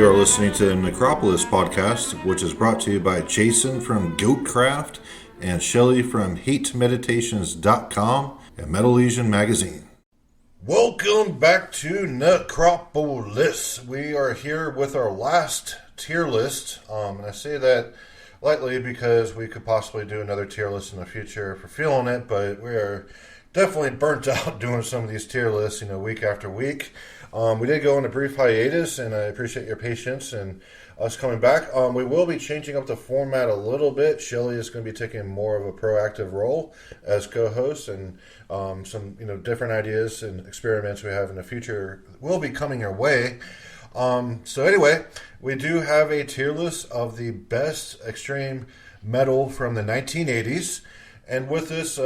You are listening to the Necropolis podcast, which is brought to you by Jason from Goatcraft and Shelly from HateMeditations.com and Metal Legion magazine. Welcome back to Necropolis. We are here with our last tier list, and I say that lightly because we could possibly do another tier list in the future if we're feeling it, but we are definitely burnt out doing some of these tier lists, week after week. We did go on a brief hiatus, and I appreciate your patience and us coming back. We will be changing up the format a little bit. Shelly is going to be taking more of a proactive role as co-host, and some different ideas and experiments we have in the future will be coming your way. So anyway, we do have a tier list of the best extreme metal from the 1980s, and with this,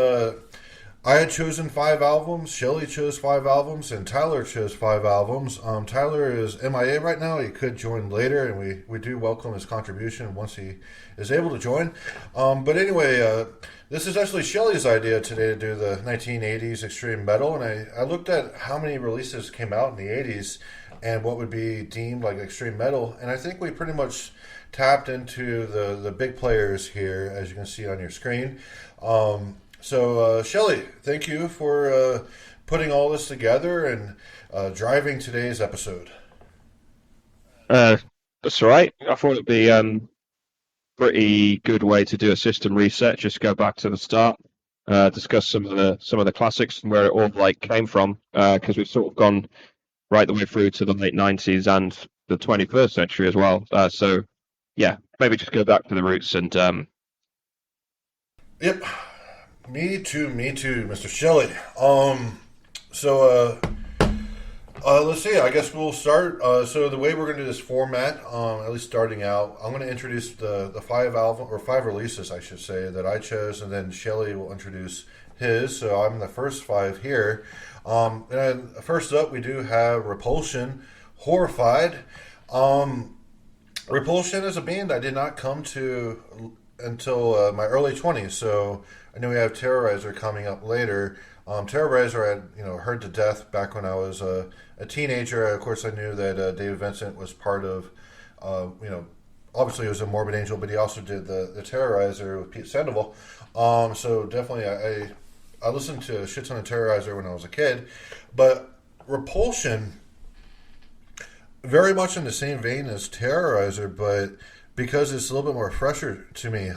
I had chosen 5 albums, Shelly chose 5 albums, and Tyler chose 5 albums. Tyler is MIA right now. He could join later, and we do welcome his contribution once he is able to join. But anyway, this is actually Shelly's idea today to do the 1980s extreme metal, and I looked at how many releases came out in the 80s and what would be deemed like extreme metal, and I think we pretty much tapped into the big players here, as you can see on your screen. So, Shelly, thank you for putting all this together and driving today's episode. That's all right. I thought it'd be pretty good way to do a system reset. Just go back to the start, discuss some of the classics and where it all came from, because we've sort of gone right the way through to the late 90s and the 21st century as well. So, yeah, maybe just go back to the roots and. Yep. Me too, Mr. Shelley. Let's see. I guess we'll start. So the way we're going to do this format, at least starting out, I'm going to introduce the 5 releases, I should say, that I chose, and then Shelley will introduce his. So I'm the first 5 here. And first up, we do have Repulsion, Horrified. Repulsion is a band I did not come to until my early 20s, so I know we have Terrorizer coming up later. Terrorizer I had heard to death back when I was a teenager. Of course, I knew that David Vincent was part of, obviously he was a Morbid Angel, but he also did the Terrorizer with Pete Sandoval. So definitely I listened to a shit ton of Terrorizer when I was a kid. But Repulsion, very much in the same vein as Terrorizer, but because it's a little bit more fresher to me,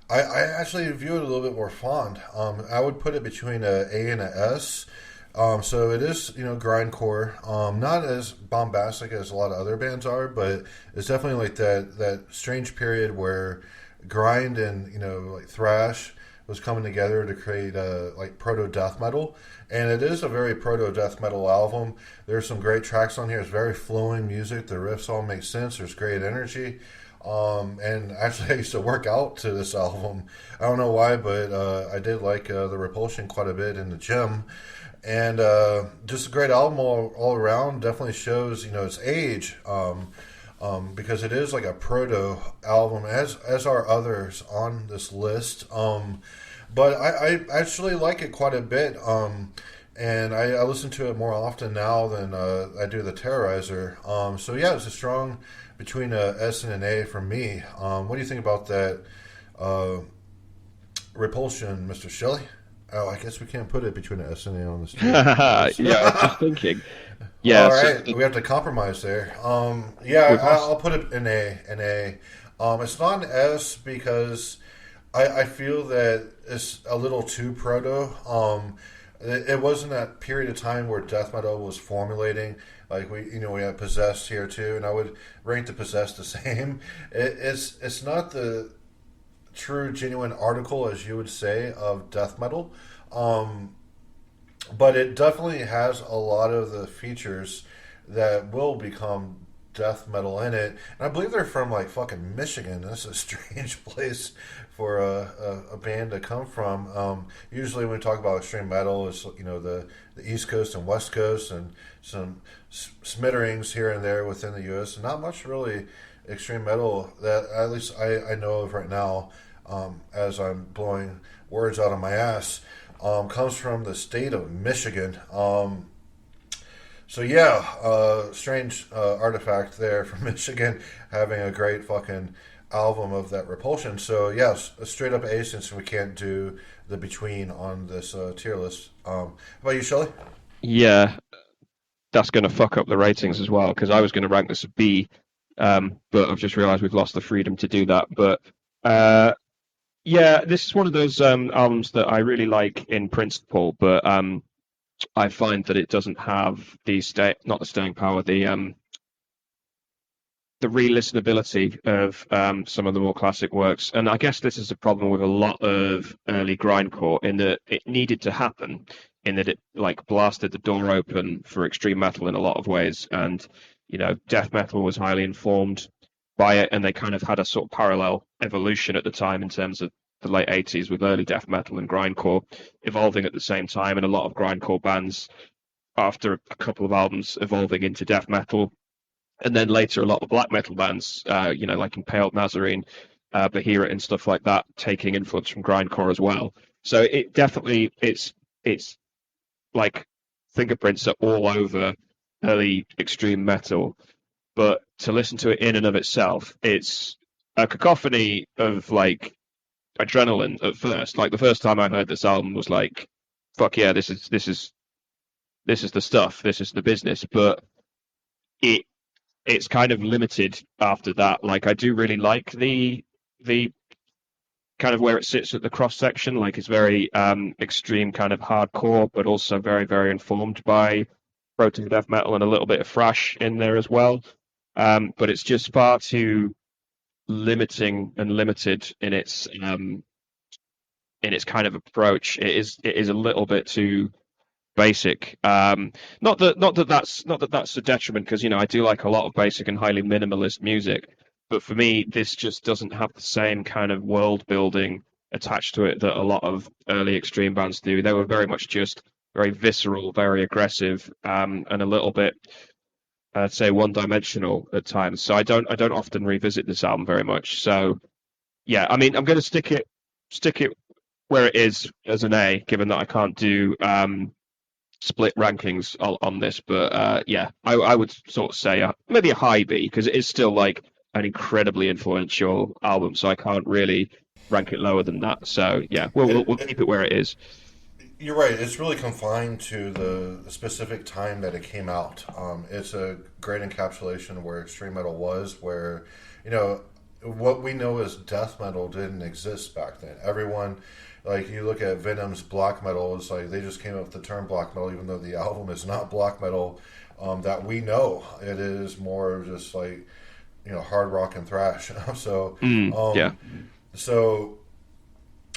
I actually view it a little bit more fond. I would put it between a A and a S. So it is, grindcore. Not as bombastic as a lot of other bands are, but it's definitely like that strange period where grind and thrash was coming together to create proto death metal, and it is a very proto death metal album. There's some great tracks on here. It's very flowing music. The riffs all make sense. There's great energy. And actually I used to work out to this album. I don't know why, but I did like the Repulsion quite a bit in the gym. And just a great album all around. Definitely shows its age, because it is like a proto album, as are others on this list. But I actually like it quite a bit. And I listen to it more often now than I do the Terrorizer. So yeah, it's a strong between a S and an A for me. What do you think about that Repulsion, Mr. Shelley? Oh, I guess we can't put it between an S and an A on this. Yeah, I was just thinking. Yeah, all right, we have to compromise there. I'll put it in A. It's not an S because I feel that it's a little too proto. It wasn't that period of time where death metal was formulating. Like we had Possessed here too, and I would rank the Possessed the same. It's not the true, genuine article, as you would say, of death metal, but it definitely has a lot of the features that will become death metal in it. And I believe they're from fucking Michigan. That's a strange place for a band to come from. Usually when we talk about extreme metal, it's the East Coast and West Coast, and some smitterings here and there within the U.S. Not much really extreme metal that at least I know of right now, as I'm blowing words out of my ass, comes from the state of Michigan. So yeah, strange artifact there from Michigan having a great fucking album of that Repulsion. So yes, a straight up A since we can't do the between on this tier list. How about you, Shelley? Yeah, that's going to fuck up the ratings as well because I was going to rank this a B, but I've just realised we've lost the freedom to do that. But uh, yeah, this is one of those albums that I really like in principle, but I find that it doesn't have not the staying power, the re-listenability of some of the more classic works. And I guess this is a problem with a lot of early grindcore in that it needed to happen, in that it like blasted the door open for extreme metal in a lot of ways. And, death metal was highly informed by it, and they kind of had a sort of parallel evolution at the time in terms of the late 80s with early death metal and grindcore evolving at the same time, and a lot of grindcore bands after a couple of albums evolving into death metal, and then later a lot of black metal bands, like Impaled Nazarene, Beherit, and stuff like that, taking influence from grindcore as well. So it definitely it's like fingerprints are all over early extreme metal, but to listen to it in and of itself, it's a cacophony of like adrenaline at first. Like the first time I heard this album was like, fuck yeah, this is the stuff, this is the business. But it it's kind of limited after that. Like I do really like the kind of where it sits at the cross section. Like it's very extreme kind of hardcore, but also very very informed by proto death metal and a little bit of thrash in there as well. But it's just far too limiting and limited in its kind of approach. It is a little bit too basic. Not that that's a detriment because I do like a lot of basic and highly minimalist music, but for me this just doesn't have the same kind of world building attached to it that a lot of early extreme bands do. They were very much just very visceral, very aggressive, and a little bit, I'd say, one-dimensional at times. So I don't often revisit this album very much. So yeah, I mean I'm going to stick it where it is as an A, given that I can't do split rankings on this, but yeah, I would sort of say maybe a high B because it is still like an incredibly influential album, so I can't really rank it lower than that. So yeah, we'll keep it where it is. You're right. It's really confined to the specific time that it came out. It's a great encapsulation of where extreme metal was, where, you know, what we know as death metal didn't exist back then. Everyone, like, you look at Venom's black metal, it's like they just came up with the term black metal, even though the album is not black metal that we know. It is more just like, hard rock and thrash. So, Yeah. so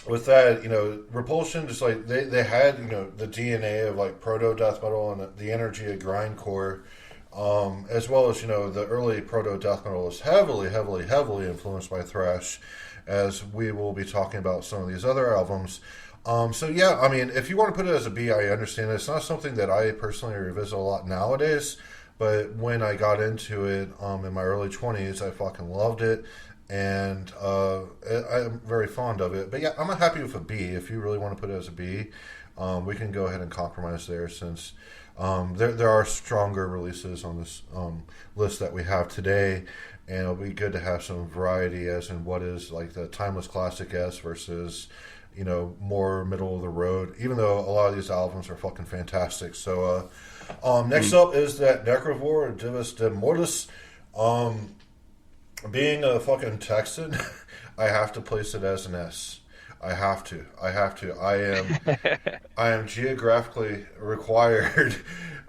with that, Repulsion, just like they had, the DNA of like proto death metal and the energy of grindcore, as well as the early proto death metal was heavily, heavily, heavily influenced by thrash, as we will be talking about some of these other albums. So yeah, I mean, if you want to put it as a B, I understand. It's not something that I personally revisit a lot nowadays, but when I got into it in my early 20s, I fucking loved it, and I'm very fond of it. But yeah, I'm happy with a B. If you really want to put it as a B, we can go ahead and compromise there, since there are stronger releases on this list that we have today, and it'll be good to have some variety as in what is like the timeless classic S versus more middle of the road, even though a lot of these albums are fucking fantastic. So next up is that Necrovore, Divus de Mortuus. Being a fucking Texan, I have to place it as an S. I have to. I am geographically required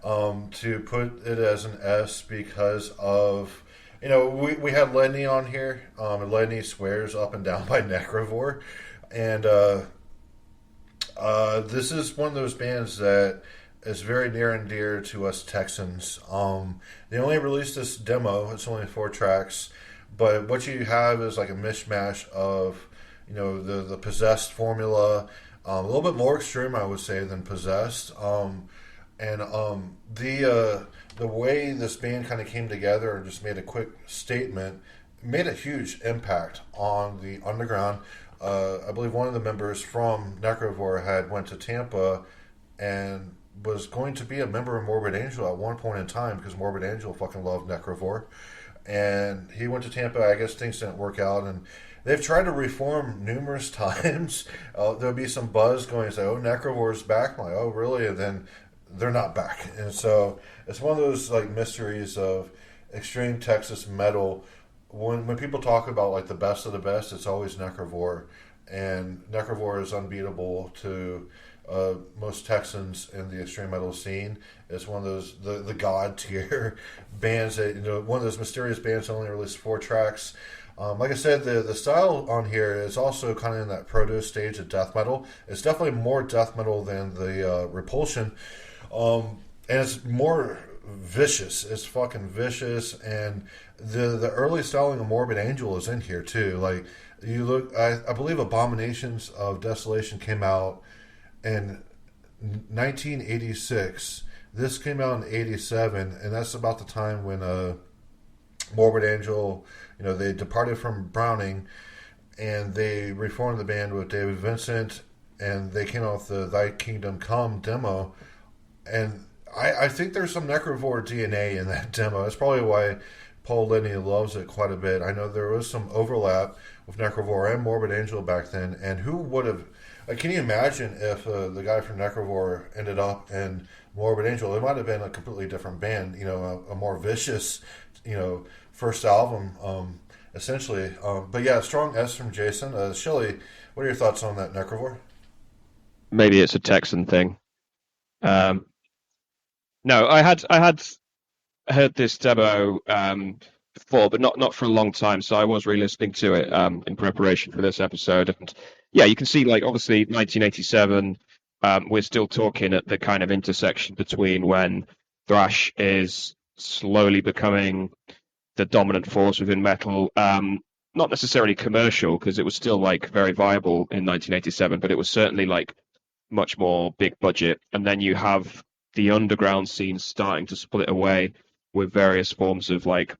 to put it as an S because of, we had Lenny on here. And Lenny swears up and down by Necrovore, and this is one of those bands that is very near and dear to us Texans. They only released this demo. It's only 4 tracks, but what you have is like a mishmash of the Possessed formula, a little bit more extreme, I would say, than Possessed, and the way this band kind of came together and just made a quick statement made a huge impact on the underground. I believe one of the members from Necrovore had went to Tampa and was going to be a member of Morbid Angel at one point in time because Morbid Angel fucking loved Necrovore. And he went to Tampa. I guess things didn't work out, and they've tried to reform numerous times. There'll be some buzz going, say, "Oh, Necrovore's back." I'm like, "Oh, really?" And then they're not back. And so it's one of those like mysteries of extreme Texas metal. When people talk about like the best of the best, it's always Necrovore, and Necrovore is unbeatable to most Texans in the extreme metal scene. It's one of those the god tier bands that one of those mysterious bands that only released 4 tracks. Like I said, the style on here is also kind of in that proto stage of death metal. It's definitely more death metal than the Repulsion, and it's more vicious. It's fucking vicious, and the early styling of Morbid Angel is in here too. Like you look, I believe Abominations of Desolation came out in 1986. This came out in 87, and that's about the time when Morbid Angel, they departed from Browning, and they reformed the band with David Vincent, and they came out with the Thy Kingdom Come demo, and I think there's some Necrovore DNA in that demo. That's probably why Paul Lidney loves it quite a bit. I know there was some overlap with Necrovore and Morbid Angel back then, and who would have... can you imagine if the guy from Necrovore ended up in Morbid Angel? It might have been a completely different band, a more vicious, first album, essentially. But yeah, strong S from Jason. Shelley, what are your thoughts on that Necrovore? Maybe it's a Texan thing. No, I had heard this demo before, but not for a long time. So I was re-listening to it in preparation for this episode, and yeah, you can see like obviously 1987. We're still talking at the kind of intersection between when thrash is slowly becoming the dominant force within metal. Not necessarily commercial, because it was still like very viable in 1987, but it was certainly like much more big budget. And then you have the underground scene starting to split away with various forms of like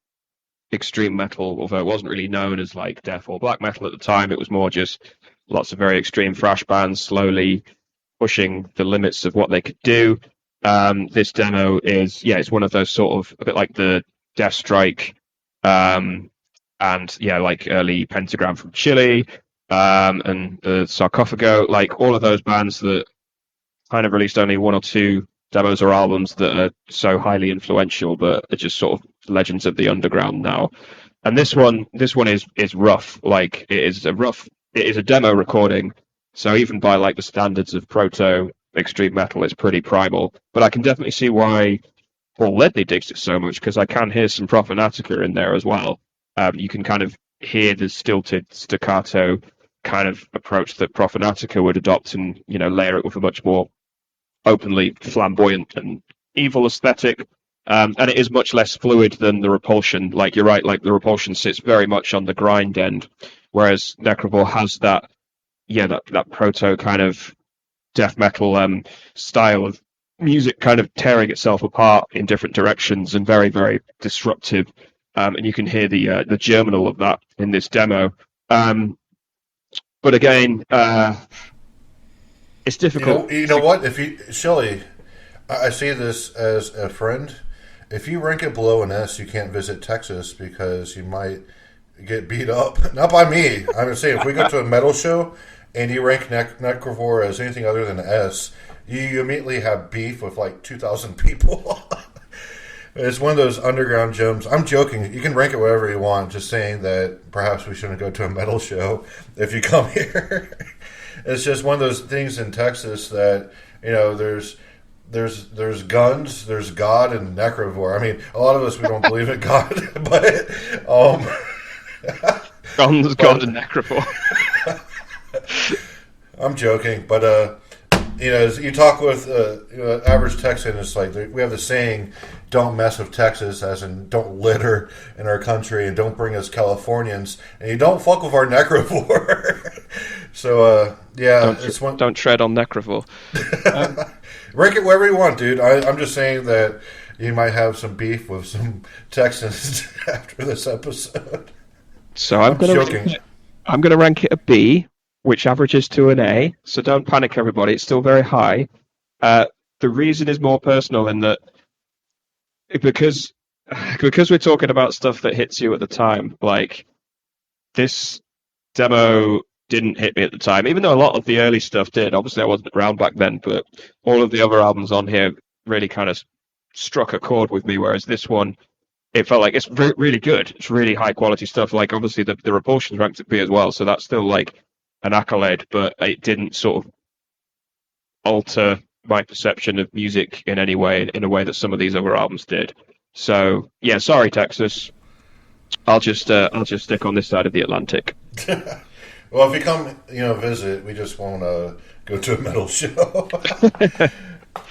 extreme metal, although it wasn't really known as like death or black metal at the time. It was more just lots of very extreme thrash bands slowly pushing the limits of what they could do. This demo is, it's one of those sort of a bit like the Death Strike, and like early Pentagram from Chile, and the Sarcofago, like all of those bands that kind of released only 1 or 2 demos or albums that are so highly influential, but are just sort of legends of the underground now. And this one is rough. Like it is a demo recording, so even by like the standards of proto extreme metal, it's pretty primal. But I can definitely see why Paul Ledley digs it so much, because I can hear some Profanatica in there as well. You can kind of hear the stilted staccato kind of approach that Profanatica would adopt, and layer it with a much more openly flamboyant and evil aesthetic. And it is much less fluid than the Repulsion. Like you're right, like the Repulsion sits very much on the grind end, whereas Necrovore has that proto kind of death metal style of music, kind of tearing itself apart in different directions and very, very disruptive. And you can hear the germinal of that in this demo. But again, it's difficult. You know what? Shelley, I see this as a friend. If you rank it below an S, you can't visit Texas because you might get beat up. Not by me. I'm just saying, if we go to a metal show and you rank Necrovore as anything other than S, you immediately have beef with like 2,000 people. It's one of those underground gems. I'm joking. You can rank it whatever you want. Just saying that perhaps we shouldn't go to a metal show if you come here. It's just one of those things in Texas that there's guns, there's God, and Necrovore. I mean, a lot of us we don't believe in God, but guns, God, and Necrovore. I'm joking, but as you talk with average Texan, it's like we have the saying, "Don't mess with Texas," as in don't litter in our country, and don't bring us Californians, and you don't fuck with our Necrovore. So don't tread on Necrovore. Rank it wherever you want, dude. I'm just saying that you might have some beef with some Texans after this episode. So I'm going to rank it a B, which averages to an A. So don't panic, everybody. It's still very high. the reason is more personal in that because because we're talking about stuff that hits you at the time. Like this demo didn't hit me at the time, even though a lot of the early stuff did. Obviously, I wasn't around back then, but all of the other albums on here really kind of struck a chord with me. Whereas this one, it felt like it's really good. It's really high quality stuff. Like obviously the Repulsion's ranked at B as well, so that's still like an accolade, but it didn't sort of alter my perception of music in any way, in a way that some of these other albums did. So yeah, sorry Texas. I'll just stick on this side of the Atlantic. Well, if you come, visit, we just won't go to a metal show.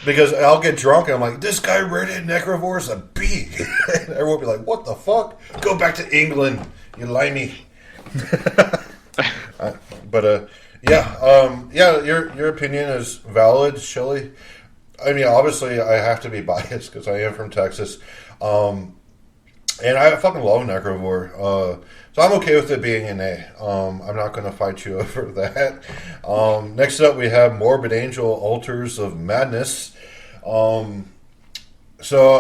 Because I'll get drunk and I'm like, this guy rated Necrovore as a B. And everyone will be like, what the fuck? Go back to England, you limey. Your opinion is valid, Shelly. I mean, obviously, I have to be biased because I am from Texas. And I fucking love Necrovore. So I'm okay with it being an A. I'm not going to fight you over that. Next up, we have Morbid Angel, Altars of Madness. So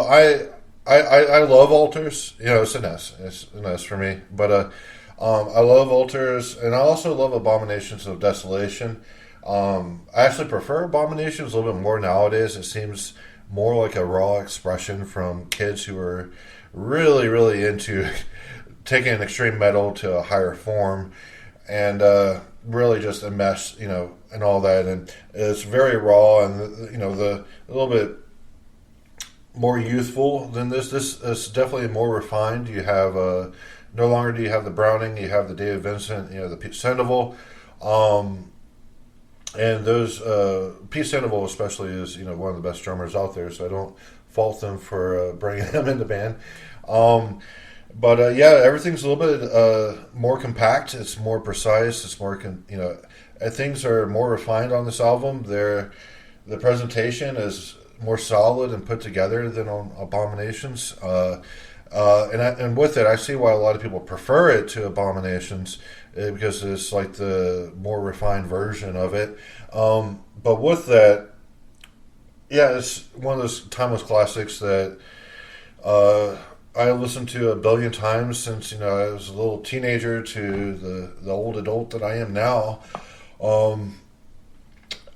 I love Altars. It's an S. It's an S for me. But I love Altars, and I also love Abominations of Desolation. I actually prefer Abominations a little bit more nowadays. It seems more like a raw expression from kids who are really, really into taking an extreme metal to a higher form, and really just a mess, and all that. And it's very raw, and the a little bit more youthful than this. This is definitely more refined. You have no longer do you have the Browning, you have the David Vincent, the Pete Sandoval. And those Pete Sandoval especially is one of the best drummers out there, so I don't fault them for bringing him in the band. But everything's a little bit more compact. It's more precise. It's more things are more refined on this album. The presentation is more solid and put together than on Abominations. And with it, I see why a lot of people prefer it to Abominations, because it's like the more refined version of it. But with that, it's one of those timeless classics that I listened to a billion times since I was a little teenager to the old adult that I am now.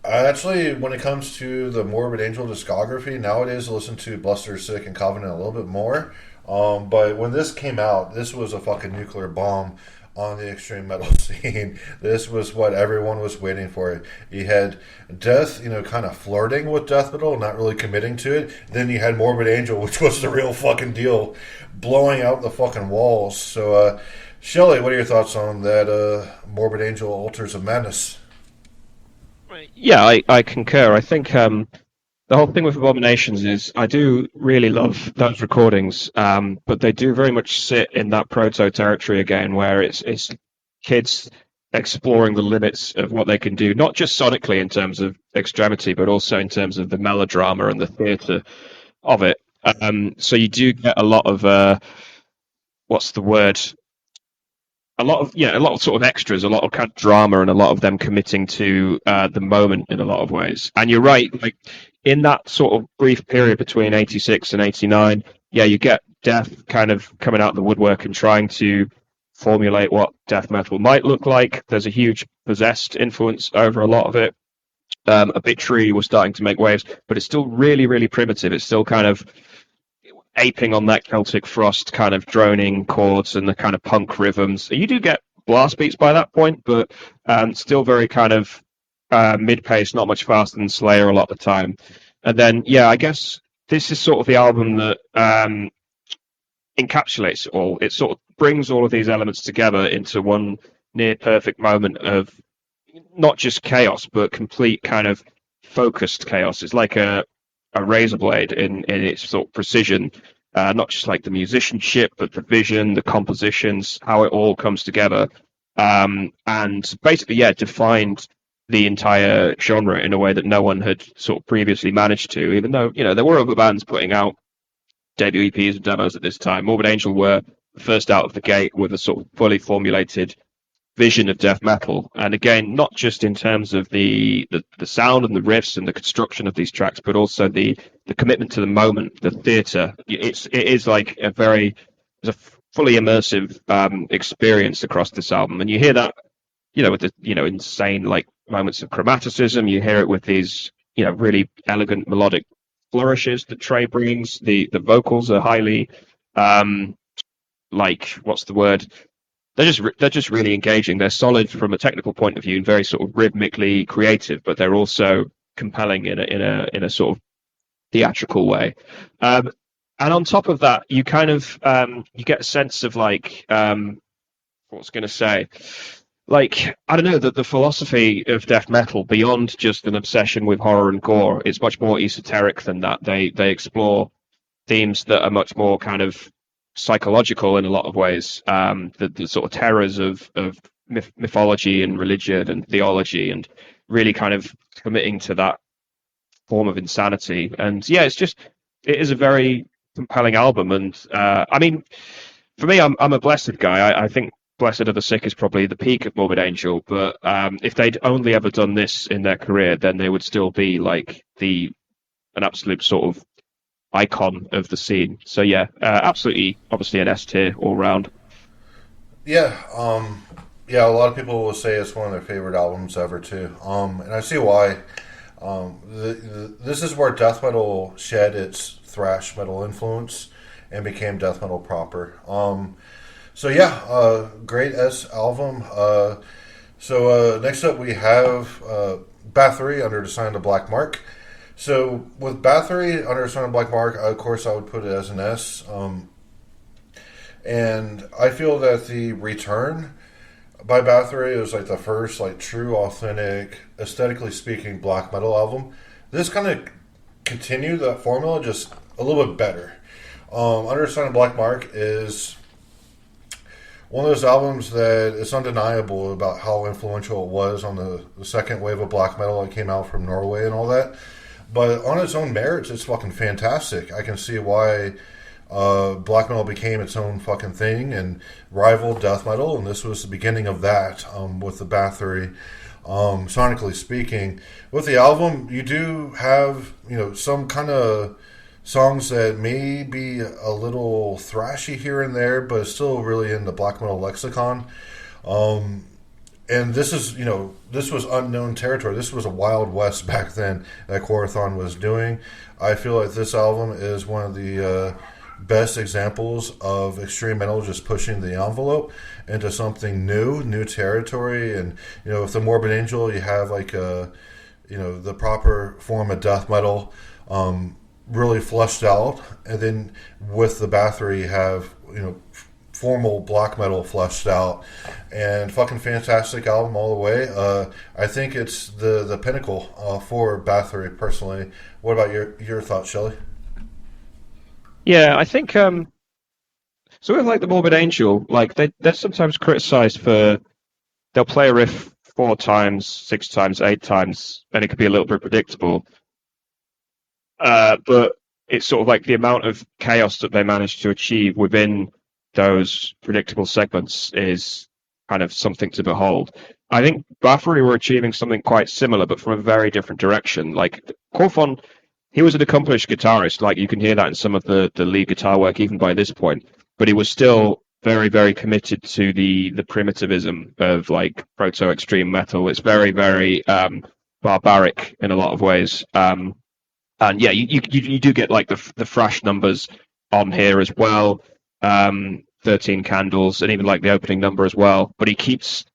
I actually, when it comes to the Morbid Angel discography, nowadays I listen to Bluster, Sick, and Covenant a little bit more. But when this came out, this was a fucking nuclear bomb on the extreme metal scene. This was what everyone was waiting for. You had Death, kind of flirting with death metal, not really committing to it. Then you had Morbid Angel, which was the real fucking deal, blowing out the fucking walls. So, Shelley, what are your thoughts on that Morbid Angel Altars of Madness? Yeah, I concur. I think the whole thing with Abominations is I do really love those recordings, but they do very much sit in that proto territory again, where it's kids exploring the limits of what they can do, not just sonically in terms of extremity, but also in terms of the melodrama and the theatre of it. So you do get a lot of what's the word? A lot of sort of extras, a lot of kind of drama, and a lot of them committing to the moment in a lot of ways. And you're right, like in that sort of brief period between 86 and 89, you get Death kind of coming out of the woodwork and trying to formulate what death metal might look like. There's a huge Possessed influence over a lot of it. Obituary was starting to make waves, but it's still really, really primitive. It's still kind of aping on that Celtic Frost kind of droning chords and the kind of punk rhythms. You do get blast beats by that point, but still very kind of mid-paced, not much faster than Slayer a lot of the time. And then, I guess this is sort of the album that encapsulates it all. It sort of brings all of these elements together into one near-perfect moment of not just chaos, but complete kind of focused chaos. It's like a razor blade in its sort of precision, not just like the musicianship, but the vision, the compositions, how it all comes together, and basically, defined the entire genre in a way that no one had sort of previously managed to. Even though there were other bands putting out debut EPs and demos at this time, Morbid Angel were first out of the gate with a sort of fully formulated vision of death metal. And again, not just in terms of the sound and the riffs and the construction of these tracks, but also the commitment to the moment, the theatre. It is like it's a fully immersive experience across this album, and you hear that, with the insane like moments of chromaticism. You hear it with these really elegant melodic flourishes that Trey brings. The vocals are highly like, what's the word? They're just really engaging. They're solid from a technical point of view and very sort of rhythmically creative, but they're also compelling in a sort of theatrical way. And on top of that, you kind of you get a sense of like what's going to say, like, I don't know, that the philosophy of death metal, beyond just an obsession with horror and gore, is much more esoteric than that. They explore themes that are much more kind of psychological in a lot of ways. The sort of terrors of mythology and religion and theology, and really kind of committing to that form of insanity. And yeah, it is a very compelling album. And I mean, for me, I'm a Blessed guy. I think Blessed of the Sick is probably the peak of Morbid Angel, but if they'd only ever done this in their career, then they would still be like an absolute sort of icon of the scene. So yeah, absolutely, obviously an S tier all round. Yeah, yeah. A lot of people will say it's one of their favorite albums ever too, and I see why. This is where death metal shed its thrash metal influence and became death metal proper. So yeah, great S album. So next up we have Bathory under the sign of the Black Mark. So with Bathory under the sign of the Black Mark, of course I would put it as an S. And I feel that the Return by Bathory was like the first like true, authentic, aesthetically speaking black metal album. This kind of continued that formula just a little bit better. Under the sign of Black Mark is one of those albums that it's undeniable about how influential it was on the second wave of black metal that came out from Norway and all that. But on its own merits, it's fucking fantastic. I can see why black metal became its own fucking thing and rivaled death metal, and this was the beginning of that with the Bathory. Sonically speaking, with the album, you do have some kind of songs that may be a little thrashy here and there, but it's still really in the black metal lexicon. And this is, this was unknown territory. This was a Wild West back then that Corathon was doing. I feel like this album is one of the best examples of extreme metal just pushing the envelope into something new territory. And, with the Morbid Angel, you have like the proper form of death metal really fleshed out. And then with the Bathory, you have, formal black metal fleshed out, and fucking fantastic album all the way. I think it's the pinnacle for Bathory personally. What about your thoughts, Shelley? Yeah, I think so. With like the Morbid Angel, like they're sometimes criticized for they'll play a riff 4 times, 6 times, 8 times, and it could be a little bit predictable. But it's sort of like the amount of chaos that they manage to achieve within those predictable segments is kind of something to behold. I think Bathory were achieving something quite similar, but from a very different direction. Like Corfon, he was an accomplished guitarist. Like you can hear that in some of the lead guitar work, even by this point. But he was still very, very committed to the primitivism of like proto extreme metal. It's very, very barbaric in a lot of ways. And yeah, you do get like the thrash numbers on here as well. 13 Candles, and even like the opening number as well. But he keeps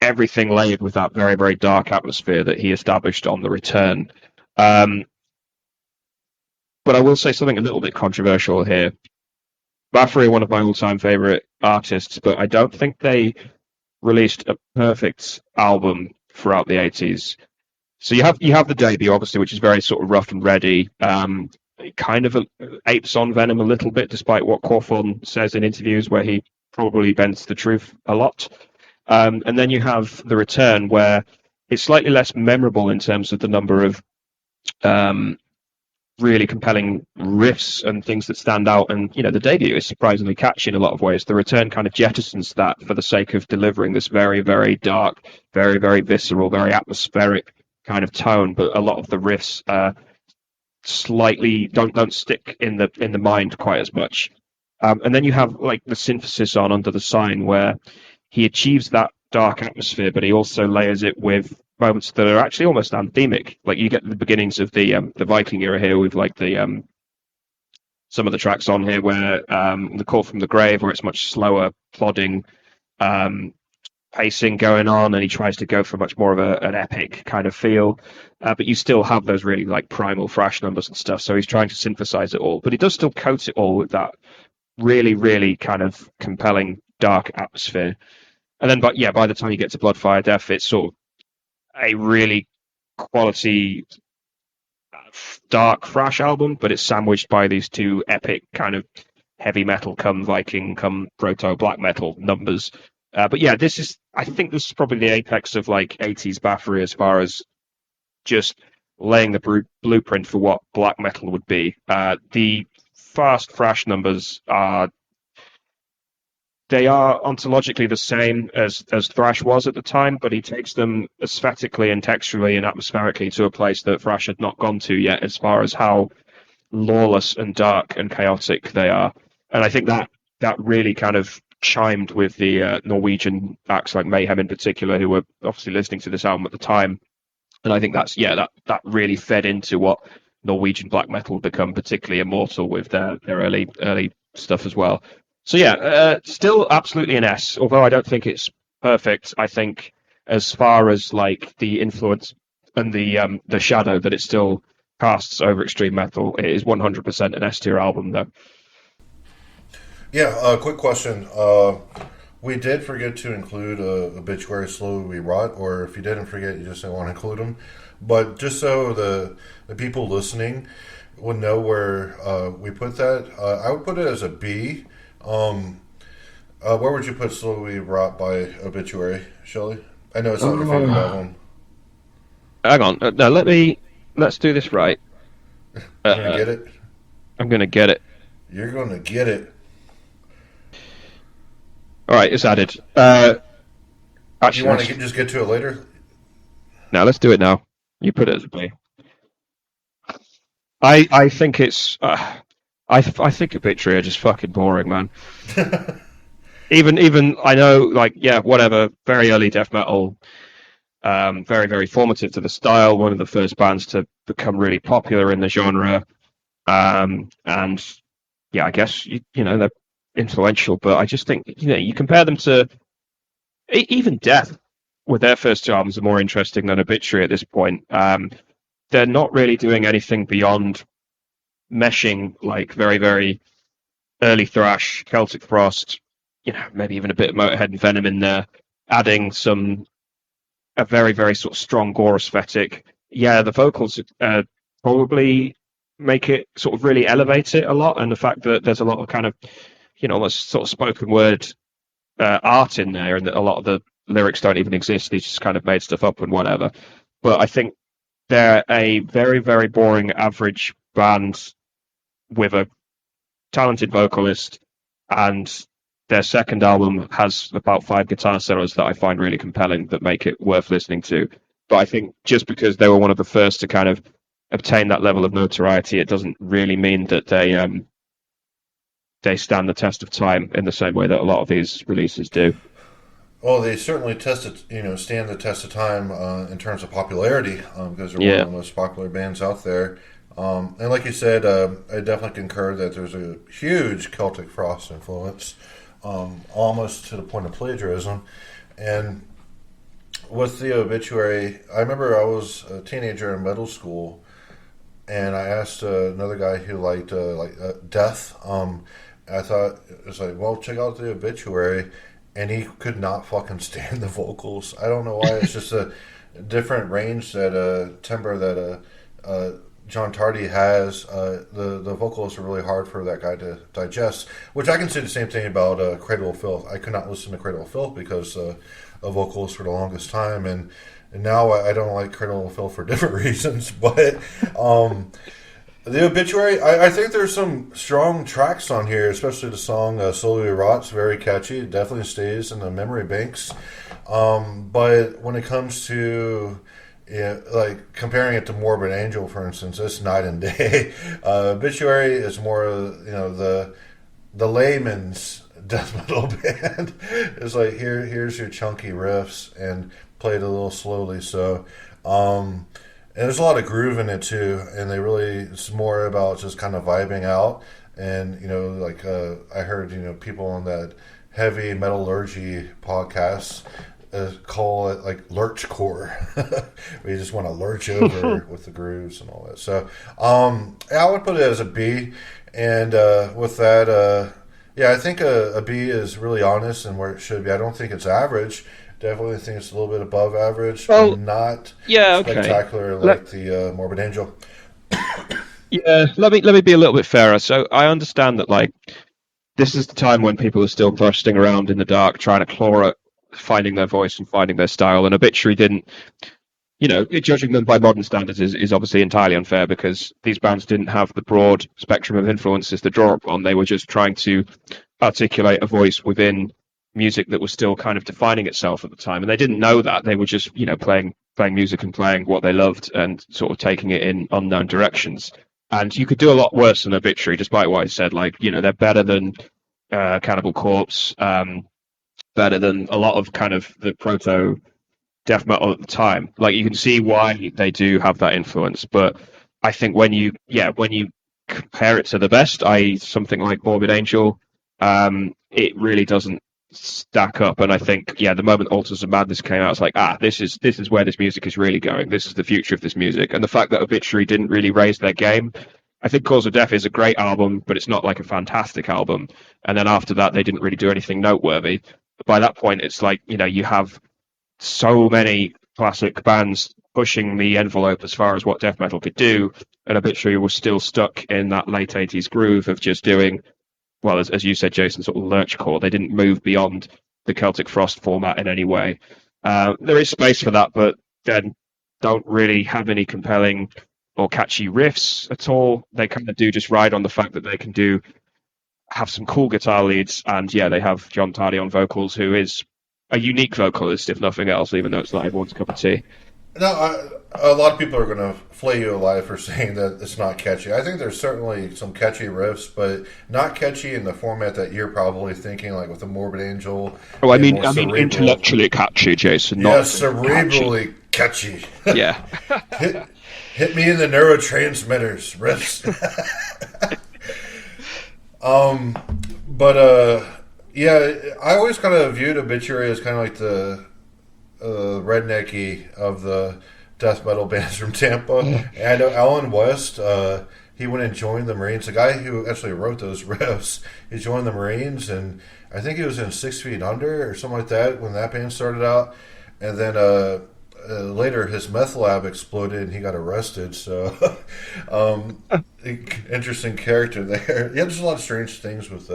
everything layered with that very, very dark atmosphere that he established on the Return. But I will say something a little bit controversial here. Bathory are one of my all-time favorite artists, but I don't think they released a perfect album throughout the 80s. So you have the debut, obviously, which is very sort of rough and ready. It kind of apes on Venom a little bit, despite what Corfon says in interviews, where he probably bends the truth a lot. And then you have the Return, where it's slightly less memorable in terms of the number of really compelling riffs and things that stand out. And the debut is surprisingly catchy in a lot of ways. The return kind of jettisons that for the sake of delivering this very, very dark, very, very visceral, very atmospheric kind of tone. But a lot of the riffs slightly don't stick in the mind quite as much. And then you have like the synthesis on Under the Sign, where he achieves that dark atmosphere, but he also layers it with moments that are actually almost anthemic. Like you get the beginnings of the Viking era here with like the some of the tracks on here where the Call from the Grave, where it's much slower, plodding pacing going on, and he tries to go for much more of an epic kind of feel. But you still have those really like primal thrash numbers and stuff. So he's trying to synthesize it all, but he does still coat it all with that really, really kind of compelling dark atmosphere. And then, but yeah, by the time you get to Blood, Fire, Death, it's sort of a really quality dark thrash album, but it's sandwiched by these two epic kind of heavy metal, come Viking, come proto black metal numbers. But yeah, I think this is probably the apex of like 80s Bathory as far as just laying the blueprint for what black metal would be. The fast thrash numbers they are ontologically the same as thrash was at the time, but he takes them aesthetically and texturally and atmospherically to a place that thrash had not gone to yet, as far as how lawless and dark and chaotic they are. And I think that really kind of chimed with the Norwegian acts like Mayhem in particular, who were obviously listening to this album at the time. And I think that really fed into what Norwegian black metal would become particularly immortal with their early stuff as well. So yeah, still absolutely an S, although I don't think it's perfect. I think as far as like the influence and the shadow that it still casts over extreme metal, it is 100% an S tier album though. Yeah, quick question. We did forget to include Obituary Slowly Rot, or if you didn't forget, you just didn't want to include them. But just so the people listening would know where we put that, I would put it as a B. Where would you put Slowly Rot by Obituary, Shelley? I know it's not your favorite album. Hang on. No, let's do this right. You're going to get it? I'm going to get it. You're going to get it. All right, it's added. Actually, you want to just get to it later? No, let's do it now. You put it as a B. I think it's... I think Obituary are just fucking boring, man. even I know, like, yeah, whatever. Very early death metal, very very formative to the style. One of the first bands to become really popular in the genre, and yeah, I guess they're influential. But I just think you compare them to even Death, with their first two albums are more interesting than Obituary at this point. They're not really doing anything beyond meshing like very, very early thrash, Celtic Frost, maybe even a bit of Motorhead and Venom in there, adding a very, very sort of strong gore aesthetic. Yeah, the vocals probably make it sort of really elevate it a lot, and the fact that there's a lot of kind of, almost sort of spoken word art in there, and that a lot of the lyrics don't even exist. He's just kind of made stuff up and whatever. But I think they're a very, very boring average band with a talented vocalist, and their second album has about 5 guitar solos that I find really compelling that make it worth listening to. But I think just because they were one of the first to kind of obtain that level of notoriety, it doesn't really mean that they stand the test of time in the same way that a lot of these releases do. Well, they certainly stand the test of time in terms of popularity because they're one of the most popular bands out there. And like you said, I definitely concur that there's a huge Celtic Frost influence, almost to the point of plagiarism. And with the Obituary, I remember I was a teenager in middle school, and I asked another guy who liked Death. I thought it was like, well, check out the Obituary, and he could not fucking stand the vocals. I don't know why. It's just a different range that timbre that John Tardy has. The vocals are really hard for that guy to digest, which I can say the same thing about Cradle of Filth. I could not listen to Cradle of Filth because of vocals for the longest time, and now I don't like Cradle of Filth for different reasons. But The Obituary, I think there's some strong tracks on here, especially the song Slowly Rots, very catchy. It definitely stays in the memory banks. But when it comes to, yeah, like comparing it to Morbid Angel, for instance, it's night and day. Obituary is more, the layman's death metal band. It's like here's your chunky riffs and play it a little slowly. So, and there's a lot of groove in it too, and it's more about just kind of vibing out. And I heard people on that heavy metallurgy podcast call it like lurchcore, where you just want to lurch over with the grooves and all that. So, I would put it as a B. And with that, I think a B is really honest and where it should be. I don't think it's average. Definitely think it's a little bit above average, but not spectacular like the Morbid Angel. Yeah, let me be a little bit fairer. So I understand that like this is the time when people are still bursting around in the dark, trying to claw at finding their voice and finding their style. And Obituary didn't, judging them by modern standards is obviously entirely unfair because these bands didn't have the broad spectrum of influences to draw upon. They were just trying to articulate a voice within music that was still kind of defining itself at the time, and they didn't know that. They were just playing music and playing what they loved and sort of taking it in unknown directions. And you could do a lot worse than Obituary, despite what I said. Like, they're better than Cannibal Corpse, better than a lot of kind of the proto death metal at the time. Like, you can see why they do have that influence, but I think when you compare it to the best, i.e. something like Morbid Angel, it really doesn't stack up. And I think the moment Altars of Madness came out, it's like, this is where this music is really going. This is the future of this music. And the fact that Obituary didn't really raise their game, I think Cause of Death is a great album, but it's not like a fantastic album. And then after that, they didn't really do anything noteworthy. But by that point, it's like, you have so many classic bands pushing the envelope as far as what death metal could do, and Obituary was still stuck in that late 80s groove of just doing, well, as you said, Jason, sort of lurchcore. They didn't move beyond the Celtic Frost format in any way. There is space for that, but then don't really have any compelling or catchy riffs at all. They kind of do just ride on the fact that they can have some cool guitar leads, and they have John Tardy on vocals, who is a unique vocalist, if nothing else, even though it's not everyone's cup of tea. No, a lot of people are going to flay you alive for saying that it's not catchy. I think there's certainly some catchy riffs, but not catchy in the format that you're probably thinking, like with the Morbid Angel. Oh, I mean intellectually catchy, Jason. Yeah, cerebrally catchy. Yeah. hit me in the neurotransmitters riffs. I always kind of viewed Obituary as kind of like the rednecky of the death metal bands from Tampa. And I know Alan West, he went and joined the Marines. The guy who actually wrote those riffs, he joined the Marines, and I think he was in 6 Feet Under or something like that when that band started out. And then later his meth lab exploded and he got arrested. So interesting character there. Yeah, there's a lot of strange things with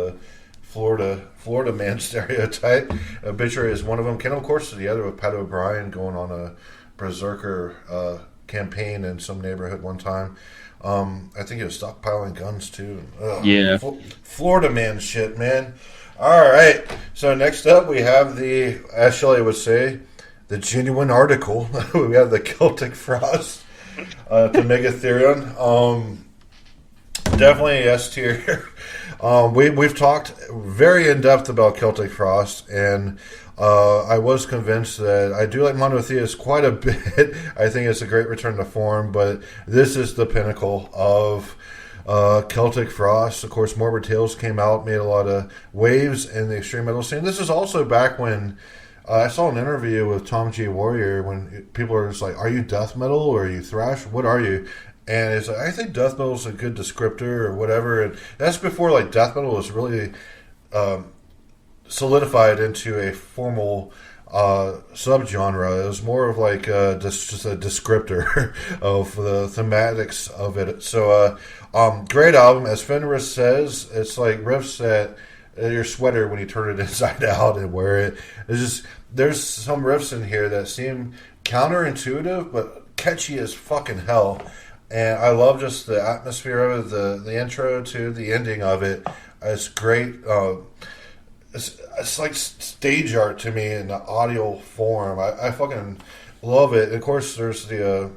Florida man stereotype. Obituary is one of them. Cannibal Corpse is the other, with Pat O'Brien going on a berserker campaign in some neighborhood one time. I think he was stockpiling guns too. Ugh. Yeah. Florida man shit, man. All right. So next up we have as Shelley would say, the genuine article. We have the Celtic Frost to Mega Therion. Definitely S tier. We've talked very in depth about Celtic Frost, and I was convinced that I do like Monotheus quite a bit. I think it's a great return to form, but this is the pinnacle of Celtic Frost. Of course, Morbid Tales came out, made a lot of waves in the extreme metal scene. This is also back when I saw an interview with Tom G. Warrior when people are just like, "Are you death metal or are you thrash? What are you?" And it's like, I think death metal is a good descriptor or whatever. And that's before like death metal was really solidified into a formal subgenre. It was more of like just a descriptor of the thematics of it. So great album. As Fenris says, it's like riffs that your sweater when you turn it inside out and wear it. There's some riffs in here that seem counterintuitive but catchy as fucking hell. and I love just the atmosphere of it, the intro to the ending of it. It's great. It's like stage art to me in the audio form. I fucking love it. Of course, there's the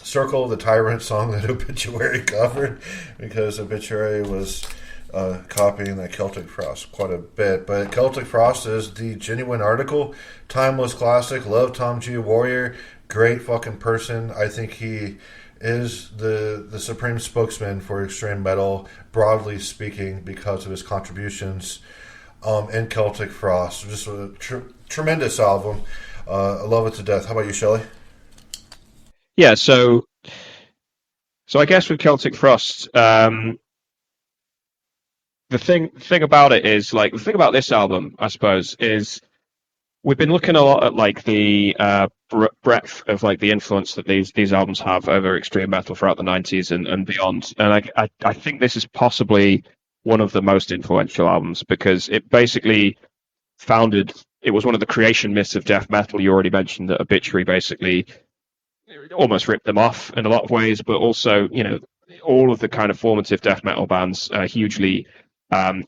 Circle of the Tyrant song that Obituary covered, because Obituary was copying that Celtic Frost quite a bit. But Celtic Frost is the genuine article, timeless classic. Love Tom G. Warrior, great fucking person. I think he is the supreme spokesman for extreme metal, broadly speaking, because of his contributions in Celtic Frost. Just a tremendous album. I love it to death. How about you, Shelley? Yeah, so I guess with Celtic Frost, the thing about it is like the thing about this album, I suppose, is we've been looking a lot at like the breadth of like the influence that these albums have over extreme metal throughout the 90s and beyond. And I think this is possibly one of the most influential albums because it basically founded. It was one of the creation myths of death metal. You already mentioned that Obituary basically almost ripped them off in a lot of ways, but also, all of the kind of formative death metal bands are hugely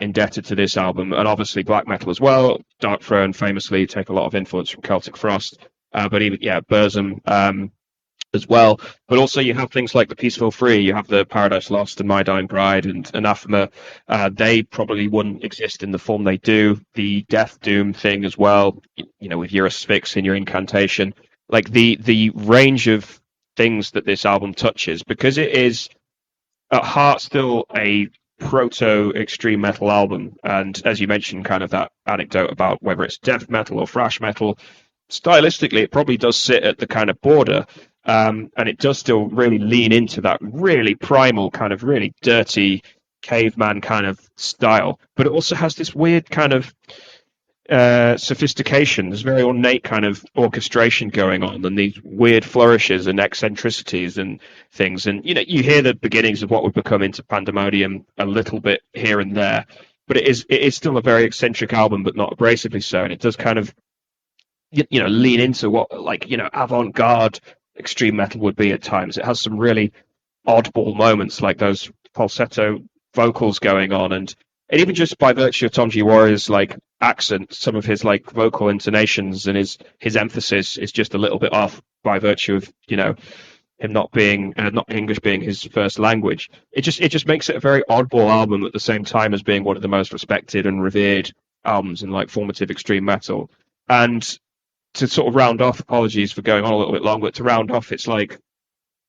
indebted to this album, and obviously black metal as well. Dark Throne famously take a lot of influence from Celtic Frost, but even Burzum as well. But also you have things like the Peaceful Free, you have the Paradise Lost and My Dying Bride and Anathema. They probably wouldn't exist in the form they do. The Death Doom thing as well, with your Asphyx and your Incantation, like the range of things that this album touches, because it is at heart still a proto extreme metal album. And as you mentioned, kind of that anecdote about whether it's death metal or thrash metal, stylistically it probably does sit at the kind of border, and it does still really lean into that really primal kind of really dirty caveman kind of style, but it also has this weird kind of sophistication. There's very ornate kind of orchestration going on, and these weird flourishes and eccentricities and things. And you hear the beginnings of what would become into Pandemonium a little bit here and there, but it is still a very eccentric album, but not abrasively so. And it does kind of lean into what avant-garde extreme metal would be at times. It has some really oddball moments, like those falsetto vocals going on, and even just by virtue of Tom G. Warrior's like accent, some of his like vocal intonations and his emphasis is just a little bit off by virtue of him not being not English being his first language. It just makes it a very oddball album at the same time as being one of the most respected and revered albums in like formative extreme metal. And to sort of round off, apologies for going on a little bit long, but to round off, it's like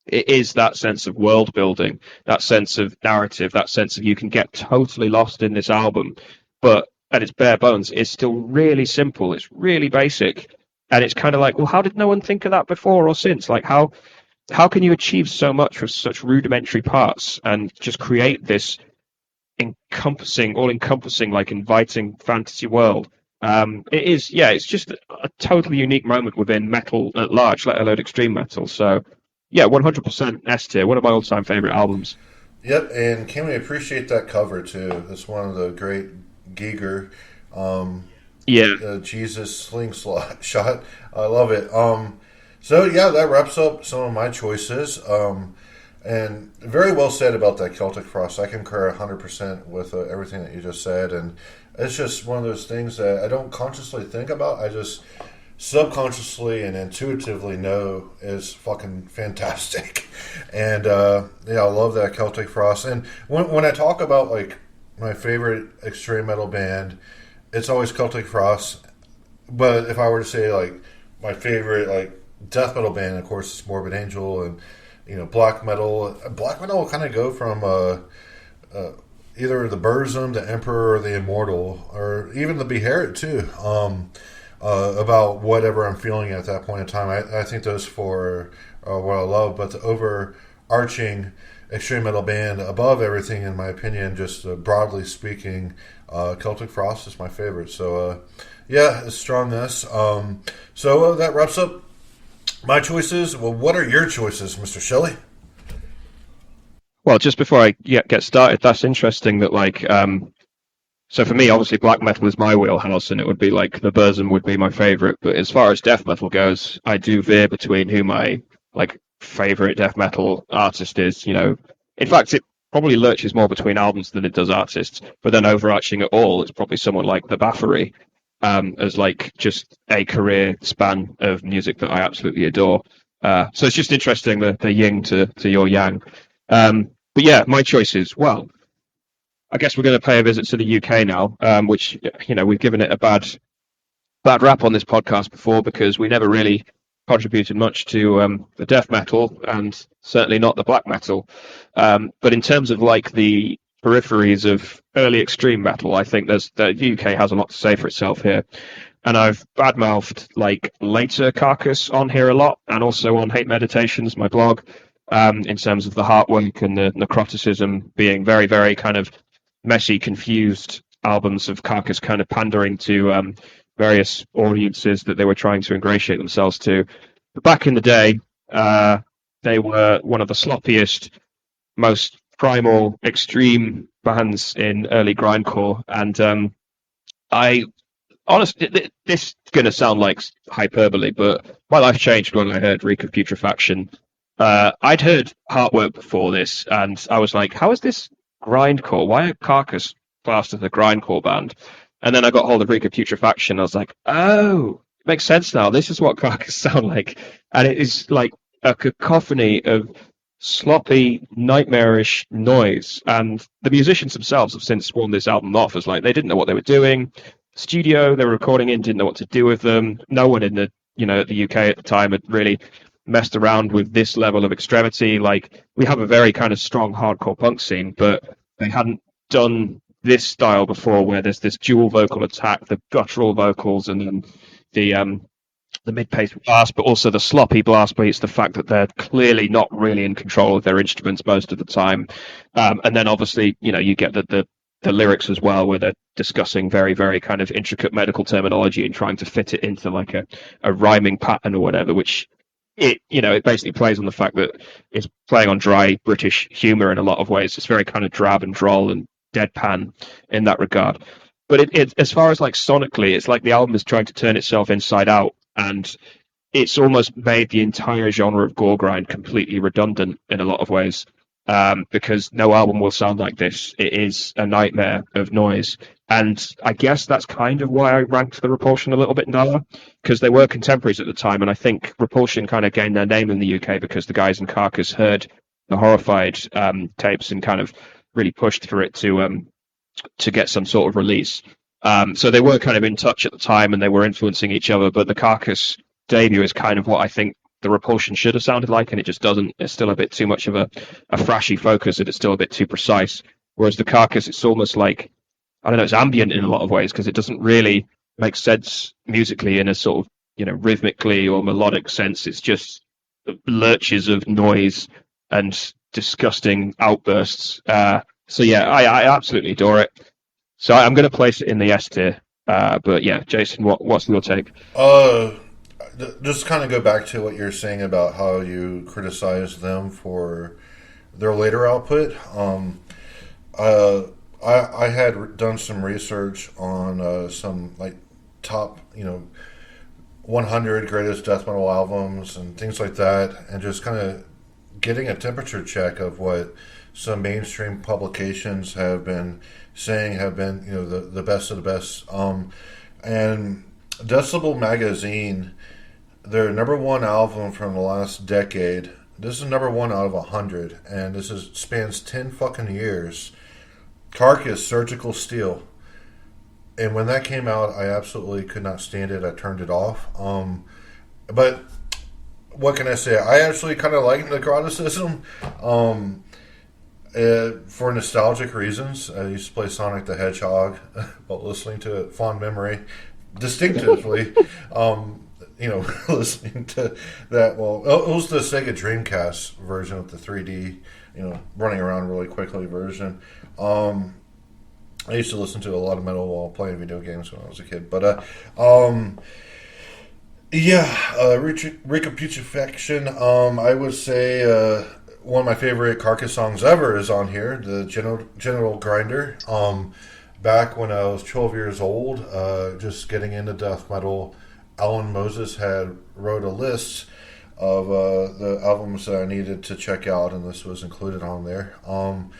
it is that sense of world building, that sense of narrative, that sense of you can get totally lost in this album, but at its bare bones, it's still really simple. It's really basic, and it's kind of like, well, how did no one think of that before or since? Like, how can you achieve so much with such rudimentary parts and just create this all-encompassing, like inviting fantasy world? It's just a totally unique moment within metal at large, let alone extreme metal. So, yeah, 100% S tier, one of my all-time favorite albums. Yep, and can we appreciate that cover too? It's one of the great Giger, Yeah, Jesus slingshot shot. I love it. So yeah, that wraps up some of my choices. And very well said about that Celtic Frost. I concur 100% with everything that you just said, and it's just one of those things that I don't consciously think about. I just subconsciously and intuitively know is fucking fantastic. And I love that Celtic Frost. And when I talk about like my favorite extreme metal band, it's always Celtic Frost. But if I were to say like my favorite like death metal band, of course it's Morbid Angel. And black metal. Black metal will kind of go from either the Burzum, the Emperor, or the Immortal, or even the Beherit too. About whatever I'm feeling at that point in time. I think those four are what I love, but the overarching extreme metal band above everything, in my opinion, just broadly speaking, Celtic Frost is my favorite. So, it's strongness. So that wraps up my choices. Well, what are your choices, Mr. Shelley? well, just before I get started, that's interesting that so for me, obviously, black metal is my wheelhouse, and it would be like the Burzum would be my favorite. But as far as death metal goes, I do veer between who my like favorite death metal artist is. In fact, it probably lurches more between albums than it does artists. But then overarching it all, it's probably someone like the Bathory, as like just a career span of music that I absolutely adore. So it's just interesting the yin to your yang. But yeah, my choices. Well, I guess we're going to pay a visit to the UK now, which we've given it a bad rap on this podcast before because we never really contributed much to the death metal and certainly not the black metal. But in terms of like the peripheries of early extreme metal, I think the UK has a lot to say for itself here. And I've badmouthed like later Carcass on here a lot, and also on Hate Meditations, my blog, in terms of the heartwork and the necroticism being very, very kind of messy, confused albums of Carcass kind of pandering to various audiences that they were trying to ingratiate themselves to. But back in the day, they were one of the sloppiest, most primal, extreme bands in early grindcore. And I honestly, this is going to sound like hyperbole, but my life changed when I heard Reek of Putrefaction. I'd heard Heartwork before this, and I was like, how is this grindcore? Why are Carcass classed as a grindcore band? And then I got hold of Reek of Putrefaction. I was like, oh, it makes sense now. This is what Carcass sound like. And it is like a cacophony of sloppy, nightmarish noise. And the musicians themselves have since sworn this album off as like they didn't know what they were doing. The studio they were recording in didn't know what to do with them. No one in the the UK at the time had really messed around with this level of extremity. Like, we have a very kind of strong hardcore punk scene, but they hadn't done this style before, where there's this dual vocal attack, the guttural vocals, and then the mid-paced blast, but also the sloppy blast beats, the fact that they're clearly not really in control of their instruments most of the time. And then obviously, you get the lyrics as well, where they're discussing very, very kind of intricate medical terminology and trying to fit it into like a rhyming pattern or whatever, which it basically plays on the fact that it's playing on dry British humor in a lot of ways. It's very kind of drab and droll and deadpan in that regard. But it as far as like sonically, it's like the album is trying to turn itself inside out, and it's almost made the entire genre of gore grind completely redundant in a lot of ways, because no album will sound like this. It is a nightmare of noise. And I guess that's kind of why I ranked the Repulsion a little bit lower, because they were contemporaries at the time, and I think Repulsion kind of gained their name in the UK because the guys in Carcass heard the Horrified tapes and kind of really pushed for it to get some sort of release. So they were kind of in touch at the time, and they were influencing each other, but the Carcass debut is kind of what I think the Repulsion should have sounded like, and it just doesn't. It's still a bit too much of a flashy focus, and it's still a bit too precise. Whereas the Carcass, it's almost like, I don't know, it's ambient in a lot of ways, because it doesn't really make sense musically in a sort of, rhythmically or melodic sense. It's just lurches of noise and disgusting outbursts. So yeah, I absolutely adore it. So I'm going to place it in the S tier. But yeah, Jason, what's your take? Just kind of go back to what you're saying about how you criticize them for their later output. I had done some research on some like top 100 greatest death metal albums and things like that, and just kind of getting a temperature check of what some mainstream publications have been saying have been the best of the best. And Decibel Magazine, their number one album from the last decade, this is number one out of 100, and this spans 10 fucking years. Carcass, Surgical Steel. And when that came out, I absolutely could not stand it. I turned it off. But what can I say? I actually kind of like necroticism. For nostalgic reasons. I used to play Sonic the Hedgehog while listening to it. Fond memory. Distinctively. Listening to that. Well, it was the Sega Dreamcast version with the 3D, running around really quickly version. I used to listen to a lot of metal while playing video games when I was a kid. But, Reek of Putrefaction, I would say one of my favorite Carcass songs ever is on here, the General Grinder. Back when I was 12 years old, just getting into death metal, Alan Moses had wrote a list the albums that I needed to check out, and this was included on there. And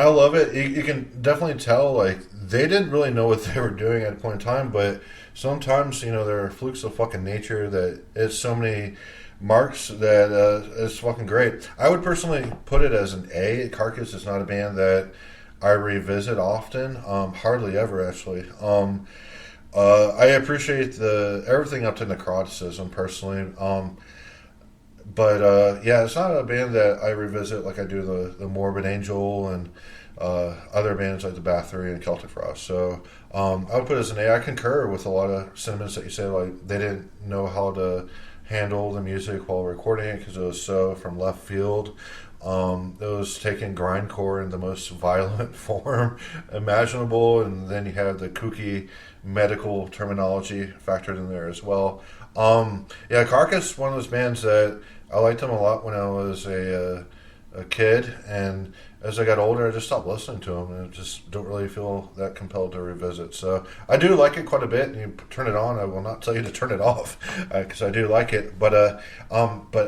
I love it. You can definitely tell like they didn't really know what they were doing at a point in time, but sometimes there are flukes of fucking nature that it's so many marks that it's fucking great. I would personally put it as an A. Carcass is not a band that I revisit often, hardly ever actually. I appreciate the everything up to Necroticism personally. But yeah, it's not a band that I revisit like I do the Morbid Angel and other bands like the Bathory and Celtic Frost. So I would put it as an A. I concur with a lot of sentiments that you say. Like they didn't know how to handle the music while recording it because it was so from left field. It was taking grindcore in the most violent form imaginable, and then you have the kooky medical terminology factored in there as well. Yeah, Carcass, one of those bands that I liked them a lot when I was a kid, and as I got older, I just stopped listening to them, and I just don't really feel that compelled to revisit. So I do like it quite a bit, and you turn it on. I will not tell you to turn it off because I do like it. But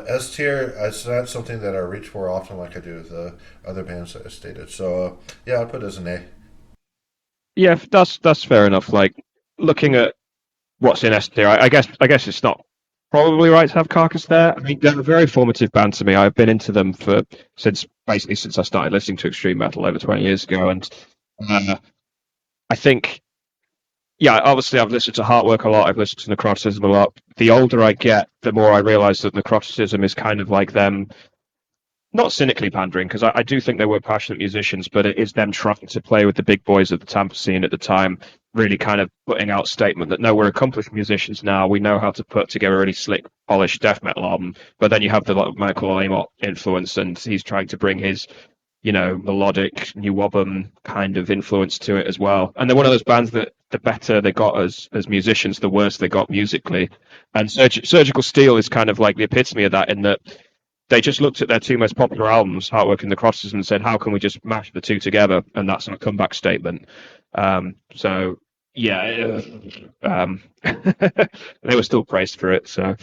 S tier, it's not something that I reach for often like I do with the other bands that I stated. So yeah, I'd put it as an A. Yeah, that's fair enough. Like looking at what's in S tier, I guess it's not probably right to have Carcass there. I mean, they're a very formative band to me. I've been into them since I started listening to extreme metal over 20 years ago, and uh, I think, yeah, obviously I've listened to Heartwork a lot. I've listened to Necroticism a lot. The older I get, the more I realise that Necroticism is kind of like them, not cynically pandering, because I do think they were passionate musicians, but it is them trying to play with the big boys of the Tampa scene at the time, really kind of putting out a statement that no, we're accomplished musicians now. We know how to put together a really slick, polished death metal album. But then you have the like, Michael Amott influence, and he's trying to bring his, melodic new wobble kind of influence to it as well. And they're one of those bands that the better they got as musicians, the worse they got musically. And Surgical Steel is kind of like the epitome of that, in that they just looked at their two most popular albums, Heartwork and Necroticism, and said, how can we just mash the two together? And that's our comeback statement. So, yeah, they were still praised for it. So,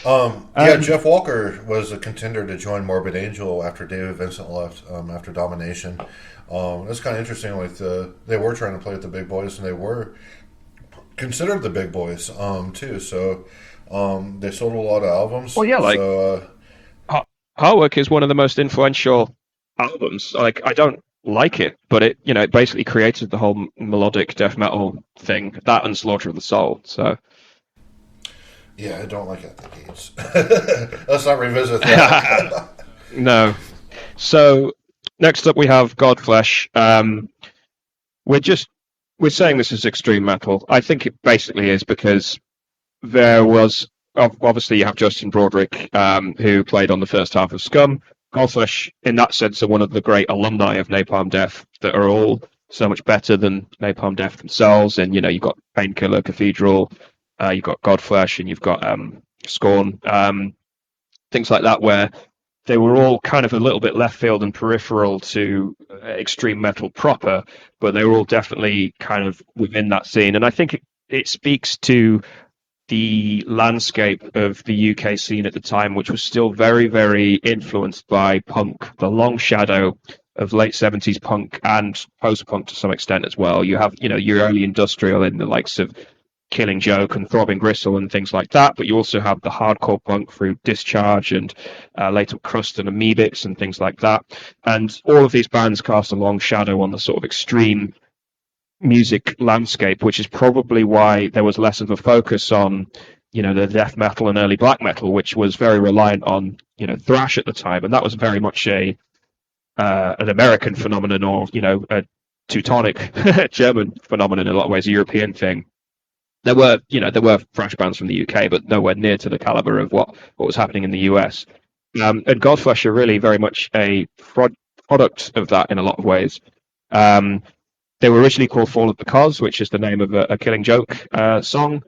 Yeah, Jeff Walker was a contender to join Morbid Angel after David Vincent left after Domination. It's kind of interesting. Like they were trying to play with the big boys, and they were considered the big boys too. So they sold a lot of albums. well, yeah, like So Heartwork is one of the most influential albums. Like, I don't like it, but it basically created the whole melodic death metal thing, that and Slaughter of the Soul. So, yeah, I don't like it at the gates. Let's not revisit that. no. So, next up we have Godflesh. We're saying this is extreme metal. I think it basically is, because there was obviously you have Justin Broadrick, who played on the first half of Scum. Godflesh, in that sense, are one of the great alumni of Napalm Death that are all so much better than Napalm Death themselves. And you've got Painkiller, Cathedral, you've got Godflesh, and you've got Scorn, things like that, where they were all kind of a little bit left field and peripheral to extreme metal proper, but they were all definitely kind of within that scene. And I think it speaks to the landscape of the UK scene at the time, which was still very, very influenced by punk, the long shadow of late 70s punk and post-punk to some extent as well. You have, your early industrial in the likes of Killing Joke and Throbbing Gristle and things like that, but you also have the hardcore punk through Discharge and later Crust and Amoebics and things like that. And all of these bands cast a long shadow on the sort of extreme music landscape, which is probably why there was less of a focus on, the death metal and early black metal, which was very reliant on, thrash at the time, and that was very much an American phenomenon, or a Teutonic German phenomenon in a lot of ways, a European thing. There were thrash bands from the UK, but nowhere near to the caliber of what was happening in the US. And Godflesh are really very much a product of that in a lot of ways. They were originally called Fall of the Cause, which is the name of a Killing Joke song.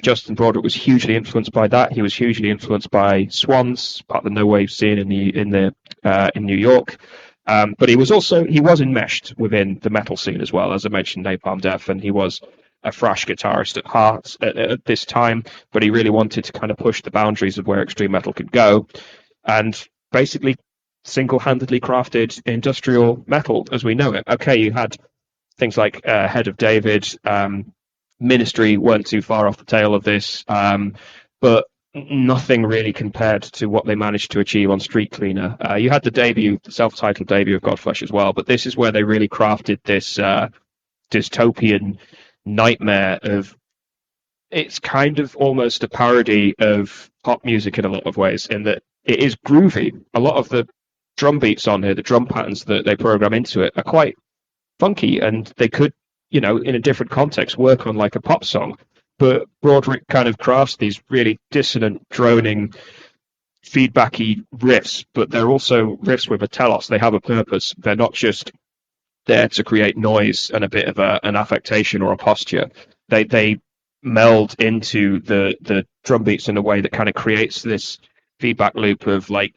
Justin Broadrick was hugely influenced by that. He was hugely influenced by Swans, part of the no wave scene in New York. But he was enmeshed within the metal scene as well, as I mentioned, Napalm Death, and he was a thrash guitarist at heart at this time, but he really wanted to kind of push the boundaries of where extreme metal could go, and basically single-handedly crafted industrial metal as we know it. Okay, you had things like Head of David, Ministry weren't too far off the tail of this, but nothing really compared to what they managed to achieve on Streetcleaner. You had the self-titled debut of Godflesh as well, but this is where they really crafted this dystopian nightmare of. It's kind of almost a parody of pop music in a lot of ways, in that it is groovy. A lot of the drum beats on here, the drum patterns that they program into it, are quite funky, and they could, in a different context, work on like a pop song. But Broderick kind of crafts these really dissonant, droning, feedbacky riffs, but they're also riffs with a telos. They have a purpose. They're not just there to create noise and a bit of an affectation or a posture. They meld into the drum beats in a way that kind of creates this feedback loop of like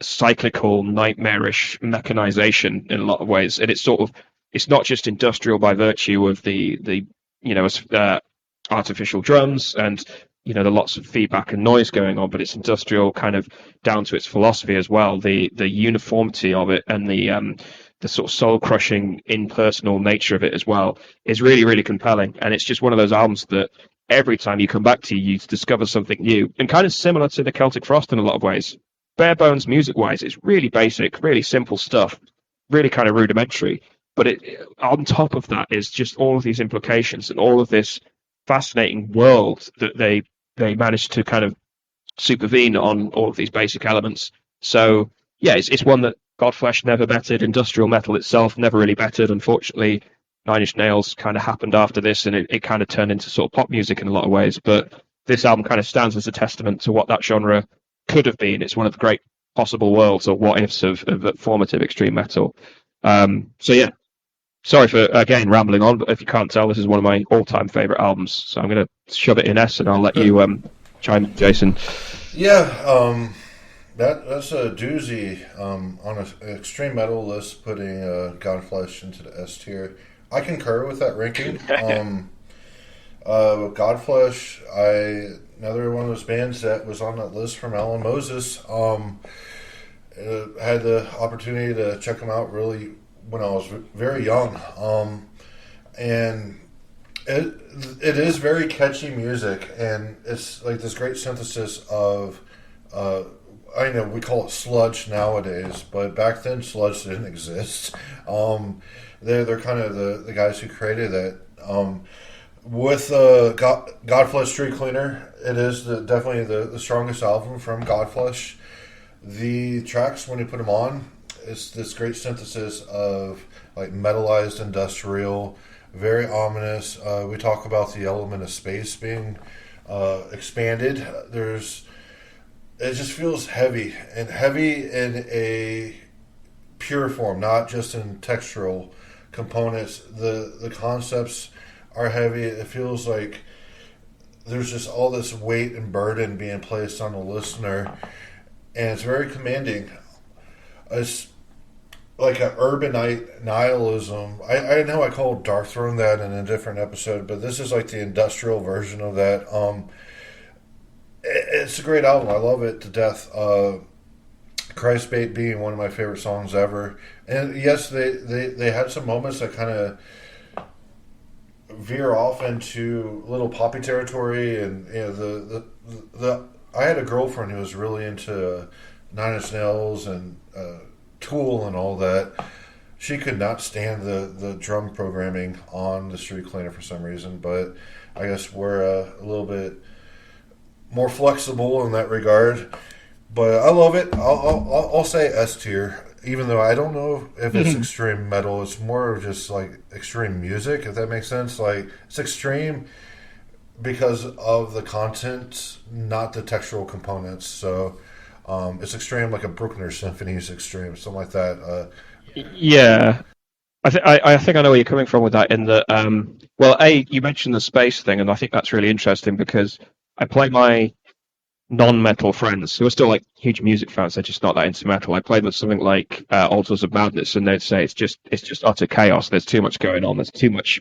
cyclical, nightmarish mechanization in a lot of ways. And it's not just industrial by virtue of the artificial drums and the lots of feedback and noise going on, but it's industrial kind of down to its philosophy as well. The uniformity of it and the sort of soul-crushing, impersonal nature of it as well is really, really compelling. And it's just one of those albums that every time you come back to, you discover something new, and kind of similar to the Celtic Frost in a lot of ways. Bare bones music-wise, it's really basic, really simple stuff, really kind of rudimentary. But on top of that is just all of these implications and all of this fascinating world that they managed to kind of supervene on all of these basic elements. So yeah, it's one that Godflesh never bettered. Industrial metal itself never really bettered. Unfortunately, Nine Inch Nails kind of happened after this, and it kind of turned into sort of pop music in a lot of ways. But this album kind of stands as a testament to what that genre could have been. It's one of the great possible worlds or what ifs of formative extreme metal. So yeah, sorry for again rambling on, but if you can't tell, this is one of my all-time favorite albums. So I'm going to shove it in S, and I'll let you chime in, Jason. Yeah, that's a doozy on an extreme metal list, putting Godflesh into the S tier. I concur with that ranking. Godflesh, another one of those bands that was on that list from Alan Moses. Had the opportunity to check them out really when I was very young, and it is very catchy music, and it's like this great synthesis of I know we call it sludge nowadays, but back then sludge didn't exist. They're kind of the guys who created it. With Godflesh Streetcleaner, it is definitely the strongest album from Godflesh. The tracks, when you put them on, it's this great synthesis of like metallized industrial, very ominous. We talk about the element of space being expanded. It just feels heavy in a pure form, not just in textural components. The concepts are heavy. It feels like there's just all this weight and burden being placed on the listener, and it's very commanding. It's like an urbanite nihilism. I know I called Darkthrone that in a different episode, but this is like the industrial version of that. It's a great album. I love it to death. Christbait being one of my favorite songs ever. And yes, they had some moments that kind of veer off into little poppy territory, and I had a girlfriend who was really into Nine Inch Nails and Tool and all that. She could not stand the drum programming on the Streetcleaner for some reason, but I guess we're a little bit more flexible in that regard. But I love it. I'll say S tier, even though I don't know if it's extreme metal. It's more of just like extreme music, if that makes sense. Like, it's extreme because of the content, not the textual components. So it's extreme like a Bruckner Symphony is extreme, something like that. Yeah. I think I know where you're coming from with that. In that, you mentioned the space thing, and I think that's really interesting because I play my non-metal friends who are still like huge music fans. They're just not that into metal. I played with something like Altars of Madness, and they'd say it's just utter chaos. There's too much going on. There's too much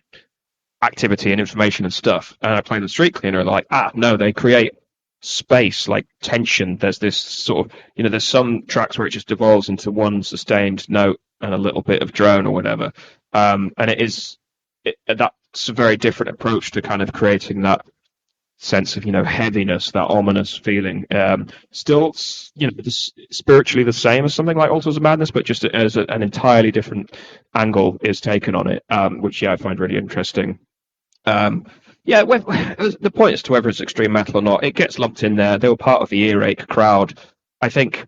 activity and information and stuff. And I play the Streetcleaner, and like, no, they create space, like tension. There's this sort of, there's some tracks where it just devolves into one sustained note and a little bit of drone or whatever. And that's a very different approach to kind of creating that sense of heaviness, that ominous feeling. Still, spiritually the same as something like Altars of Madness, but just as an entirely different angle is taken on it, which I find really interesting. The point is to whether it's extreme metal or not, it gets lumped in there. They were part of the earache crowd. I think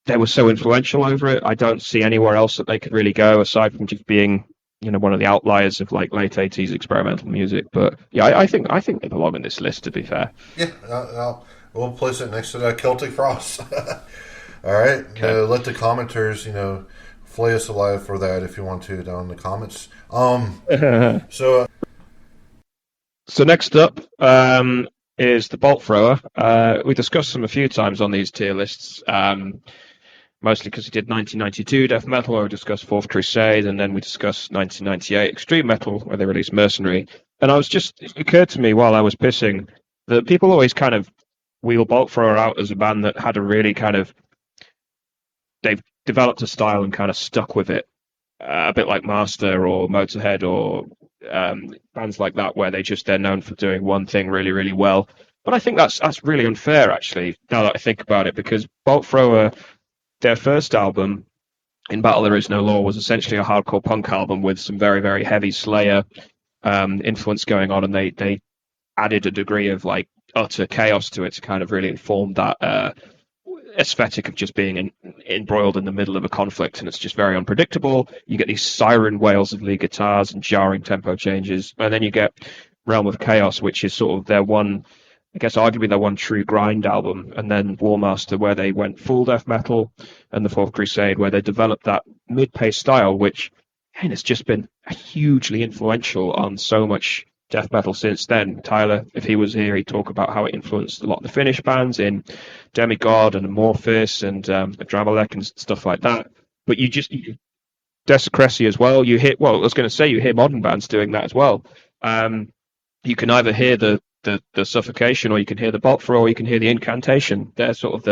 they were so influential over it. I don't see anywhere else that they could really go aside from just being one of the outliers of like late 80s experimental music. But yeah, I think they belong in this list, to be fair. Yeah, we'll place it next to that Celtic Frost. All right, Okay. let the commenters flay us alive for that if you want to down in the comments. So So next up is the Bolt Thrower. We discussed them a few times on these tier lists. Mostly because we did 1992 Death Metal, where we discussed Fourth Crusade, and then we discussed 1998 Extreme Metal, where they released Mercenary. And it occurred to me while I was pissing that people always kind of wheel Bolt Thrower out as a band that had a really they've developed a style and kind of stuck with it, a bit like Master or Motorhead or bands like that, where they're known for doing one thing really, really well. But I think that's really unfair, actually, now that I think about it, because Bolt Thrower, their first album, In Battle There Is No Law, was essentially a hardcore punk album with some very, very heavy Slayer influence going on, and they added a degree of like utter chaos to it to kind of really inform that aesthetic of just being embroiled in the middle of a conflict, and it's just very unpredictable. You get these siren wails of lead guitars and jarring tempo changes, and then you get Realm of Chaos, which is sort of their one, I guess arguably their one true grind album, and then Warmaster, where they went full death metal, and the Fourth Crusade, where they developed that mid-pace style, which it's just been hugely influential on so much death metal since then. Tyler, if he was here, he'd talk about how it influenced a lot of the Finnish bands in Demigod and Amorphis and Dramalek and stuff like that. But Desecracy as well. You hear modern bands doing that as well. You can either hear the Suffocation, or you can hear the Bolt Thrower, or you can hear the Incantation. They're sort of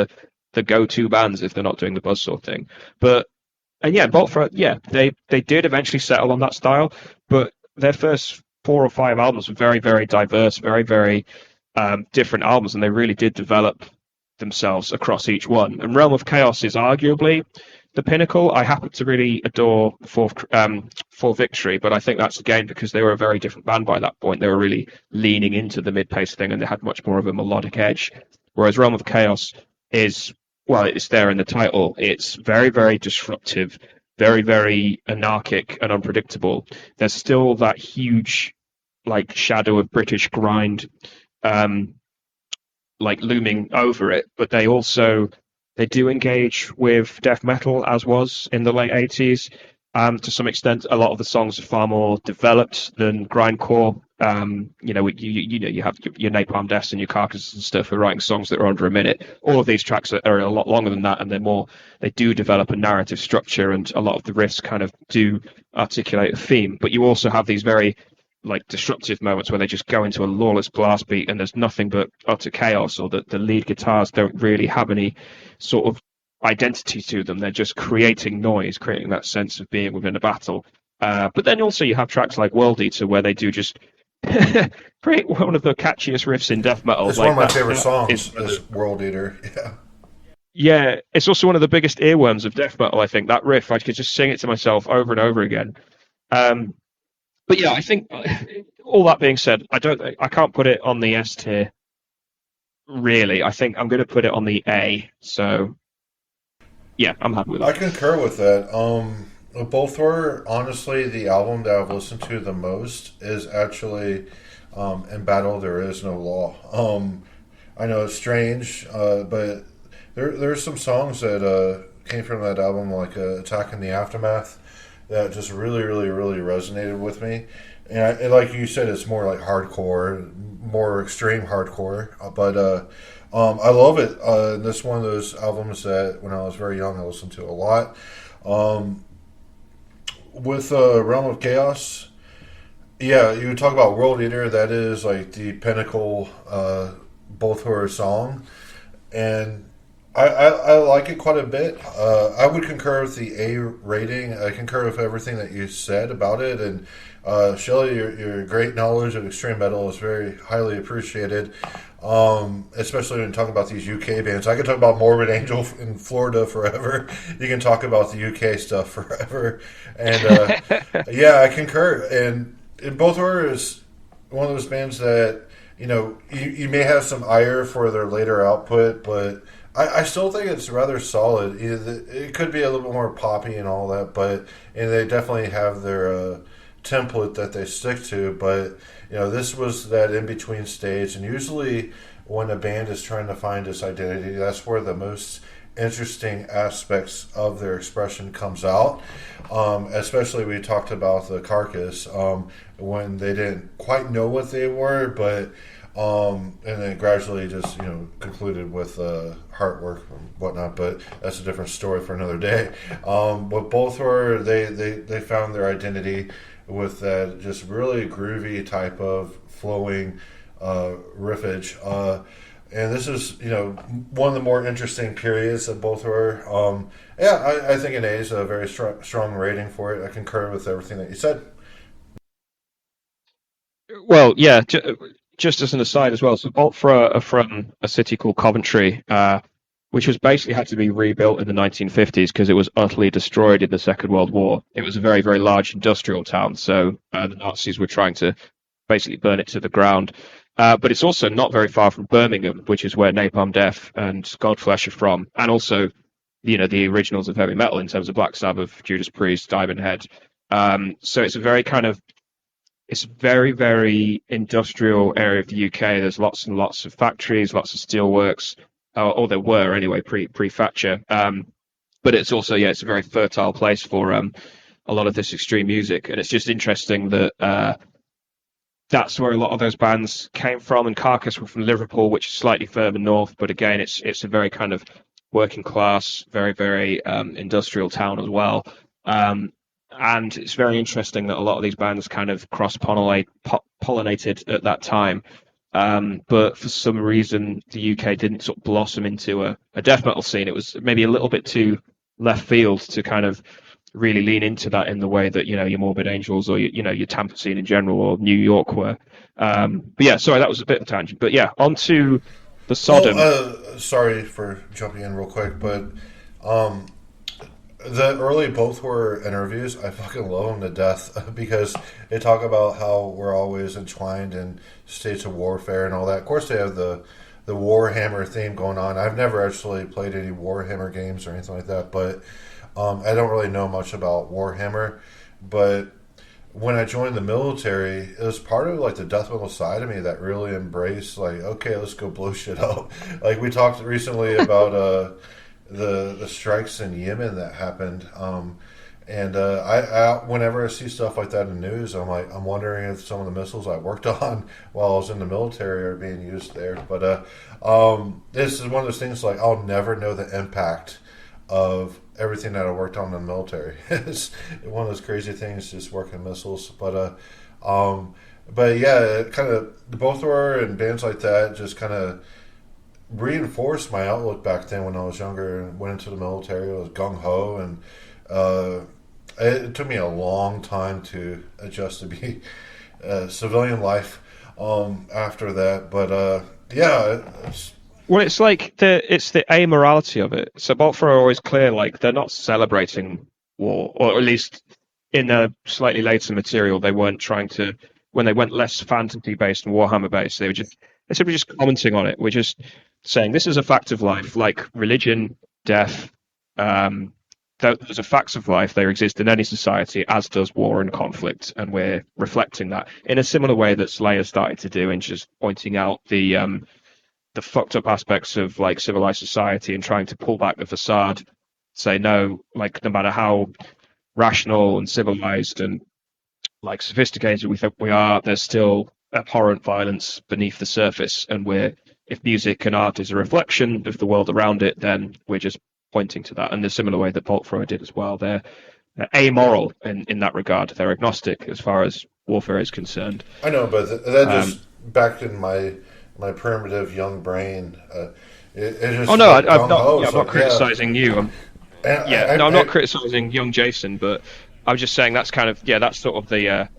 the go-to bands if they're not doing the buzzsaw thing. Bolt Thrower, they did eventually settle on that style, but their first 4 or 5 albums were very, very diverse, very, very different albums, and they really did develop themselves across each one. And Realm of Chaos is arguably the pinnacle. I happen to really adore For Victory, but I think that's again because they were a very different band by that point. They were really leaning into the mid-pace thing, and they had much more of a melodic edge. Whereas Realm of Chaos it's there in the title. It's very, very disruptive, very, very anarchic and unpredictable. There's still that huge, like, shadow of British grind, looming over it. But they do engage with death metal, as was in the late 80s. To some extent, a lot of the songs are far more developed than grindcore. You have your Napalm Deaths and your Carcass and stuff who are writing songs that are under a minute. All of these tracks are a lot longer than that, and they do develop a narrative structure, and a lot of the riffs kind of do articulate a theme. But you also have these very disruptive moments where they just go into a lawless blast beat, and there's nothing but utter chaos, or the lead guitars don't really have any sort of identity to them. They're just creating noise, creating that sense of being within a battle. But then also you have tracks like World Eater, where they do just create one of the catchiest riffs in death metal. It's one of my favorite songs, is World Eater. Yeah, it's also one of the biggest earworms of death metal, I think. That riff, I could just sing it to myself over and over again. But yeah, I think all that being said, I can't put it on the S tier. Really, I think I'm going to put it on the A. So yeah, I'm happy with that. I concur with that. Bolt Thrower, honestly, the album that I've listened to the most is actually In Battle There Is No Law. I know it's strange, but there's some songs that came from that album, like Attack in the Aftermath, that just really, really, really resonated with me. And like you said, it's more like hardcore, more extreme hardcore. But I love it. This is one of those albums that when I was very young, I listened to a lot. With Realm of Chaos, Yeah, you talk about World Eater. That is like the pinnacle both horror song, and I like it quite a bit. I would concur with the A rating. I concur with everything that you said about it. And Shelley, your great knowledge of extreme metal is very highly appreciated. Especially when talking about these UK bands. I could talk about Morbid Angel in Florida forever. You can talk about the UK stuff forever. And yeah, I concur. And both horror is one of those bands that you may have some ire for their later output, but I still think it's rather solid. It could be a little bit more poppy and all that, and they definitely have their template that they stick to. But this was that in between stage, and usually when a band is trying to find its identity, that's where the most interesting aspects of their expression comes out. Especially we talked about the Carcass when they didn't quite know what they were, but and then gradually just concluded with heart work and whatnot. But that's a different story for another day. But both were they found their identity with that just really groovy type of flowing riffage. And this is, one of the more interesting periods of both were. Yeah, I think an A is a very strong rating for it. I concur with everything that you said. Well, yeah, just as an aside as well, so Boltfra are from a city called Coventry, which was basically had to be rebuilt in the 1950s because it was utterly destroyed in the Second World War. It was a very, very large industrial town, so the Nazis were trying to basically burn it to the ground. But it's also not very far from Birmingham, which is where Napalm Death and Godflesh are from, and also, the originals of heavy metal in terms of Black Sabbath, Judas Priest, Diamond Head. So it's a very it's a very, very industrial area of the UK. There's lots and lots of factories, lots of steelworks, or there were anyway, pre-Thatcher. But it's also, yeah, it's a very fertile place for a lot of this extreme music. And it's just interesting that that's where a lot of those bands came from. And Carcass were from Liverpool, which is slightly further north. But again, it's a very kind of working class, very, very industrial town as well. And it's very interesting that a lot of these bands kind of cross-pollinated at that time. But for some reason, the UK didn't sort of blossom into a death metal scene. It was maybe a little bit too left field to kind of really lean into that in the way that, your Morbid Angels or, your Tampa scene in general or New York were. But yeah, sorry, that was a bit of a tangent. But yeah, on to the Well, Sodom. sorry for jumping in real quick, but um, the early both were interviews. I fucking love them to death because they talk about how we're always entwined in states of warfare and all that. Of course, they have the Warhammer theme going on. I've never actually played any Warhammer games or anything like that, but I don't really know much about Warhammer. But when I joined the military, it was part of like the death metal side of me that really embraced like, okay, let's go blow shit up. Like we talked recently about the strikes in Yemen that happened. And I whenever I see stuff like that in the news, I'm wondering if some of the missiles I worked on while I was in the military are being used there. But this is one of those things like I'll never know the impact of everything that I worked on in the military. It's one of those crazy things, just working missiles. But yeah, kind of both were and bands like that just kind of reinforced my outlook back then when I was younger and went into the military. I was gung ho, and uh, it took me a long time to adjust to be civilian life after that. But yeah, Well, it's like it's the amorality of it. So Boltfra are always clear, like they're not celebrating war, or at least in a slightly later material, they weren't trying to. When they went less fantasy based and Warhammer based, they simply just commenting on it. We're just saying this is a fact of life, like religion, death. Um, those are facts of life. They exist in any society, as does war and conflict, and we're reflecting that in a similar way that Slayer started to do, and just pointing out the fucked up aspects of like civilized society and trying to pull back the facade, say no, like no matter how rational and civilized and like sophisticated we think we are, there's still abhorrent violence beneath the surface. And if music and art is a reflection of the world around it, then we're just pointing to that. And the similar way that Bolt Thrower did as well. They're amoral in that regard. They're agnostic as far as warfare is concerned. I know, but that Um, just back in my primitive young brain, it oh just no, like I'm gung not. ho. Yeah, I'm So not yeah, criticizing you. and Yeah, no, I'm not criticizing young Jason, but I'm just saying that's kind of that's sort of the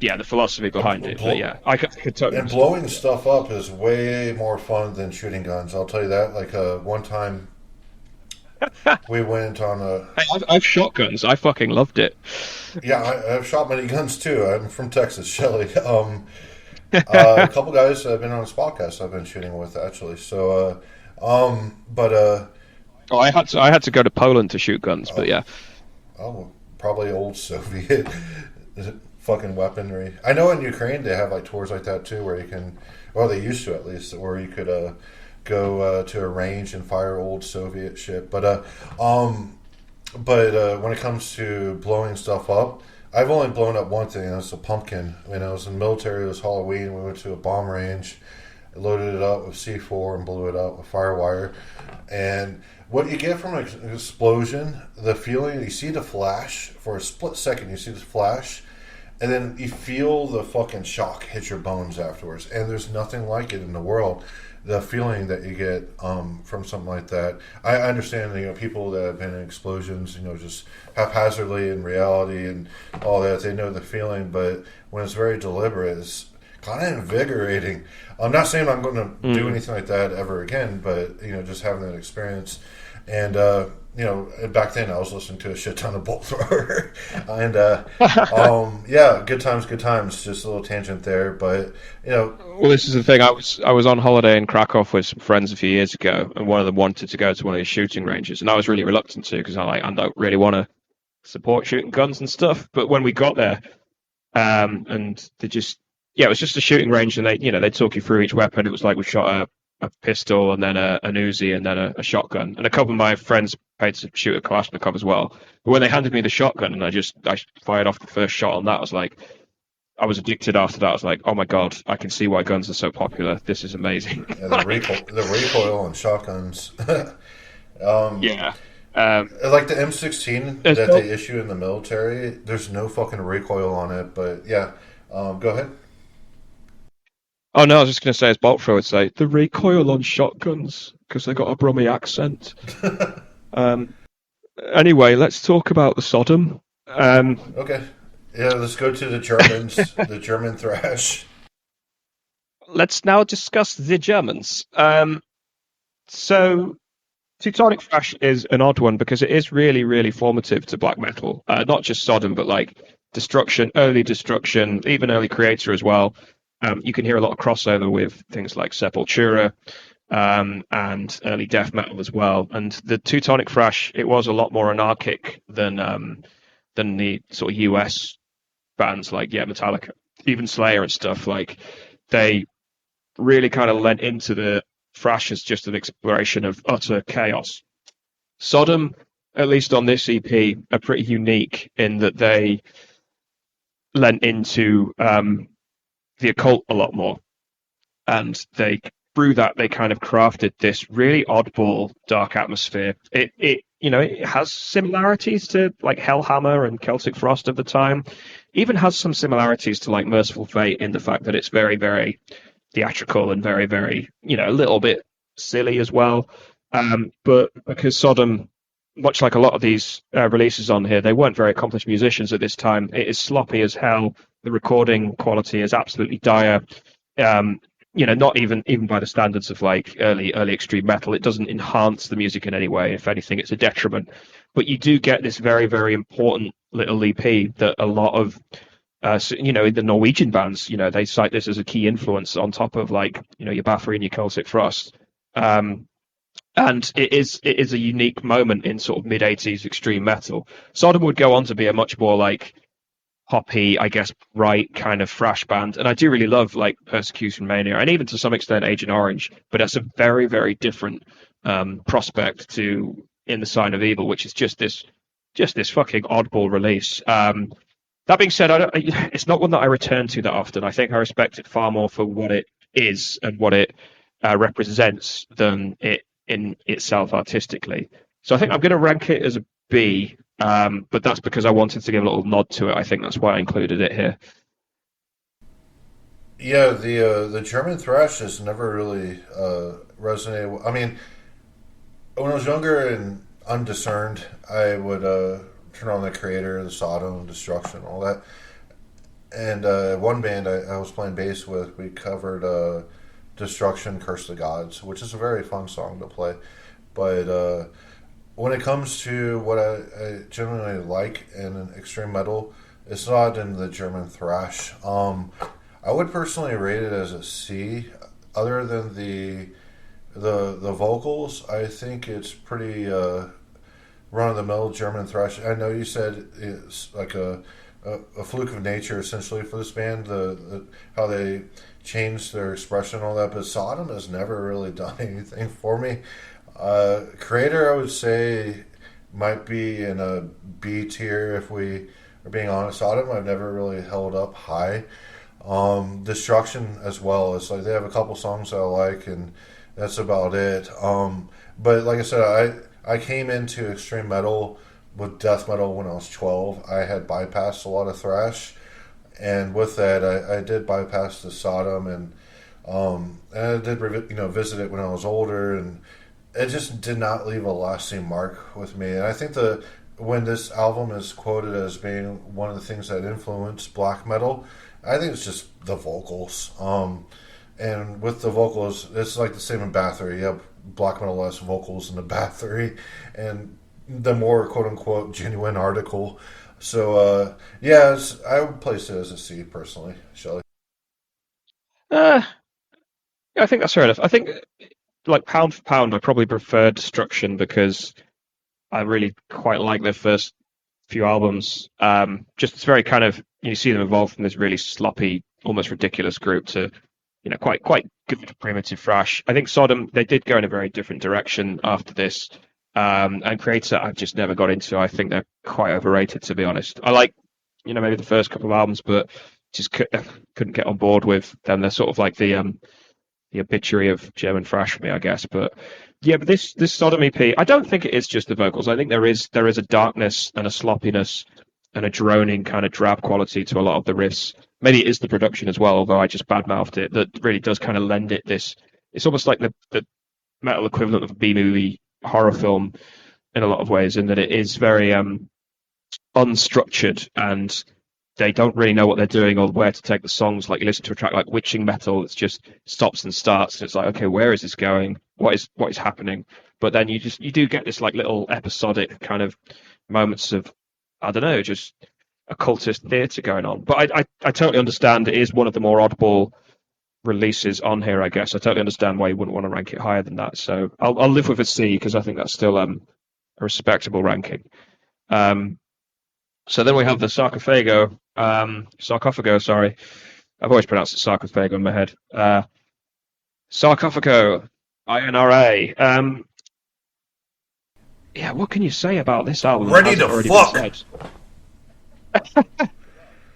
the philosophy behind it. But yeah, I could totally and understand. blowing stuff up is way more fun than shooting guns. I'll tell you that. Like one time Yeah, we went on a I've shotguns. I fucking loved it. yeah. I've shot many guns too. I'm from Texas, Shelly. A couple guys have been on this podcast I've been shooting with actually. So, but Oh, I had to go to Poland to shoot guns, but oh, yeah. oh, probably old Soviet fucking weaponry. I know in Ukraine they have like tours like that too, where you can, well, they used to at least, where you could go to a range and fire old Soviet shit. When it comes to blowing stuff up, I've only blown up one thing, and it's a pumpkin. When I was in the military, it was Halloween. We went to a bomb range, loaded it up with C4, and blew it up with firewire. And what you get from an explosion, the feeling, you see the flash for a split second, you see the flash, and then you feel the fucking shock hit your bones afterwards. And there's nothing like it in the world. The feeling that you get from something like that. I understand, people that have been in explosions, just haphazardly in reality and all that. They know the feeling, but when it's very deliberate, it's kind of invigorating. I'm not saying I'm going to do Mm. anything like that ever again, but just having that experience. And back then I was listening to a shit ton of Bolt Thrower, and yeah, good times, good times. Just a little tangent there, but Well, this is the thing. I was on holiday in Krakow with some friends a few years ago, and one of them wanted to go to one of these shooting ranges, and I was really reluctant to because I don't really want to support shooting guns and stuff. But when we got there, and they just it was just a shooting range, and they talk you through each weapon. It was like we shot a pistol and then an Uzi and then a shotgun. And a couple of my friends paid to shoot a Kalashnikov as well. But when they handed me the shotgun and I fired off the first shot on that, I was addicted after that. I was like, oh my god, I can see why guns are so popular. This is amazing. yeah, Like, the recoil on shotguns. um, yeah. Um, like the M16 there's that no, they issue in the military, there's no fucking recoil on it. But yeah, go ahead. oh no, I was just going to say, as Bolt Thrower would say, the recoil on shotguns because they got a Brummy accent. Um, anyway, let's talk about the Sodom. Okay. Yeah, let's go to the Germans, the German thrash. Let's now discuss the Germans. So Teutonic Thrash is an odd one because it is really, really formative to black metal. Not just Sodom, but like Destruction, early Destruction, even early Creator as well. You can hear a lot of crossover with things like Sepultura and early death metal as well. And the Teutonic Thrash, it was a lot more anarchic than the sort of US bands like Metallica, even Slayer and stuff. Like they really kind of lent into the thrash as just an exploration of utter chaos. Sodom, at least on this EP, are pretty unique in that they lent into the occult a lot more, and through that they kind of crafted this really oddball dark atmosphere. It has similarities to like Hellhammer and Celtic Frost of the time. Even has some similarities to like Merciful Fate in the fact that it's very, very theatrical and very, very, a little bit silly as well. But because Sodom, much like a lot of these releases on here, they weren't very accomplished musicians at this time. It is sloppy as hell. The recording quality is absolutely dire. Um, not even by the standards of like early extreme metal. It doesn't enhance the music in any way. If anything, it's a detriment. But you do get this very, very important little EP that a lot of the Norwegian bands, they cite this as a key influence on top of like, your Bathory and your Celtic Frost. Um, and it is a unique moment in sort of mid '80s extreme metal. Sodom would go on to be a much more like poppy, I guess, right kind of thrash band, and I do really love like Persecution Mania and even to some extent Agent Orange, but that's a very very different prospect to In the Sign of Evil, which is just this fucking oddball release. That being said, it's not one that I return to that often. I think I respect it far more for what it is and what it represents than it in itself artistically. So I think I'm going to rank it as a B, But that's because I wanted to give a little nod to it. I think that's why I included it here. Yeah, the German thrash has never really resonated. I mean, when I was younger and undiscerned, I would turn on the Creator, the Sodom, Destruction, all that. And one band I was playing bass with, we covered Destruction, Curse the Gods, which is a very fun song to play. But when it comes to what I generally like in extreme metal, it's not in the German thrash. I would personally rate it as a C. Other than the vocals, I think it's pretty run of the mill German thrash. I know you said it's like a fluke of nature essentially for this band, the how they changed their expression and all that. But Sodom has never really done anything for me. Creator, I would say, might be in a B tier if we are being honest. Sodom, I've never really held up high. Destruction as well. It's like they have a couple songs that I like, and that's about it. But like I said, I came into extreme metal with death metal when I was 12. I had bypassed a lot of thrash, and with that, I did bypass the Sodom, and I did visit it when I was older, and it just did not leave a lasting mark with me. And I think when this album is quoted as being one of the things that influenced black metal, I think it's just the vocals. And with the vocals, it's like the same in Bathory. You have black metal less vocals in the Bathory, and the more quote unquote genuine article. So yeah, I would place it as a C personally, Shelley. Uh, yeah, I think that's fair enough. I think, like pound for pound, I probably prefer Destruction because I really quite like their first few albums. Just it's very kind of you see them evolve from this really sloppy, almost ridiculous group to quite good primitive thrash. I think Sodom they did go in a very different direction after this. And Creator I've just never got into. I think they're quite overrated to be honest. I like maybe the first couple of albums, but just couldn't get on board with them. They're sort of like the obituary of German thrash for me, I guess. But yeah, but this Sodom EP, I don't think it is just the vocals. I think there is a darkness and a sloppiness and a droning kind of drab quality to a lot of the riffs. Maybe it is the production as well, although I just badmouthed it. That really does kind of lend it this. It's almost like the metal equivalent of a B movie horror film in a lot of ways, in that it is very unstructured and they don't really know what they're doing or where to take the songs. Like you listen to a track like Witching Metal, it's just stops and starts, and it's like, okay, where is this going? What is happening? But then you do get this like little episodic kind of moments of I don't know, just occultist theatre going on. But I totally understand it is one of the more oddball releases on here. I guess I totally understand why you wouldn't want to rank it higher than that. So I'll live with a C because I think that's still a respectable ranking. So then we have the Sarcofago, sorry. I've always pronounced it Sarcofago in my head. Sarcofago, INRA. Yeah, what can you say about this album? Ready to fuck!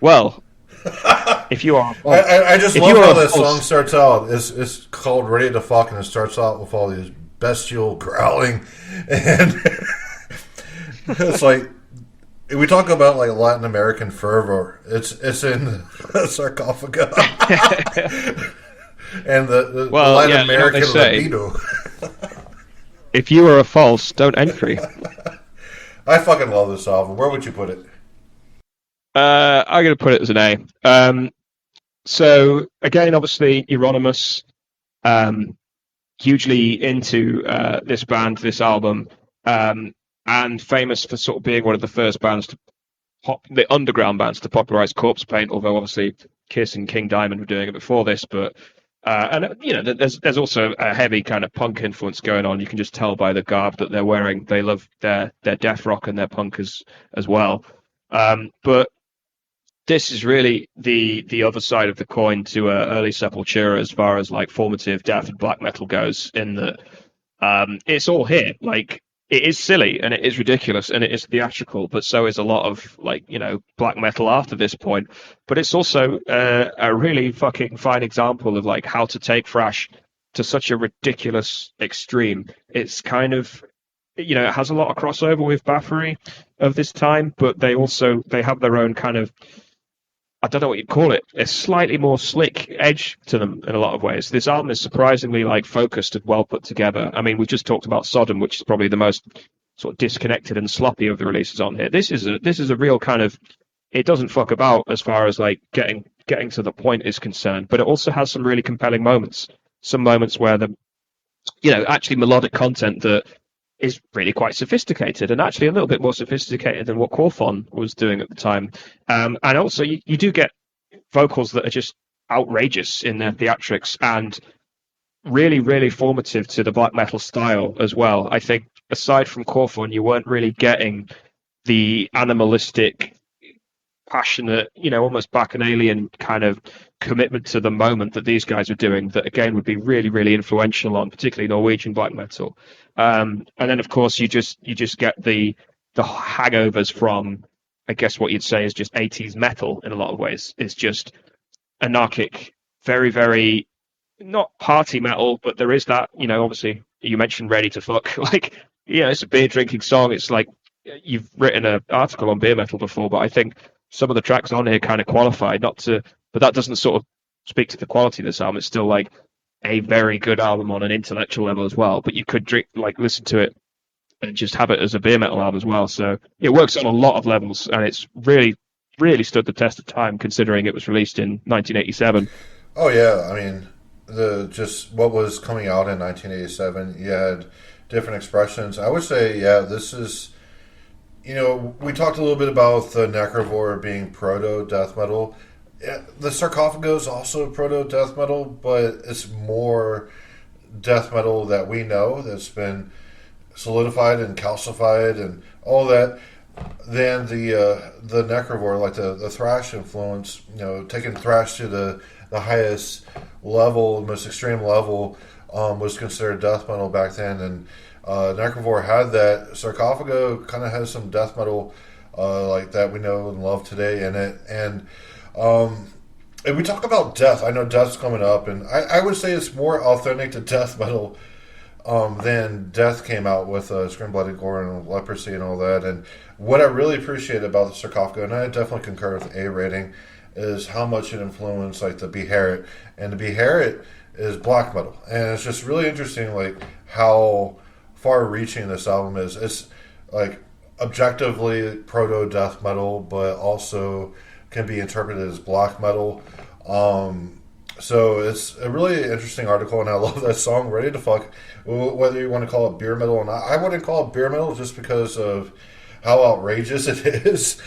Well, if you are... I just love how this song starts out. It's called Ready to Fuck, and it starts out with all these bestial growling. And it's like... We talk about like Latin American fervor. It's in Sarcofago, and the Latin American libido. If you are a false, don't entry. I fucking love this album. Where would you put it? I'm going to put it as an A. So again, obviously, Euronymous, hugely into this band, this album. And famous for sort of being one of the first bands the underground bands to popularize corpse paint, although obviously Kiss and King Diamond were doing it before this. But there's also a heavy kind of punk influence going on. You can just tell by the garb that they're wearing. They love their death rock and their punk as well. But this is really the other side of the coin to early Sepultura as far as like formative death and black metal goes. In that it's all here, like. It is silly and it is ridiculous and it is theatrical, but so is a lot of black metal after this point. But it's also a really fucking fine example of like how to take thrash to such a ridiculous extreme. It's kind of it has a lot of crossover with Bathory of this time, but they have their own kind of, I don't know what you'd call it, a slightly more slick edge to them in a lot of ways. This album is surprisingly like focused and well put together. I mean, we just talked about Sodom, which is probably the most sort of disconnected and sloppy of the releases on here. This is a real kind of, it doesn't fuck about as far as like getting to the point is concerned, but it also has some really compelling moments. Some moments where actually melodic content that is really quite sophisticated, and actually a little bit more sophisticated than what Quorthon was doing at the time. And also, you do get vocals that are just outrageous in their theatrics and really, really formative to the black metal style as well. I think aside from Quorthon, you weren't really getting the animalistic, passionate, almost bacchanalian kind of commitment to the moment that these guys are doing that again would be really, really influential on particularly Norwegian black metal. And then of course you just get the hangovers from, I guess what you'd say is just 80s metal in a lot of ways. It's just anarchic, very, very not party metal, but there is that, obviously you mentioned Ready to Fuck, like, it's a beer drinking song. It's like you've written an article on beer metal before, but I think some of the tracks on here kind of qualify, but that doesn't sort of speak to the quality of this album. It's still like a very good album on an intellectual level as well, but you could listen to it and just have it as a beer metal album as well. So it works on a lot of levels, and it's really, really stood the test of time considering it was released in 1987. Oh yeah, I mean, just what was coming out in 1987, you had different expressions. I would say, yeah, this is. We talked a little bit about the Necrovore being proto-death metal. Yeah, the Sarcofago is also proto-death metal, but it's more death metal that we know that's been solidified and calcified and all that than the Necrovore, like the thrash influence, taking thrash to the highest level, most extreme level, was considered death metal back then, and Necrovore had that. Sarcofago kind of has some death metal like that we know and love today in it. And if we talk about death, I know death's coming up, and I would say it's more authentic to death metal than death came out with Scream Bloody Gore and Leprosy and all that. And what I really appreciate about the Sarcofago, and I definitely concur with A rating, is how much it influenced like the Beherit. And the Beherit is black metal. And it's just really interesting like how far-reaching this album is. It's like objectively proto-death metal, but also can be interpreted as black metal. So it's a really interesting article, and I love that song, Ready to Fuck. Whether you want to call it beer metal or not, I wouldn't call it beer metal just because of how outrageous it is.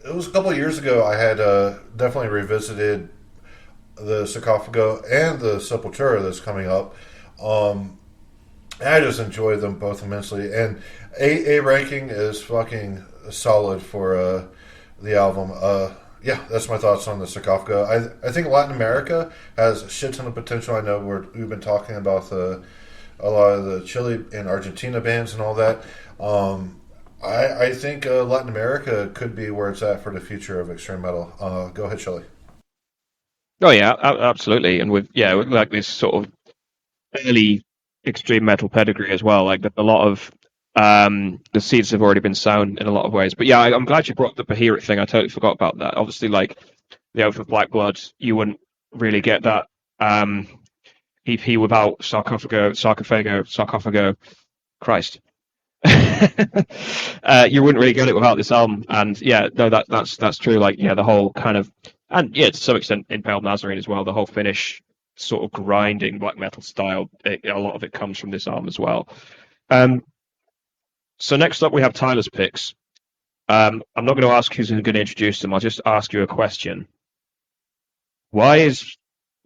It was a couple of years ago I had definitely revisited the Sarcofago and the Sepultura that's coming up. I just enjoy them both immensely, and a ranking is fucking solid for the album. Yeah, that's my thoughts on the Sarcofago. I think Latin America has a shit ton of potential. I know we've been talking about a lot of the Chile and Argentina bands and all that. I think Latin America could be where it's at for the future of extreme metal. Go ahead, Shelley. Oh yeah, absolutely, and with like this sort of early extreme metal pedigree as well. Like a lot of the seeds have already been sown in a lot of ways. But yeah, I'm glad you brought up the Beherit thing. I totally forgot about that. Obviously, like the Oath of Black Blood, you wouldn't really get that EP without Sarcofago. Christ. You wouldn't really get it without this album, and yeah, no, that's true. Like, yeah, the whole kind of, and yeah, to some extent, Impaled Nazarene as well. The whole Finnish sort of grinding black metal style, a lot of it comes from this album as well. So next up, we have Tyler's picks. I'm not going to ask who's going to introduce them. I'll just ask you a question. Why is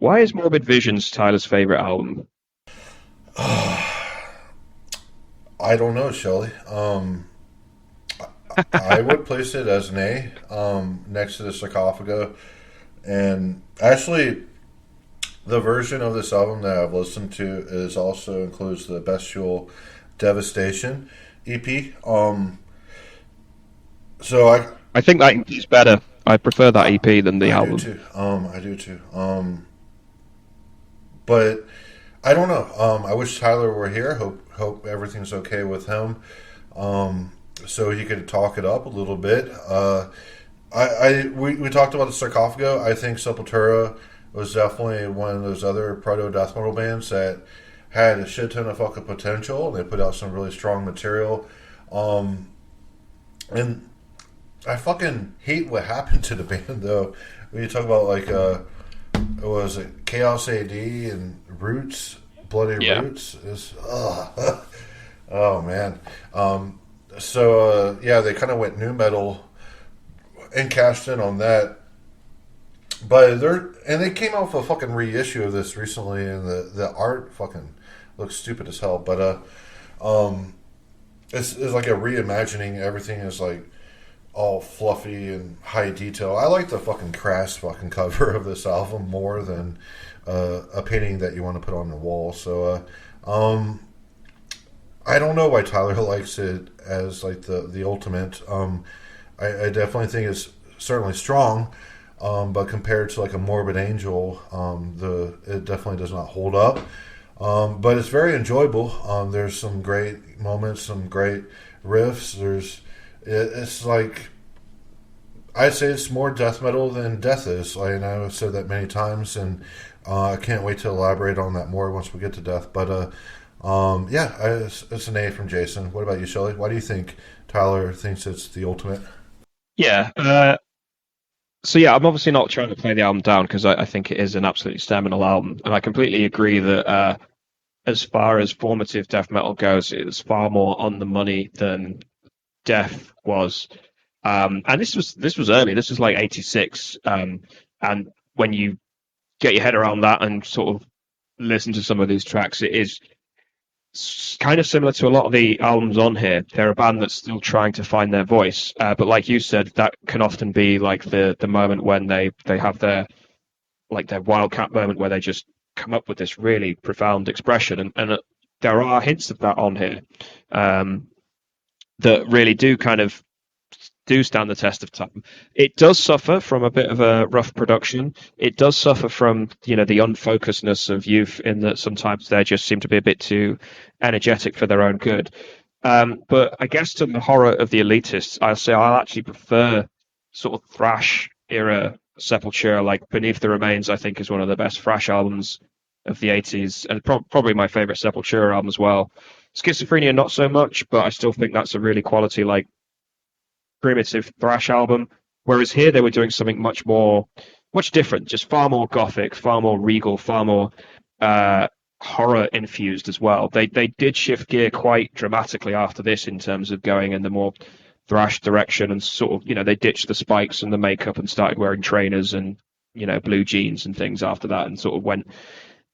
Morbid Visions Tyler's favorite album? I don't know, Shelley. I would place it as an A next to the Sarcofago. And actually, the version of this album that I've listened to is also includes the Bestial Devastation EP. So I think that EP is better. I prefer that EP than the album. I do too. But I don't know. I wish Tyler were here. Hope everything's okay with him. So he could talk it up a little bit. We talked about the Sarcofago. I think Sepultura was definitely one of those other proto death metal bands that had a shit ton of fucking potential. They put out some really strong material. And I fucking hate what happened to the band though. When you talk about like was it Chaos AD and Roots, Bloody Yeah. Roots is oh man. Yeah, they kind of went new metal and cashed in on that. But they came out with a fucking reissue of this recently, and the art fucking looks stupid as hell. But it's like a reimagining. Everything is like all fluffy and high detail. I like the fucking crass fucking cover of this album more than a painting that you want to put on the wall. So I don't know why Tyler likes it as like the ultimate. I definitely think it's certainly strong, but compared to like a Morbid Angel, it definitely does not hold up. But it's very enjoyable. There's some great moments, some great riffs. It's like I'd say it's more death metal than death is. Like, and I've said that many times, and I can't wait to elaborate on that more once we get to death. But yeah, it's an A from Jason. What about you, Shelley? Why do you think Tyler thinks it's the ultimate? Yeah. So yeah, I'm obviously not trying to play the album down because I think it is an absolutely seminal album, and I completely agree that as far as formative death metal goes, it's far more on the money than Death was. And this was early. This was like '86, and when you get your head around that and sort of listen to some of these tracks, it is kind of similar to a lot of the albums on here. They're a band that's still trying to find their voice, but like you said, that can often be like the moment when they have their wildcat moment where they just come up with this really profound expression, and there are hints of that on here that really do stand the test of time. It does suffer from a bit of a rough production. It does suffer from, the unfocusedness of youth in that sometimes they just seem to be a bit too energetic for their own good. But I guess to the horror of the elitists, I'll say I actually prefer sort of thrash era Sepultura, like Beneath the Remains, I think is one of the best thrash albums of the 80s, and probably my favorite Sepultura album as well. Schizophrenia, not so much, but I still think that's a really quality, like, primitive thrash album. Whereas here they were doing something much different, just far more gothic, far more regal, far more horror infused as well. They did shift gear quite dramatically after this in terms of going in the more thrash direction and sort of, they ditched the spikes and the makeup and started wearing trainers and, blue jeans and things after that and sort of went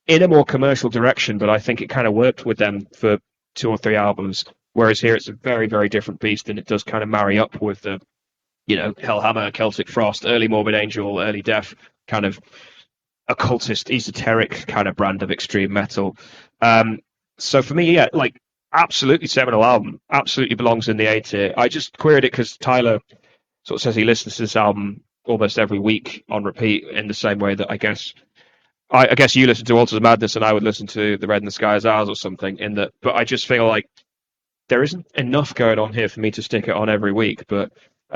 in a more commercial direction. But I think it kind of worked with them for two or three albums. Whereas here it's a very, very different beast, and it does kind of marry up with the, Hellhammer, Celtic Frost, early Morbid Angel, early Death, kind of occultist, esoteric kind of brand of extreme metal. So for me, yeah, like absolutely seminal album, absolutely belongs in the A tier. I just queried it because Tyler sort of says he listens to this album almost every week on repeat in the same way that I guess you listen to Walters Madness and I would listen to The Red in the Sky is Ours or something in that, but I just feel like there isn't enough going on here for me to stick it on every week. But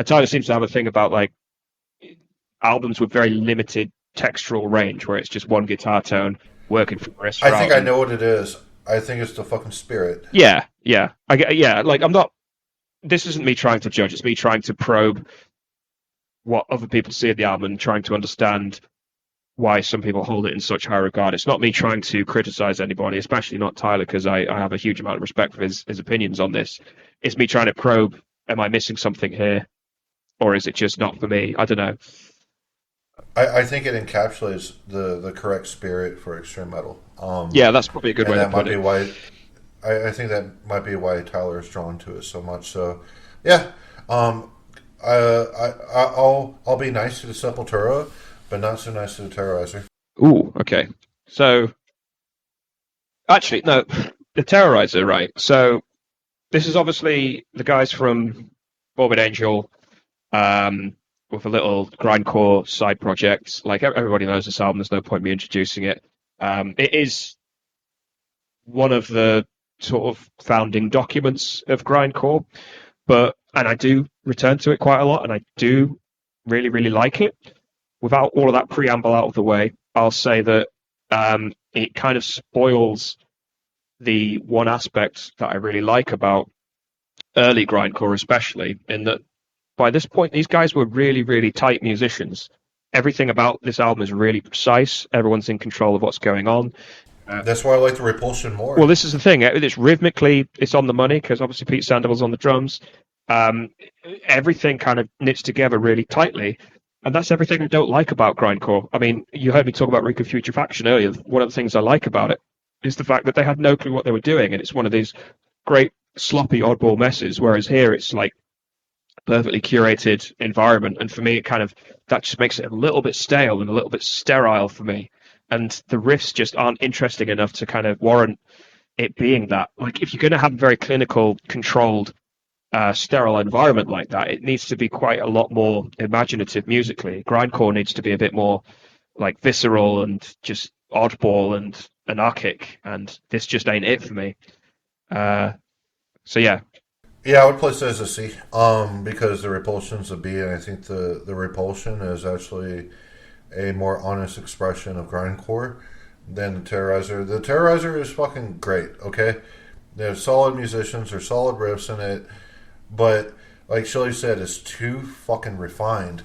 Tyler seems to have a thing about like albums with very limited textural range where it's just one guitar tone working for the rest I think throughout. I And know what it is. I think it's the fucking spirit. yeah. Like I'm not. This isn't me trying to judge. It's me trying to probe what other people see of the album and trying to understand why some people hold it in such high regard. It's not me trying to criticize anybody, especially not Tyler, because I have a huge amount of respect for his opinions on this. It's me trying to probe, am I missing something here? Or is it just not for me? I don't know. I think it encapsulates the correct spirit for extreme metal. Yeah, that's probably a good And way to that might put be it. why I think that might be why Tyler is drawn to it so much. So yeah, I'll be nice to the Sepultura, but not so nice to the Terrorizer. Ooh, okay. So, actually, no, the Terrorizer, right? So, this is obviously the guys from Morbid Angel, um, with a little grindcore side project. Like everybody knows this album, there's no point me introducing it. It is one of the sort of founding documents of grindcore, and I do return to it quite a lot, and I do really, really like it. Without all of that preamble out of the way, I'll say that it kind of spoils the one aspect that I really like about early grindcore, especially in that by this point, these guys were really, really tight musicians. Everything about this album is really precise. Everyone's in control of what's going on. That's why I like the Repulsion more. Well, this is the thing. It's rhythmically, it's on the money because obviously Pete Sandoval's on the drums. Everything kind of knits together really tightly. And that's everything I don't like about grindcore. I mean, you heard me talk about Reek of Putrefaction earlier. One of the things I like about it is the fact that they had no clue what they were doing. And it's one of these great, sloppy, oddball messes. Whereas here, it's like perfectly curated environment. And for me, it kind of, that just makes it a little bit stale and a little bit sterile for me. And the riffs just aren't interesting enough to kind of warrant it being that. Like, if you're going to have a very clinical, controlled, sterile environment like that, it needs to be quite a lot more imaginative musically. Grindcore needs to be a bit more like visceral and just oddball and anarchic, and this just ain't it for me. So yeah. Yeah, I would place it as a C. Because the Repulsion's a B, and I think the Repulsion is actually a more honest expression of grindcore than the Terrorizer. The Terrorizer is fucking great, okay? They're solid musicians, they're solid riffs in it, but like Shelley said, it's too fucking refined.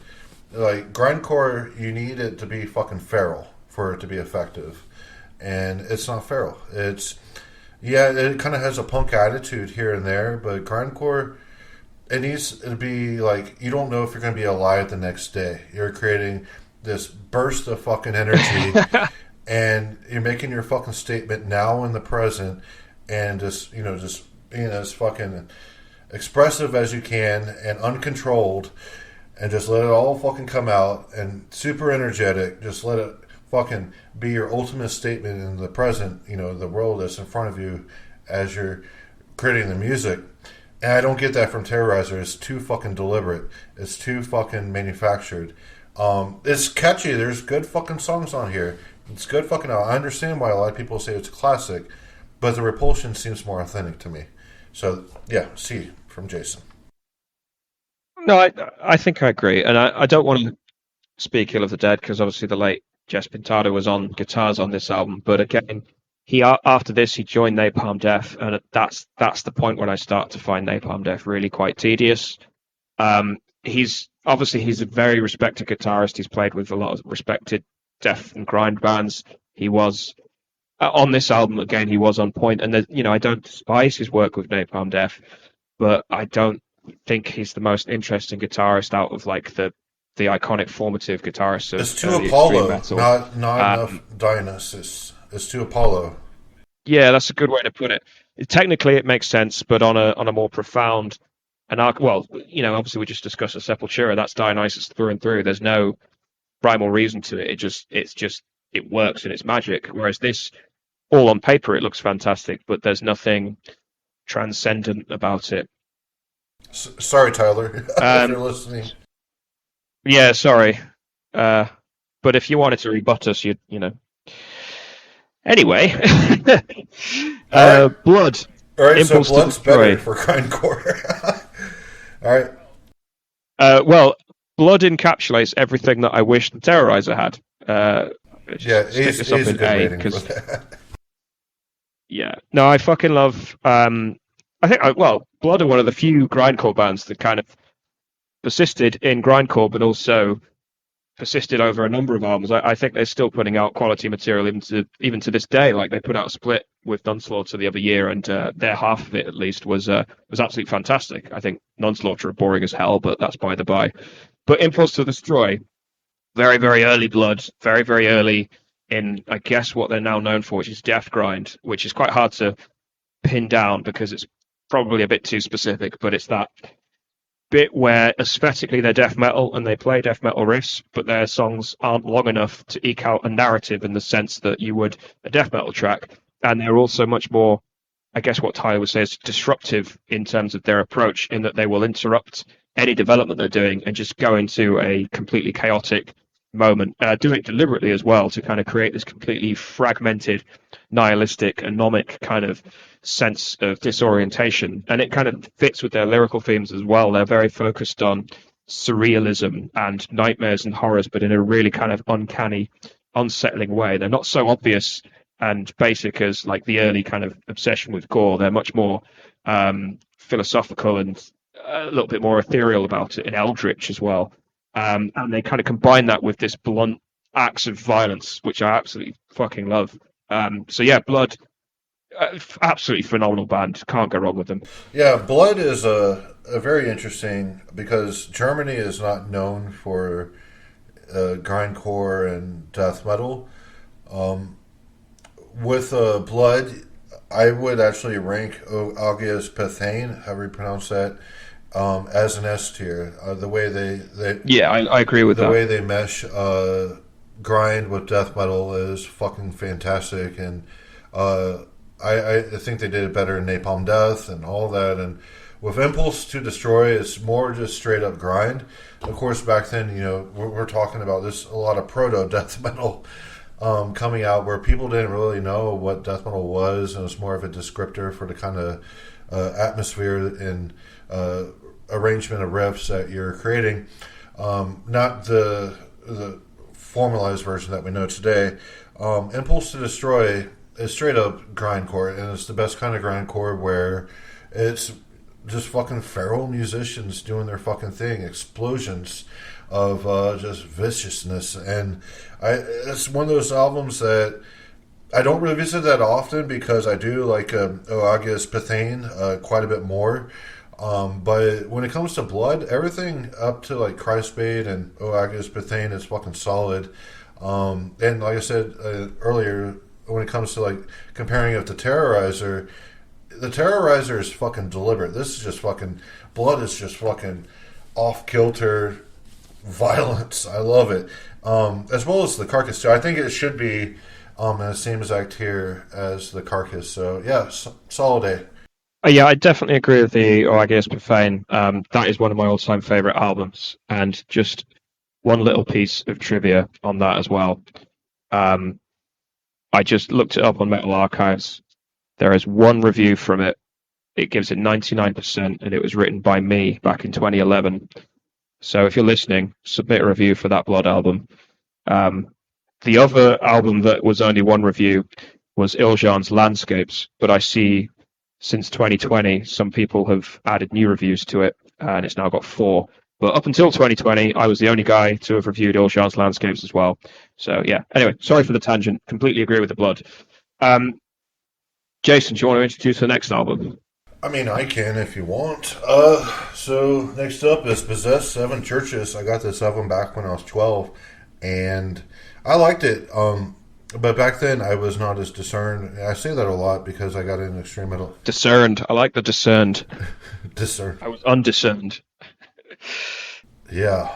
Like, grindcore, you need it to be fucking feral for it to be effective. And it's not feral. It's, yeah, it kind of has a punk attitude here and there, but grindcore, it needs to be like, you don't know if you're going to be alive the next day. You're creating this burst of fucking energy and you're making your fucking statement now in the present, and just being as fucking expressive as you can and uncontrolled, and just let it all fucking come out, and super energetic. Just let it fucking be your ultimate statement in the present, the world that's in front of you as you're creating the music. And I don't get that from Terrorizer. It's too fucking deliberate. It's too fucking manufactured. It's catchy. There's good fucking songs on here. It's good fucking. I understand why a lot of people say it's a classic, but the Repulsion seems more authentic to me. So yeah, C from Jason. No, I think I agree, and I don't want to speak ill of the dead because obviously the late Jess Pintado was on guitars on this album, but again, after this he joined Napalm Death, and that's the point when I start to find Napalm Death really quite tedious. He's a very respected guitarist. He's played with a lot of respected death and grind bands. He was on this album again. He was on point, and I don't despise his work with Napalm Death, but I don't think he's the most interesting guitarist out of like the iconic formative guitarists of it's too early Apollo, metal. not enough Dionysus. It's too Apollo. Yeah, that's a good way to put it. Technically, it makes sense, but on a more profound obviously we just discussed the Sepultura. That's Dionysus through and through. There's no rhyme or reason to it. It works and it's magic. Whereas this, all on paper, it looks fantastic, but there's nothing transcendent about it. Sorry, Tyler, if you're listening. Yeah, sorry. But if you wanted to rebut us, you know. Anyway, Right. Blood. All right, Impulse so Blood's to Destroy. better for grindcore. All right. Well, Blood encapsulates everything that I wish the Terrorizer had. He's a good rating for that. Yeah. No, I fucking love. Blood are one of the few grindcore bands that kind of persisted in grindcore, but also persisted over a number of albums. I think they're still putting out quality material even to this day. Like they put out a split with Nonslaughter the other year, and their half of it at least was absolutely fantastic. I think Nonslaughter are boring as hell, but that's by the by. But Impulse to Destroy, very, very early Blood, very, very early in, I guess, what they're now known for, which is death grind, which is quite hard to pin down because it's probably a bit too specific, but it's that bit where aesthetically they're death metal and they play death metal riffs, but their songs aren't long enough to eke out a narrative in the sense that you would a death metal track. And they're also much more, I guess what Tyler would say is disruptive in terms of their approach, in that they will interrupt any development they're doing and just go into a completely chaotic, moment, doing it deliberately as well to kind of create this completely fragmented, nihilistic, anomic kind of sense of disorientation. And it kind of fits with their lyrical themes as well. They're very focused on surrealism and nightmares and horrors, but in a really kind of uncanny, unsettling way. They're not so obvious and basic as like the early kind of obsession with gore. They're much more philosophical and a little bit more ethereal about it, and eldritch as well. And they kind of combine that with this blunt acts of violence, which I absolutely fucking love. So yeah, Blood, absolutely phenomenal band. Can't go wrong with them. Yeah, Blood is a very interesting because Germany is not known for grindcore and death metal. With Blood, I would actually rank Augeas Pathane, however you pronounce that, as an S tier. The way they yeah, I agree with the that. way they mesh grind with death metal is fucking fantastic, and I think they did it better in Napalm Death and all that. And with Impulse to Destroy, it's more just straight up grind. Of course, back then, we're talking about this a lot of proto death metal coming out where people didn't really know what death metal was, and it was more of a descriptor for the kind of atmosphere and arrangement of riffs that you're creating. Not the formalized version that we know today. Impulse to Destroy is straight up grindcore, and it's the best kind of grindcore where it's just fucking feral musicians doing their fucking thing, explosions of just viciousness, and it's one of those albums that I don't revisit that often because I do like Augeas Pathane quite a bit more. But when it comes to Blood, everything up to like Christbait and Augeas Pathane is fucking solid. And like I said earlier, when it comes to like comparing it to Terrorizer, the Terrorizer is fucking deliberate. This is just fucking Blood is just fucking off kilter violence. I love it. As well as the Carcass too. I think it should be in the same exact tier as the Carcass. So yeah, solid A. Yeah, I definitely agree with the Augeas Profane. That is one of my all-time favorite albums, and just one little piece of trivia on that as well. I just looked it up on Metal Archives. There is one review from it. It gives it 99%, and it was written by me back in 2011. So if you're listening, submit a review for that Blood album. The other album that was only one review was Iljan's Landscapes, but I see since 2020 some people have added new reviews to it, and it's now got 4. But up until 2020, I was the only guy to have reviewed Iljan's Landscapes as well. So yeah, anyway, sorry for the tangent. Completely agree with the Blood. Jason, do you want to introduce the next album? I mean, I can if you want. So next up is Possessed Seven Churches. I got this album back when I was 12, and I liked it. But back then, I was not as discerned. I say that a lot because I got into extreme metal. Discerned. I like the discerned. Discerned. I was undiscerned. Yeah.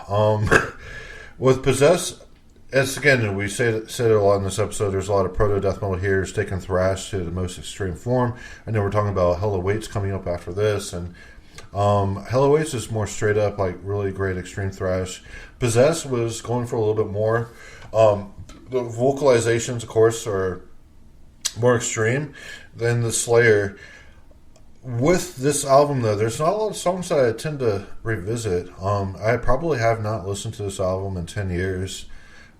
With Possessed, it's again, we said it a lot in this episode. There's a lot of proto death metal here, taking thrash to the most extreme form. I know we're talking about Hell Awaits coming up after this, and Hell Awaits is more straight up, like really great extreme thrash. Possessed was going for a little bit more. The vocalizations, of course, are more extreme than the Slayer. With this album, though, there's not a lot of songs that I tend to revisit. I probably have not listened to this album in 10 years.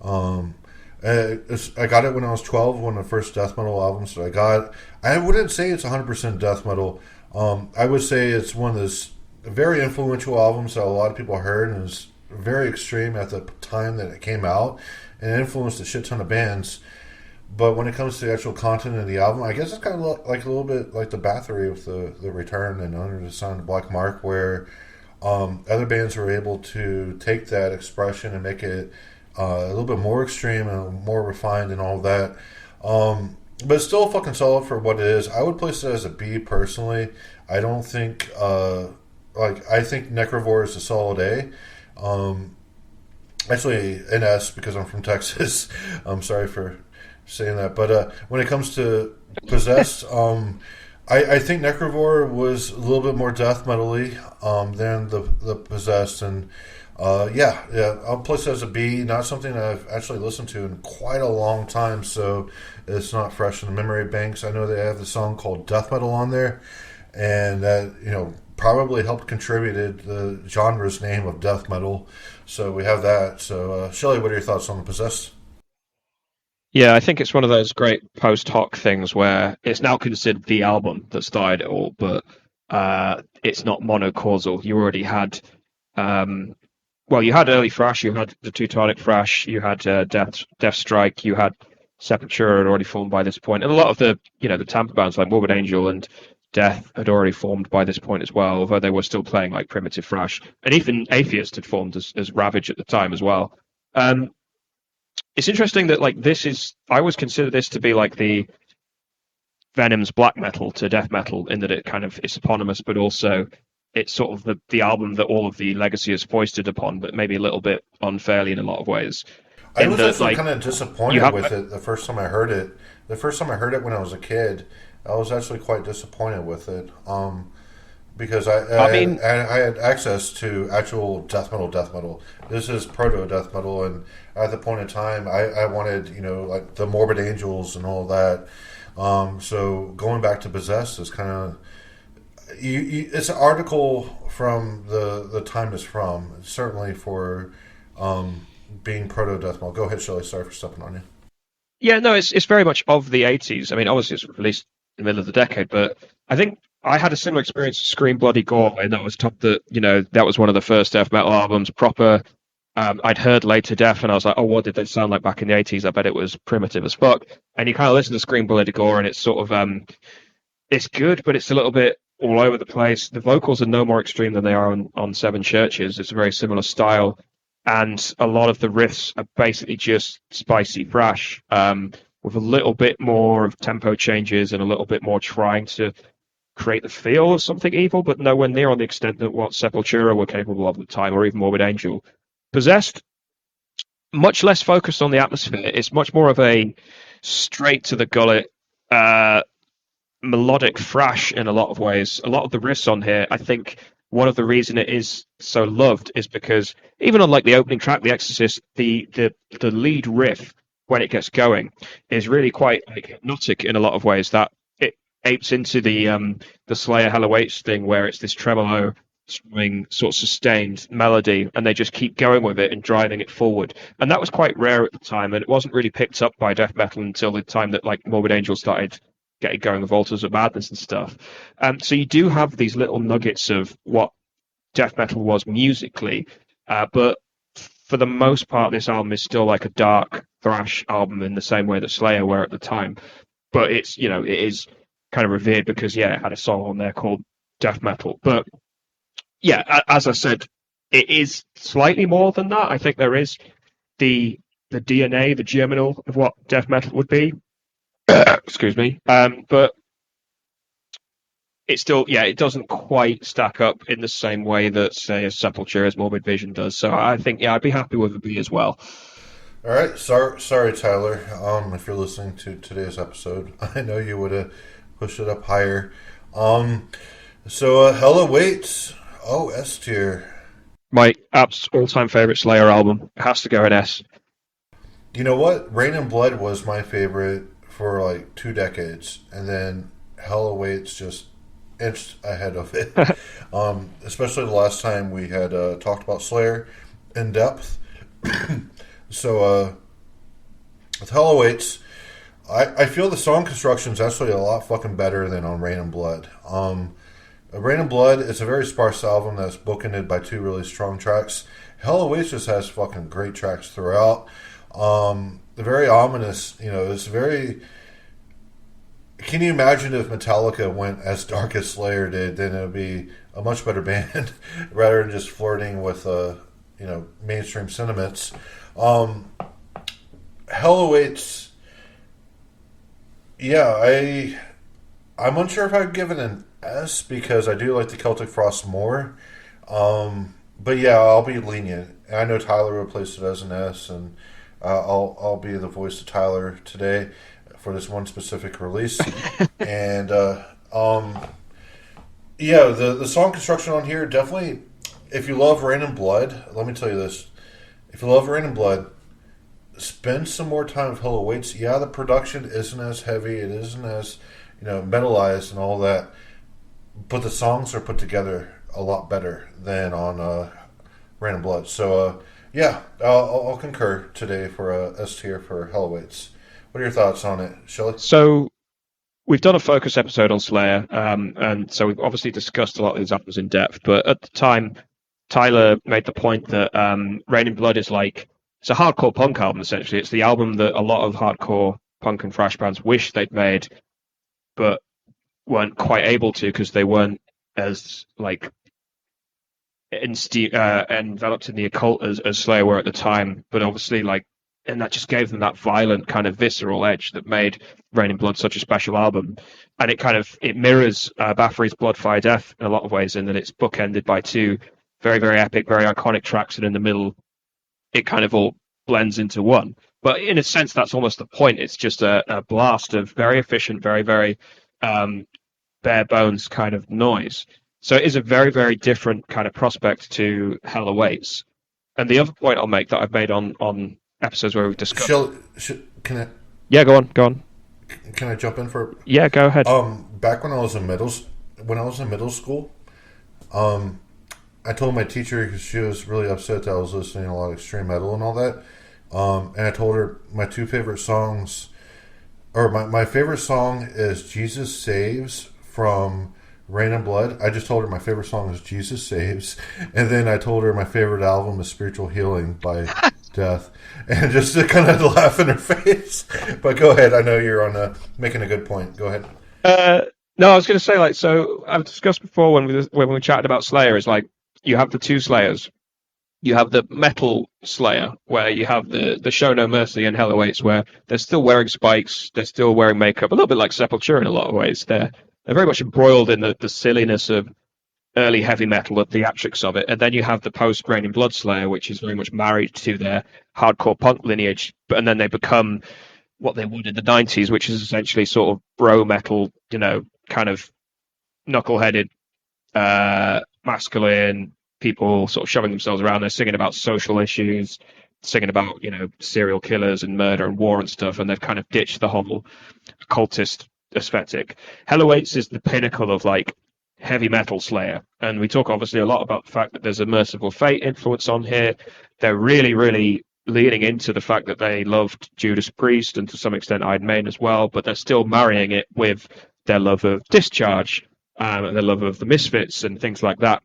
I got it when I was 12, one of the first death metal albums that I got. I wouldn't say it's 100% death metal. I would say it's one of those very influential albums that a lot of people heard, and it's very extreme at the time that it came out, and it influenced a shit ton of bands. But when it comes to the actual content of the album, I guess it's kind of like a little bit like the Bathory with the Return and Under the Sun, Black Mark, where other bands were able to take that expression and make it a little bit more extreme and more refined and all of that. But it's still fucking solid for what it is. I would place it as a B personally. I don't think I think Necrovore is a solid A. Actually an S because I'm from Texas. I'm sorry for saying that. But when it comes to Possessed, I think Necrovore was a little bit more death metal-y than the Possessed, and Yeah. I'll place it as a B. Not something that I've actually listened to in quite a long time, so it's not fresh in the memory banks. I know they have the song called Death Metal on there, and that probably helped contributed the genre's name of death metal. So we have that. So Shelley, what are your thoughts on the Possessed? Yeah, I think it's one of those great post hoc things where it's now considered the album that started it all, but it's not monocausal. You already had, um, well, you had early thrash, you had the Teutonic thrash, you had Death Strike, you had Sepultura had already formed by this point, and a lot of the Tampa bands like Morbid Angel and Death had already formed by this point as well, although they were still playing like primitive thrash, and even Atheist had formed as Ravage at the time as well. Um, it's interesting that like this is I always consider this to be like the Venom's black metal to death metal in that it kind of is eponymous, but also it's sort of the album that all of the legacy is foisted upon, but maybe a little bit unfairly in a lot of ways. I In was that actually like kind of you disappointed have with it the first time I heard it. The first time I heard it when I was a kid, I was actually quite disappointed with it. Because I mean I had access to actual death metal, death metal. This is proto death metal, and at the point in time, I wanted like the Morbid Angels and all that. So going back to Possessed is kind of it's an article from the time it's from. Certainly for being proto death metal. Go ahead, Shelley. Sorry for stepping on you. yeah, no, it's very much of the 80s. I mean, obviously it's released in the middle of the decade, but I think I had a similar experience with Scream Bloody Gore, and that was top that that was one of the first death metal albums proper. I'd heard Later Death, and I was like, oh, what did they sound like back in the 80s? I bet it was primitive as fuck. And you kind of listen to Scream Bloody Gore, and it's sort of it's good, but it's a little bit all over the place. The vocals are no more extreme than they are on Seven Churches. It's a very similar style, and a lot of the riffs are basically just spicy thrash, with a little bit more of tempo changes and a little bit more trying to create the feel of something evil, but nowhere near on the extent that what Sepultura were capable of at the time, or even Morbid Angel. Possessed, much less focused on the atmosphere. It's much more of a straight to the gullet, uh, melodic thrash in a lot of ways. A lot of the riffs on here, I think one of the reason it is so loved is because even on like the opening track, The Exorcist, the lead riff when it gets going is really quite like hypnotic in a lot of ways. That it apes into the Slayer Hell Awaits thing where it's this tremolo strumming sort of sustained melody and they just keep going with it and driving it forward, and that was quite rare at the time, and it wasn't really picked up by death metal until the time that like Morbid Angel started getting going with Altars of Madness and stuff. So you do have these little nuggets of what death metal was musically, but for the most part, this album is still like a dark thrash album in the same way that Slayer were at the time. But it's it is kind of revered because it had a song on there called Death Metal. But yeah, as I said, it is slightly more than that. I think there is the DNA, the germinal of what death metal would be. Excuse me. But it still, it doesn't quite stack up in the same way that, say, a Sepultura's Morbid Vision does. So I think, I'd be happy with a B as well. All right, sorry, Tyler. If you're listening to today's episode, I know you would have pushed it up higher. So Hell Awaits. Oh, S tier. My all-time favorite Slayer album. It has to go in S. You know what? Rain and Blood was my favorite for like 2 decades, and then Hell Awaits just inched ahead of it. Especially the last time we had talked about Slayer in depth. So with Hell Awaits, I feel the song construction is actually a lot fucking better than on Rain and Blood. Rain and Blood is a very sparse album that's bookended by 2 really strong tracks. Hell Awaits just has fucking great tracks throughout. Very ominous, it's very... Can you imagine if Metallica went as dark as Slayer did? Then it would be a much better band rather than just flirting with, mainstream sentiments. Hell Awaits, I'm unsure if I'd give it an S because I do like the Celtic Frost more. But I'll be lenient. I know Tyler would place it as an S, and I'll be the voice of Tyler today for this one specific release. And the song construction on here definitely if you love Rain and Blood, let me tell you this: if you love Rain and Blood, spend some more time with Hell Awaits. Yeah, the production isn't as heavy, it isn't as metalized and all that, but the songs are put together a lot better than on Rain and Blood. So yeah, I'll concur today for S tier for Hell Awaits. What are your thoughts on it, Shelley? So we've done a focus episode on Slayer, and so we've obviously discussed a lot of these albums in depth. But at the time, Tyler made the point that Rain in Blood is like, it's a hardcore punk album, essentially. It's the album that a lot of hardcore punk and thrash bands wish they'd made, but weren't quite able to because they weren't as like enveloped in the occult as Slayer were at the time. But obviously, like, and that just gave them that violent kind of visceral edge that made Rain in Blood such a special album. And it mirrors Bathory's Blood, Fire, Death in a lot of ways, in that it's bookended by two very, very epic, very iconic tracks, and in the middle, it kind of all blends into one. But in a sense, that's almost the point. It's just a blast of very efficient, very, very bare bones kind of noise. So it is a very, very different kind of prospect to Hell Awaits. And the other point I'll make that I've made on episodes where we've discussed. Can I? Yeah, go on. Can I jump in for? Yeah, go ahead. Back when I was in middle school, I told my teacher, because she was really upset that I was listening to a lot of extreme metal and all that, and I told her my two favorite songs, or my favorite song is Jesus Saves from Rain and Blood. I just told her my favorite song is Jesus Saves, and then I told her my favorite album is Spiritual Healing by Death, and just to kind of laugh in her face. But go ahead, I know you're on making a good point. Go ahead. No, I was going to say, like, so I've discussed before when we chatted about Slayer, is like, you have the two Slayers. You have the metal Slayer, where you have the Show No Mercy and Hell Awaits, where they're still wearing spikes, they're still wearing makeup, a little bit like Sepultura in a lot of ways. They're very much embroiled in the silliness of early heavy metal, the theatrics of it. And then you have the post Rain in Blood Slayer, which is very much married to their hardcore punk lineage, and then they become what they would in the 90s, which is essentially sort of bro metal, kind of knuckleheaded, masculine people sort of shoving themselves around. They're singing about social issues, singing about, serial killers and murder and war and stuff, and they've kind of ditched the whole occultist aesthetic. Hell Awaits is the pinnacle of like heavy metal Slayer, and we talk obviously a lot about the fact that there's a Merciful Fate influence on here. They're really, really leaning into the fact that they loved Judas Priest and to some extent Iron Maiden as well, but they're still marrying it with their love of Discharge and their love of the Misfits and things like that.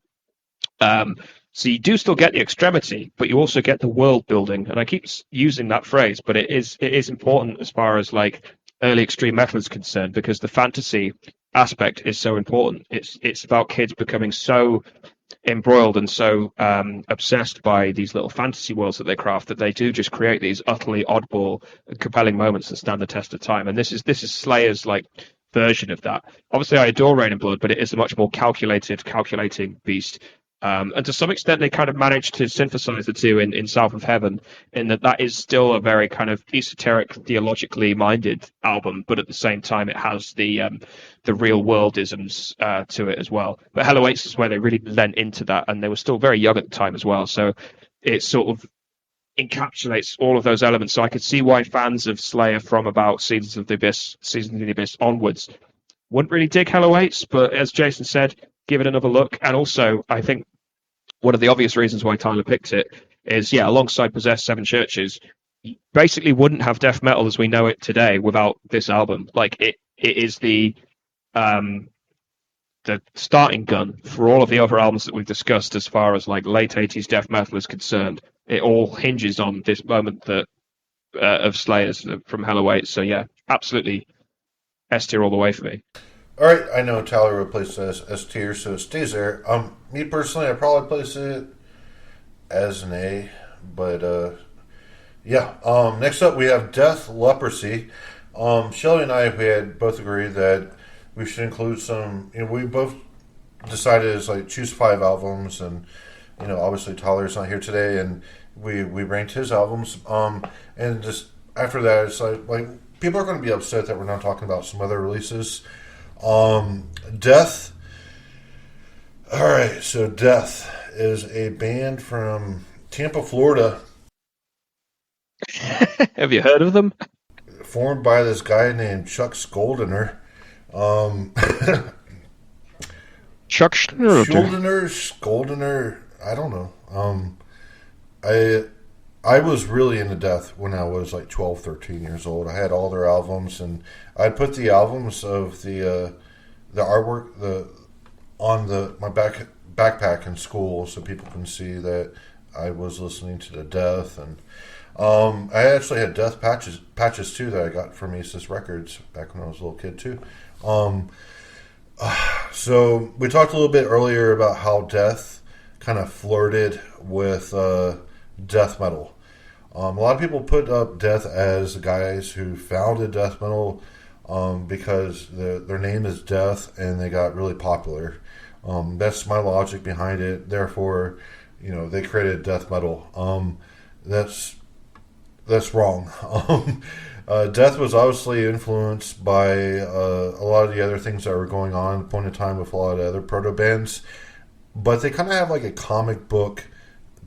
So you do still get the extremity, but you also get the world building, and I keep using that phrase, but it is important as far as like early extreme metal is concerned, because the fantasy aspect is so important. It's about kids becoming so embroiled and so obsessed by these little fantasy worlds that they craft that they do just create these utterly oddball and compelling moments that stand the test of time. And this is Slayer's like version of that. Obviously, I adore Rain and Blood, but it is a much more calculating beast. And to some extent, they kind of managed to synthesize the two in South of Heaven, in that is still a very kind of esoteric, theologically minded album, but at the same time, it has the real world isms to it as well. But Hell Awaits is where they really lent into that, and they were still very young at the time as well. So it sort of encapsulates all of those elements. So I could see why fans of Slayer from about Seasons of the Abyss onwards wouldn't really dig Hell Awaits, but as Jason said, give it another look. And also, I think one of the obvious reasons why Tyler picked it is, alongside Possessed, Seven Churches, you basically wouldn't have death metal as we know it today without this album. Like, it is the starting gun for all of the other albums that we've discussed as far as like late 80s death metal is concerned. It all hinges on this moment that of Slayers from Hell Awaits. So yeah, absolutely S tier all the way for me. All right, I know Tyler would place it as S tier, so it stays there. Me personally, I'd probably place it as an A, but yeah. Next up, we have Death Leprosy. Shelly and I, we had both agreed that we should include some. We both decided to like choose 5 albums, and obviously Tyler's not here today, and we ranked his albums. And just after that, it's like people are going to be upset that we're not talking about some other releases. Death. All right, so Death is a band from Tampa, Florida, Have you heard of them? formed by this guy named Chuck Schuldiner. Um, Chuck Schroeder. Schuldiner, I don't know. I I was really into Death when I was like 12, 13 years old. I had all their albums, and I'd put the albums of the artwork on my backpack in school so people can see that I was listening to the Death. And I actually had Death patches too that I got from Aces Records back when I was a little kid too. Um, so we talked a little bit earlier about how Death kind of flirted with death metal. A lot of people put up Death as the guys who founded death metal because their name is Death and they got really popular. That's my logic behind it. Therefore, they created death metal. That's wrong. Death was obviously influenced by a lot of the other things that were going on at the point in time with a lot of other proto bands, but they kind of have like a comic book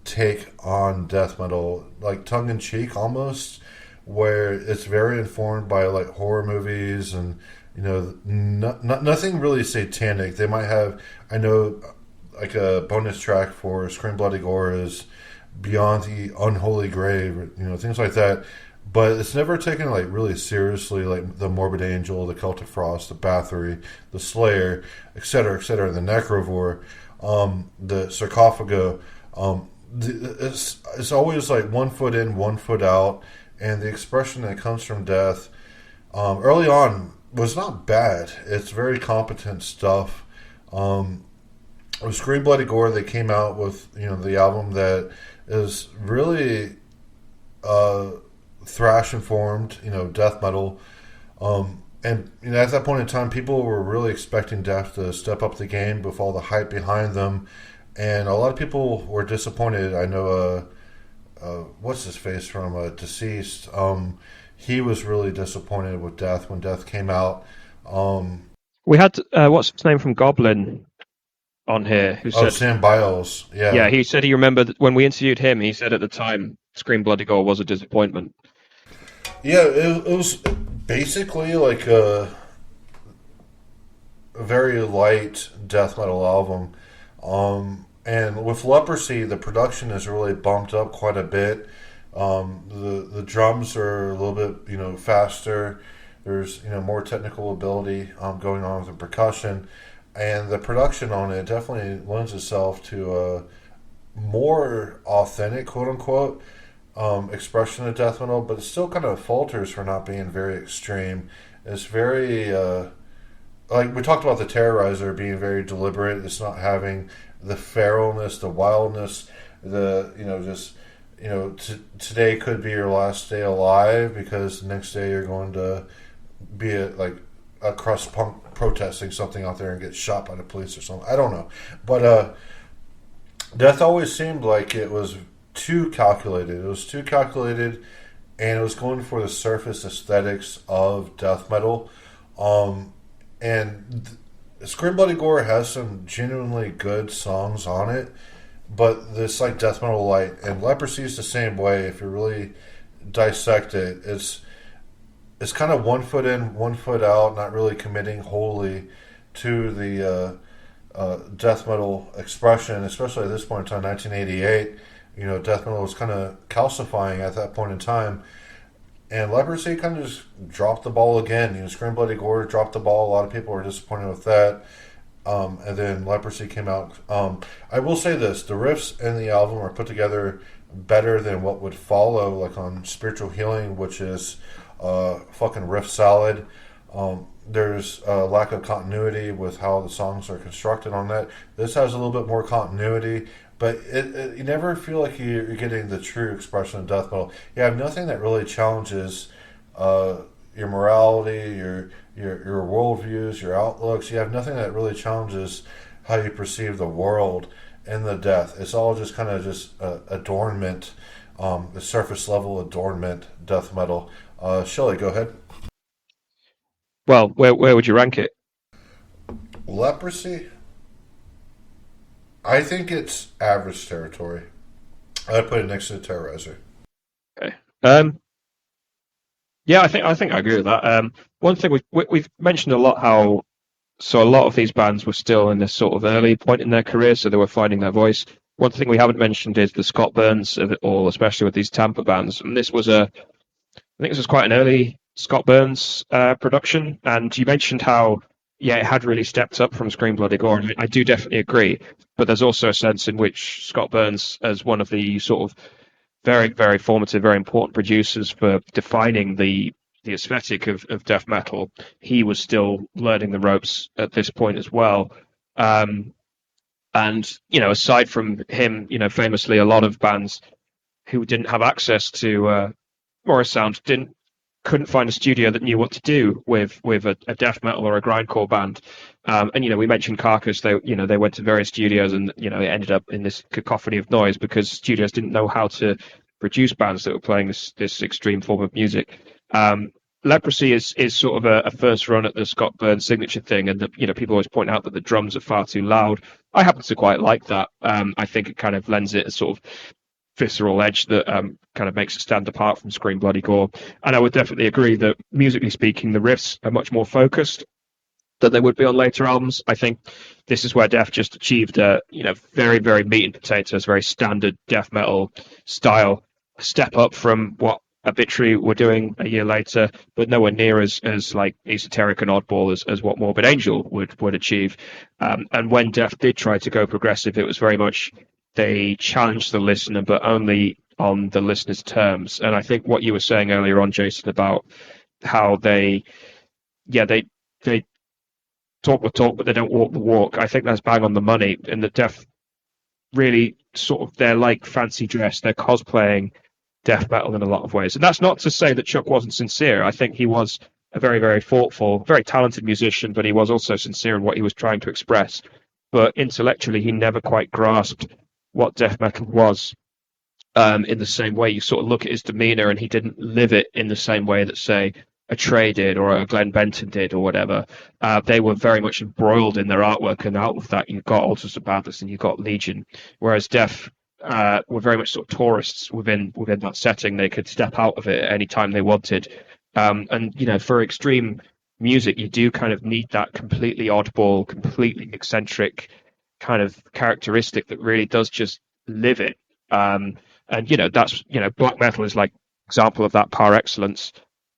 take on death metal, like tongue in cheek almost, where it's very informed by like horror movies and nothing really satanic. They might have, I know, like a bonus track for Scream Bloody Gore is Beyond the Unholy Grave, things like that. But it's never taken like really seriously, like the Morbid Angel, the Celtic Frost, the Bathory, the Slayer, etc., etc., the Necrovore, the Sarcofago. It's always like 1 foot in, 1 foot out, and the expression that comes from Death early on was not bad. It's very competent stuff. With Scream Bloody Gore, they came out with the album that is really thrash informed, death metal. And at that point in time, people were really expecting Death to step up the game with all the hype behind them, and a lot of people were disappointed. I know, what's his face from Deceased. He was really disappointed with Death when Death came out. We had what's his name from Goblin on here who said, Sam Biles, yeah, he said he remembered when we interviewed him. He said at the time, Scream Bloody Gore was a disappointment. Yeah, it was basically like a very light death metal album. And with Leprosy, the production is really bumped up quite a bit. The drums are a little bit faster. There's more technical ability going on with the percussion, and the production on it definitely lends itself to a more authentic, quote unquote, expression of death metal, but it still kind of falters for not being very extreme. It's very like we talked about the Terrorizer being very deliberate. It's not having the feralness, the wildness, the today could be your last day alive because the next day you're going to be at like a crust punk protesting something out there and get shot by the police or something. I don't know, but Death always seemed like it was too calculated. It was too calculated, and it was going for the surface aesthetics of death metal. Scream Bloody Gore has some genuinely good songs on it, but this like death metal light, and Leprosy is the same way. If you really dissect it, it's kind of 1 foot in, 1 foot out, not really committing wholly to the death metal expression, especially at this point in time, 1988. Death metal was kind of calcifying at that point in time. And Leprosy kind of just dropped the ball again. Scream Bloody Gore dropped the ball. A lot of people were disappointed with that. And then Leprosy came out. I will say this. The riffs in the album are put together better than what would follow, like on Spiritual Healing, which is fucking riff salad. There's a lack of continuity with how the songs are constructed on that. This has a little bit more continuity, but you never feel like you're getting the true expression of death metal. You have nothing that really challenges your morality, your worldviews, your outlooks. You have nothing that really challenges how you perceive the world and the death. It's all just kind of just adornment, the surface level adornment death metal. Shelley, go ahead. Well, where would you rank it? Leprosy? I think it's average territory. I'd put it next to the Terrorizer. Okay. Yeah, I think I agree with that. One thing we've mentioned a lot how so a lot of these bands were still in this sort of early point in their career, so they were finding their voice. One thing we haven't mentioned is the Scott Burns of it all, especially with these Tampa bands. And I think this was quite an early Scott Burns production. And you mentioned how, yeah, it had really stepped up from Scream Bloody Gore. And I do definitely agree. But there's also a sense in which Scott Burns, as one of the sort of very, very formative, very important producers for defining the aesthetic of death metal, he was still learning the ropes at this point as well. Um, and aside from him, famously, a lot of bands who didn't have access to Morris Sound couldn't find a studio that knew what to do with a death metal or a grindcore band. And we mentioned Carcass. They went to various studios, and it ended up in this cacophony of noise because studios didn't know how to produce bands that were playing this extreme form of music. Leprosy is sort of a first run at the Scott Burns signature thing, and people always point out that the drums are far too loud. I happen to quite like that. I think it kind of lends it a sort of visceral edge that kind of makes it stand apart from Scream Bloody Gore. And I would definitely agree that musically speaking, the riffs are much more focused than they would be on later albums. I think this is where Death just achieved a very, very meat and potatoes, very standard death metal style step up from what Obituary were doing a year later, but nowhere near as like esoteric and oddball as what Morbid Angel would achieve. And when Death did try to go progressive, it was very much they challenged the listener, but only on the listener's terms. And I think what you were saying earlier on, Jason, about how they talk the talk, but they don't walk the walk. I think that's bang on the money. And the Death really sort of, they're like fancy dress. They're cosplaying death metal in a lot of ways. And that's not to say that Chuck wasn't sincere. I think he was a very, very thoughtful, very talented musician, but he was also sincere in what he was trying to express. But intellectually, he never quite grasped what death metal was in the same way. You sort of look at his demeanor, and he didn't live it in the same way that, say, a Trey did or a Glenn Benton did or whatever. They were very much embroiled in their artwork, and out of that, you've got Altars of Badness and you've got Legion. Whereas Death were very much sort of tourists within that setting. They could step out of it at any time they wanted. And for extreme music, you do kind of need that completely oddball, completely eccentric kind of characteristic that really does just live it. And that's black metal is like example of that par excellence.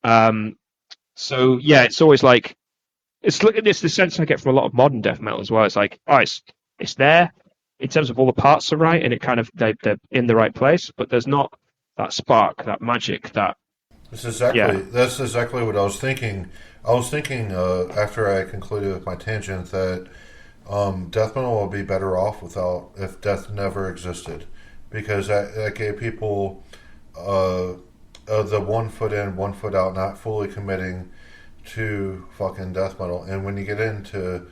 So yeah, it's always like it's the sense I get from a lot of modern death metal as well. It's like, oh, it's there in terms of all the parts are right, and it kind of they're in the right place, but there's not that spark, that magic, that. That's exactly what I was thinking. I was thinking after I concluded with my tangent that death metal would be better off if death never existed, because that gave people the 1 foot in, 1 foot out, not fully committing to fucking death metal. And when you get into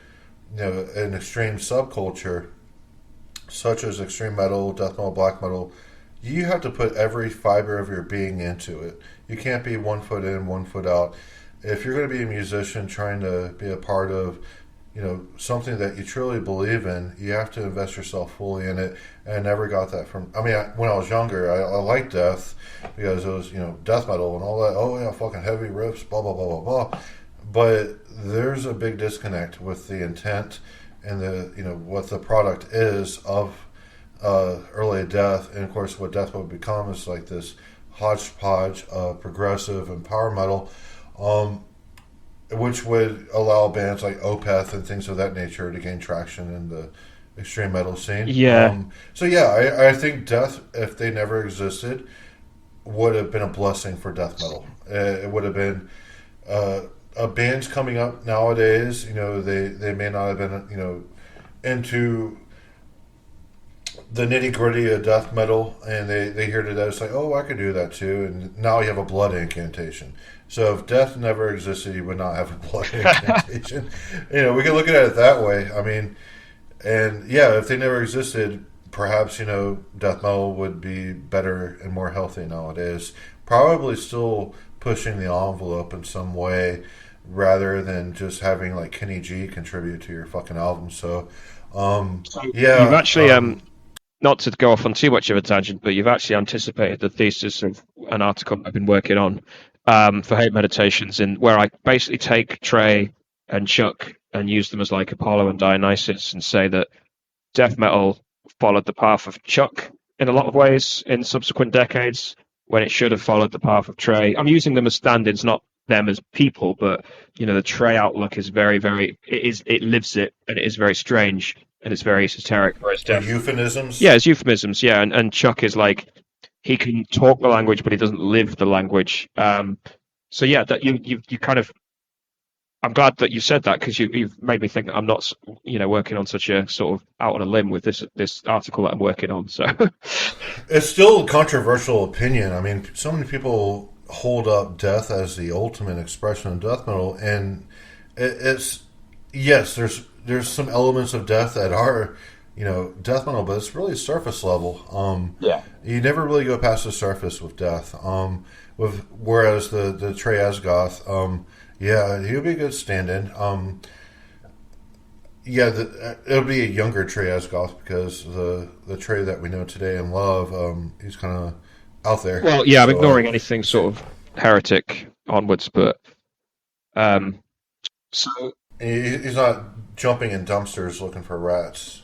an extreme subculture such as extreme metal, death metal, black metal, you have to put every fiber of your being into it. You can't be 1 foot in, 1 foot out. If you're going to be a musician trying to be a part of something that you truly believe in, you have to invest yourself fully in it. And I never got that from. I mean, when I was younger, I liked death because it was death metal and all that. Oh yeah, fucking heavy riffs, blah blah blah blah blah. But there's a big disconnect with the intent and the what the product is of early death, and of course what death would become is like this hodgepodge of progressive and power metal. Which would allow bands like Opeth and things of that nature to gain traction in the extreme metal scene. Yeah. I think death, if they never existed, would have been a blessing for death metal. It would have been bands coming up nowadays. They may not have been into the nitty gritty of death metal, and they hear that it's like, oh, I could do that too. And now you have a blood incantation. So if death never existed, you would not have a blood incantation. We can look at it that way. I mean, and yeah, if they never existed, perhaps death metal would be better and more healthy nowadays. Probably still pushing the envelope in some way, rather than just having like Kenny G contribute to your fucking album. So, So you've yeah, actually, not to go off on too much of a tangent, but you've actually anticipated the thesis of an article I've been working on for Hate Meditations, in where I basically take Trey and Chuck and use them as like Apollo and Dionysus, and say that death metal followed the path of Chuck in a lot of ways in subsequent decades, when it should have followed the path of Trey. I'm using them as stand-ins, not them as people, but the Trey outlook is very, very, it lives it, and it is very strange, and it's very esoteric. Whereas like death, euphemisms. yeah, it's euphemisms, yeah, and Chuck is like, he can talk the language, but he doesn't live the language. So yeah, that you kind of, I'm glad that you said that, because you've made me think that I'm not, working on such a sort of out on a limb with this article that I'm working on. So It's still a controversial opinion. I mean, so many people hold up death as the ultimate expression of death metal, and it's yes, there's some elements of death that are death metal, but it's really surface level. yeah, You never really go past the surface with death. With whereas the Trey Asgoth, yeah, he would be a good stand-in. Yeah, it'll be a younger Trey Asgoth, because the Trey that we know today and love, he's kind of out there. well, yeah, I'm So ignoring anything sort of heretic onwards, but so he's not jumping in dumpsters looking for rats.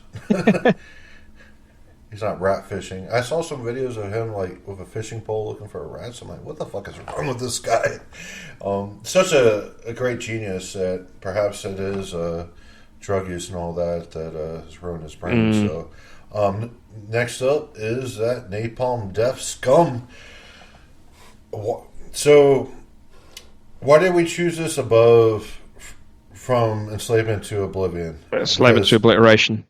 He's not rat fishing. I saw some videos of him like with a fishing pole looking for rats. I'm like, what the fuck is wrong with this guy? Such a great genius that perhaps it is drug use and all that has ruined his brain. So next up is that Napalm Death Scum. So why did we choose this above From Enslavement to Oblivion? enslavement to obliteration.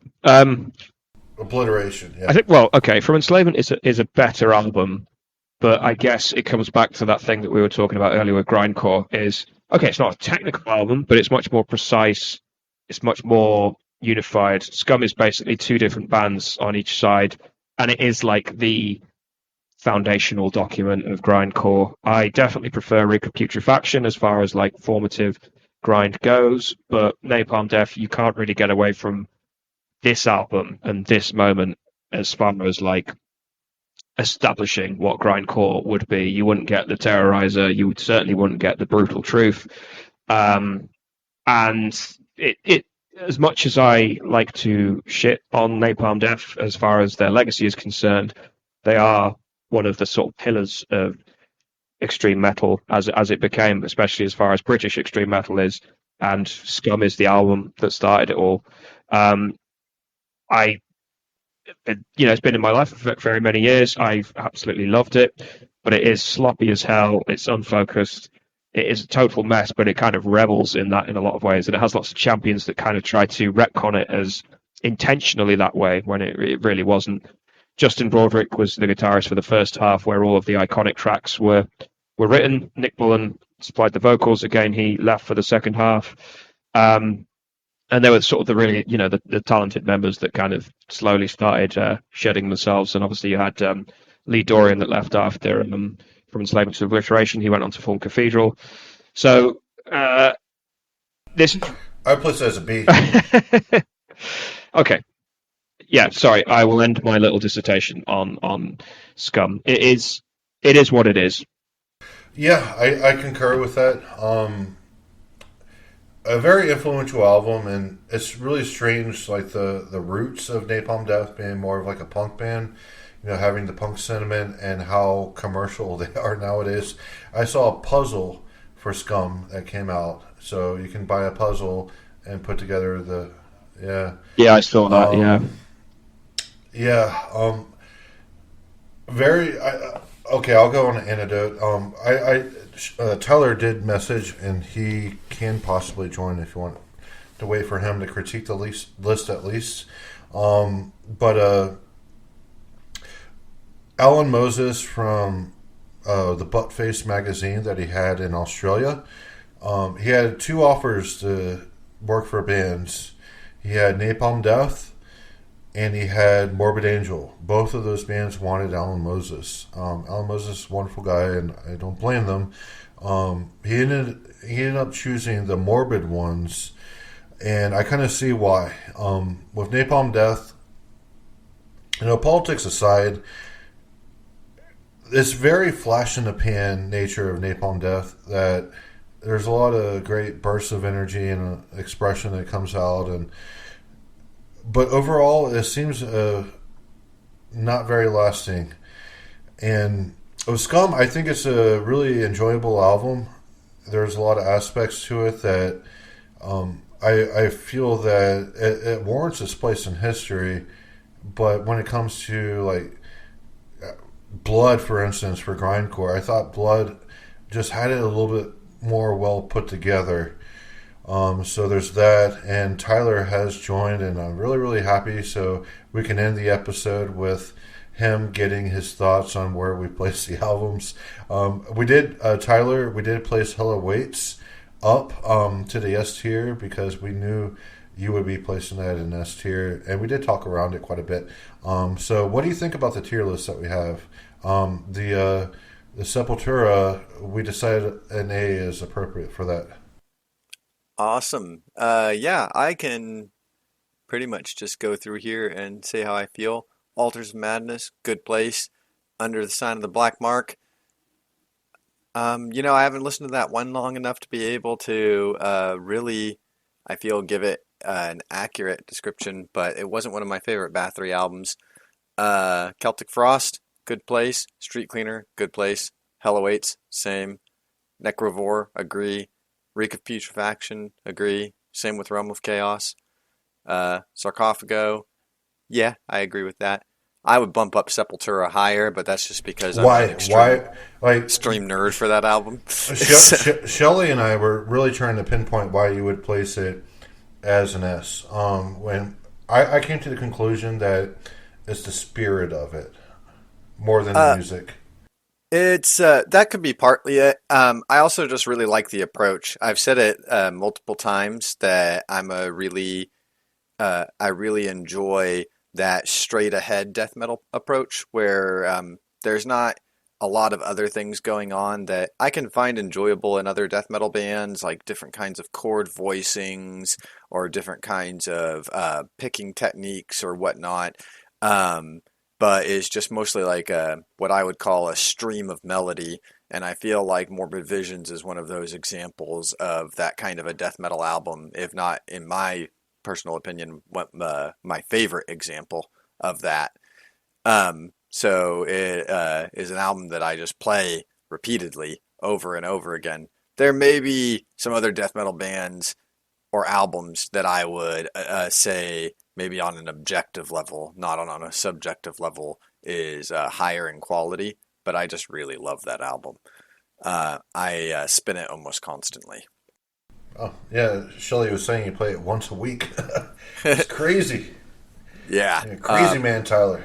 Obliteration, yeah. I think, well, okay, From Enslavement is a better album, but I guess it comes back to that thing that we were talking about earlier with grindcore. Is okay, it's not a technical album, but it's much more precise. It's much more unified. Scum is basically two different bands on each side, and it is like the foundational document of grindcore. I definitely prefer Reek Putrefaction as far as like formative grind goes, but Napalm Death, you can't really get away from this album and this moment as far as like establishing what grindcore would be. You wouldn't get the Terrorizer, you certainly wouldn't get the Brutal Truth, and it as much as I like to shit on Napalm Death as far as their legacy is concerned, they are one of the sort of pillars of extreme metal as it became, especially as far as British extreme metal is. And Scum is the album that started it all. It's been in my life for very many years. I've absolutely loved it, but it is sloppy as hell. It's unfocused. It is a total mess, but it kind of revels in that in a lot of ways, and it has lots of champions that kind of try to retcon it as intentionally that way when it really wasn't. Justin Broadrick was the guitarist for the first half, where all of the iconic tracks were written. Nick Bullen supplied the vocals. Again, he left for the second half. And there were sort of the really, the talented members that kind of slowly started shedding themselves. And obviously you had Lee Dorian that left after From Enslavement to Obliteration. He went on to form Cathedral. So this... I place it as a B. Okay. Yeah, sorry. I will end my little dissertation on Scum. It is what it is. Yeah, I concur with that. A very influential album, and it's really strange, like the roots of Napalm Death being more of like a punk band, having the punk sentiment and how commercial they are nowadays. I saw a puzzle for Scum that came out, so you can buy a puzzle and put together the Yeah, I saw that. Okay, I'll go on an anecdote. Tyler did message, and he can possibly join if you want to wait for him to critique the list at least. But Alan Moses from the Buttface magazine that he had in Australia, he had two offers to work for bands. He had Napalm Death, and he had Morbid Angel. Both of those bands wanted Alan Moses. Alan Moses is a wonderful guy, and I don't blame them. He ended up choosing the Morbid ones, and I kind of see why. With Napalm Death, politics aside, it's very flash in the pan nature of Napalm Death that there's a lot of great bursts of energy and expression that comes out, and but overall it seems not very lasting. And with Scum, I think it's a really enjoyable album. There's a lot of aspects to it that I feel that it warrants its place in history. But when it comes to like Blood, for instance, for grindcore, I thought Blood just had it a little bit more well put together. So there's that, and Tyler has joined, and I'm really, really happy. So we can end the episode with him getting his thoughts on where we place the albums. Tyler, we did place Hella Waits up to the S tier because we knew you would be placing that in S tier, and we did talk around it quite a bit. So what do you think about the tier list that we have? The Sepultura, we decided an A is appropriate for that. Awesome. Yeah, I can pretty much just go through here and say how I feel. Altars of Madness, good place. Under the Sign of the Black Mark. I haven't listened to that one long enough to be able to really, I feel, give it an accurate description, but it wasn't one of my favorite Bathory albums. Celtic Frost, good place. Streetcleaner, good place. Hell Awaits, same. Necrovore, agree. Reek of Putrefaction, agree. Same with Realm of Chaos. Sarcofago, yeah, I agree with that. I would bump up Sepultura higher, but that's just because I'm an Why? extreme, Like extreme nerd for that album. Shelly and I were really trying to pinpoint why you would place it as an S. When I came to the conclusion that it's the spirit of it more than the Uh, music. it's that could be partly it. I also just really like the approach. I've said it multiple times that I really enjoy that straight ahead death metal approach where there's not a lot of other things going on that I can find enjoyable in other death metal bands, like different kinds of chord voicings or different kinds of picking techniques or whatnot. Um, but is just mostly like what I would call a stream of melody. And I feel like Morbid Visions is one of those examples of that kind of a death metal album, if not, in my personal opinion, my favorite example of that. So it is an album that I just play repeatedly over and over again. There may be some other death metal bands or albums that I would say maybe on an objective level, not on a subjective level, is higher in quality. But I just really love that album. I spin it almost constantly. Oh yeah, Shelly was saying you play it once a week. It's crazy. Yeah, Yeah, crazy man, Tyler.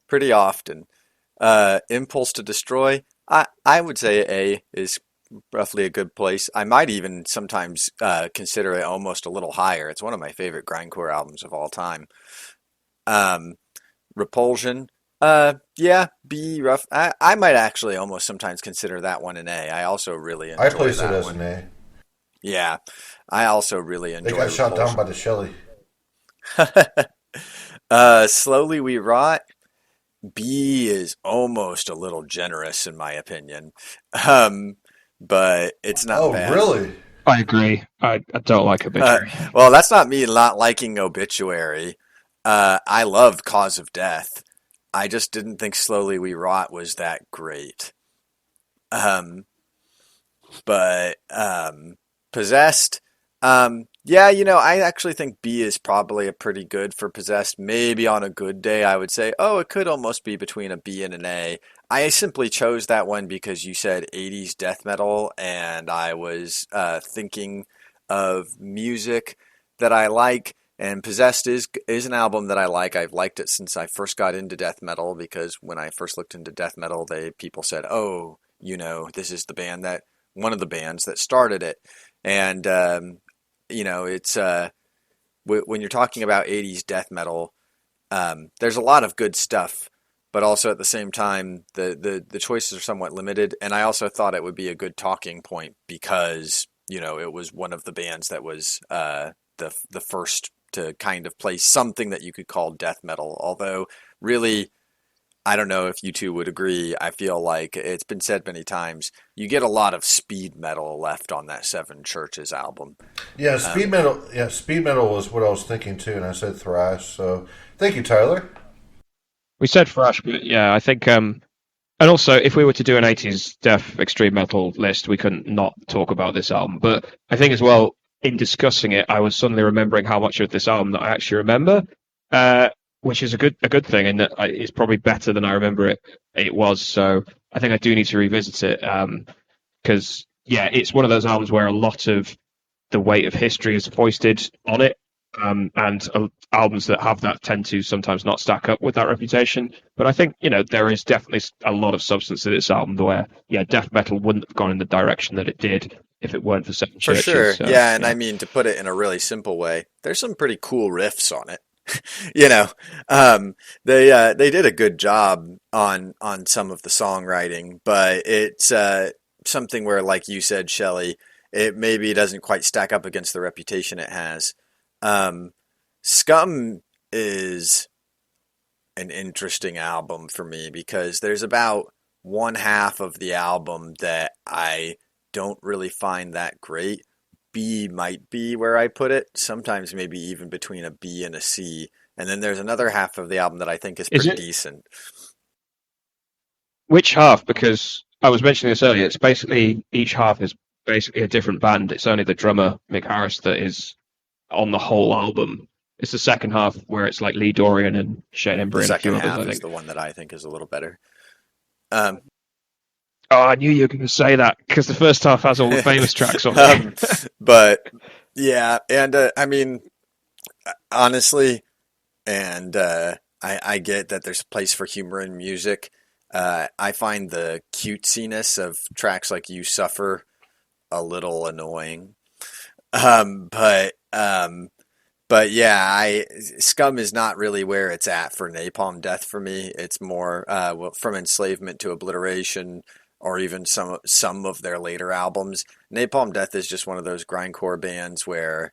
pretty often. Impulse to Destroy, I would say A is roughly a good place. I might even sometimes consider it almost a little higher. It's one of my favorite grindcore albums of all time. Um, Repulsion, yeah, B rough. I might actually almost sometimes consider that one an A. I also really I enjoy place it that as one. an A. Yeah, I also really It enjoy got shot down by Repulsion. the Shelly. Slowly We Rot. B is almost a little generous in my opinion. Um, but it's not Oh bad. really? I agree. I don't like Uh, Obituary. well, that's not me not liking Obituary. I loved Cause of Death. I just didn't think Slowly We Rot was that great. Um, but Possessed, yeah, I actually think B is probably a pretty good for Possessed. Maybe on a good day, I would say, oh, it could almost be between a B and an A. I simply chose that one because you said 80s death metal, and I was thinking of music that I like. And Possessed is an album that I like. I've liked it since I first got into death metal because when I first looked into death metal, they people said, "Oh, this is the band that one of the bands that started it." And it's when you're talking about 80s death metal, there's a lot of good stuff but also at the same time, the choices are somewhat limited. And I also thought it would be a good talking point because, it was one of the bands that was the first to kind of play something that you could call death metal. Although, really, I don't know if you two would agree. I feel like it's been said many times, you get a lot of speed metal left on that Seven Churches album. Yeah, speed metal. Yeah, speed metal was what I was thinking too, and I said thrash. So thank you, Tyler. We said thrash, but yeah, I think. And also, if we were to do an 80s death extreme metal list, we couldn't not talk about this album. But I think as well, in discussing it, I was suddenly remembering how much of this album that I actually remember, which is a good thing, and that it's probably better than I remember it was. So I think I do need to revisit it because it's one of those albums where a lot of the weight of history is foisted on it. And albums that have that tend to sometimes not stack up with that reputation. But I think, there is definitely a lot of substance to this album where, death metal wouldn't have gone in the direction that it did if it weren't for Seven For Churches. sure. So, yeah, and I mean, to put it in a really simple way, there's some pretty cool riffs on it. They did a good job on some of the songwriting, but it's something where, like you said, Shelley, it maybe doesn't quite stack up against the reputation it has. Scum is an interesting album for me because there's about one half of the album that I don't really find that great. B might be where I put it, sometimes maybe even between a B and a C. And then there's another half of the album that I think is pretty decent. Which half? Because I was mentioning this earlier, it's basically, each half is basically a different band. It's only the drummer, Mick Harris, that is on the whole album. It's the second half where it's like Lee Dorian and Shane Embry and a few others, I think. The second half is the one that I think is a little better. I knew you were going to say that because the first half has all the famous tracks on it. But yeah, and I mean, honestly, and I get that there's a place for humor in music. I find the cutesiness of tracks like "You Suffer" a little annoying. But yeah, Scum is not really where it's at for Napalm Death for me. It's more from Enslavement to Obliteration, or even some of their later albums. Napalm Death is just one of those grindcore bands where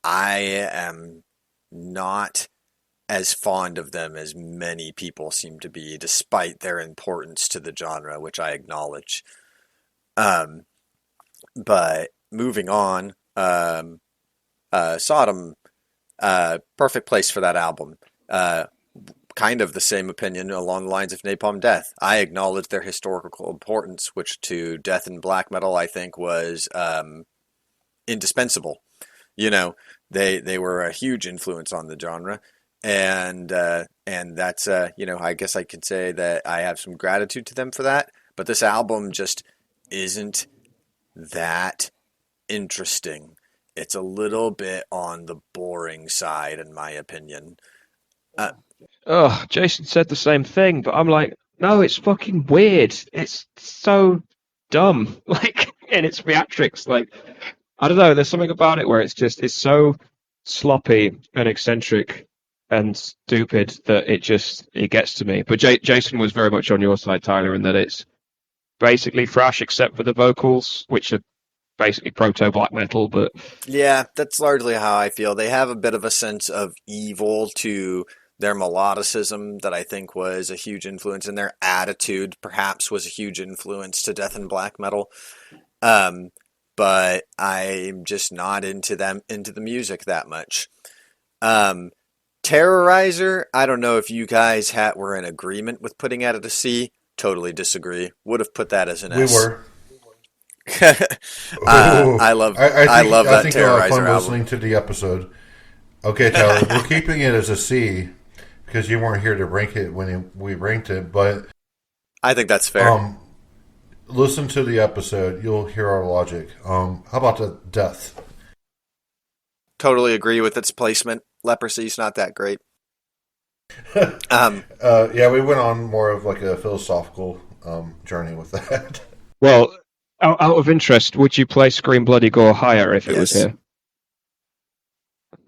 I am not as fond of them as many people seem to be, despite their importance to the genre, which I acknowledge. But moving on, Sodom, perfect place for that album. Kind of the same opinion along the lines of Napalm Death. I acknowledge their historical importance, which to death and black metal I think was indispensable. They were a huge influence on the genre, and that's I guess I could say that I have some gratitude to them for that. But this album just isn't that interesting. It's a little bit on the boring side, in my opinion. Jason said the same thing, but I'm like, no, it's fucking weird. It's so dumb, like in its theatrics. Like, I don't know. There's something about it where it's so sloppy and eccentric and stupid that it gets to me. But Jason was very much on your side, Tyler, in that it's basically thrash except for the vocals, which are basically proto black metal. But yeah, that's largely how I feel. They have a bit of a sense of evil to their melodicism that I think was a huge influence, and their attitude perhaps was a huge influence to death and black metal. But I'm just not into the music that much. Terrorizer, I don't know if you guys were in agreement with putting it at a C. Totally disagree. Would have put that as an S. We were. I love that Terrorizer fun album. Listening to the episode. Okay, Tyler, we're keeping it as a C because you weren't here to rank it when we ranked it. But I think that's fair. Listen to the episode; you'll hear our logic. How about the death? Totally agree with its placement. Leprosy's not that great. Yeah, we went on more of like a philosophical journey with that. Well, out of interest, would you play Scream Bloody Gore higher if it was here?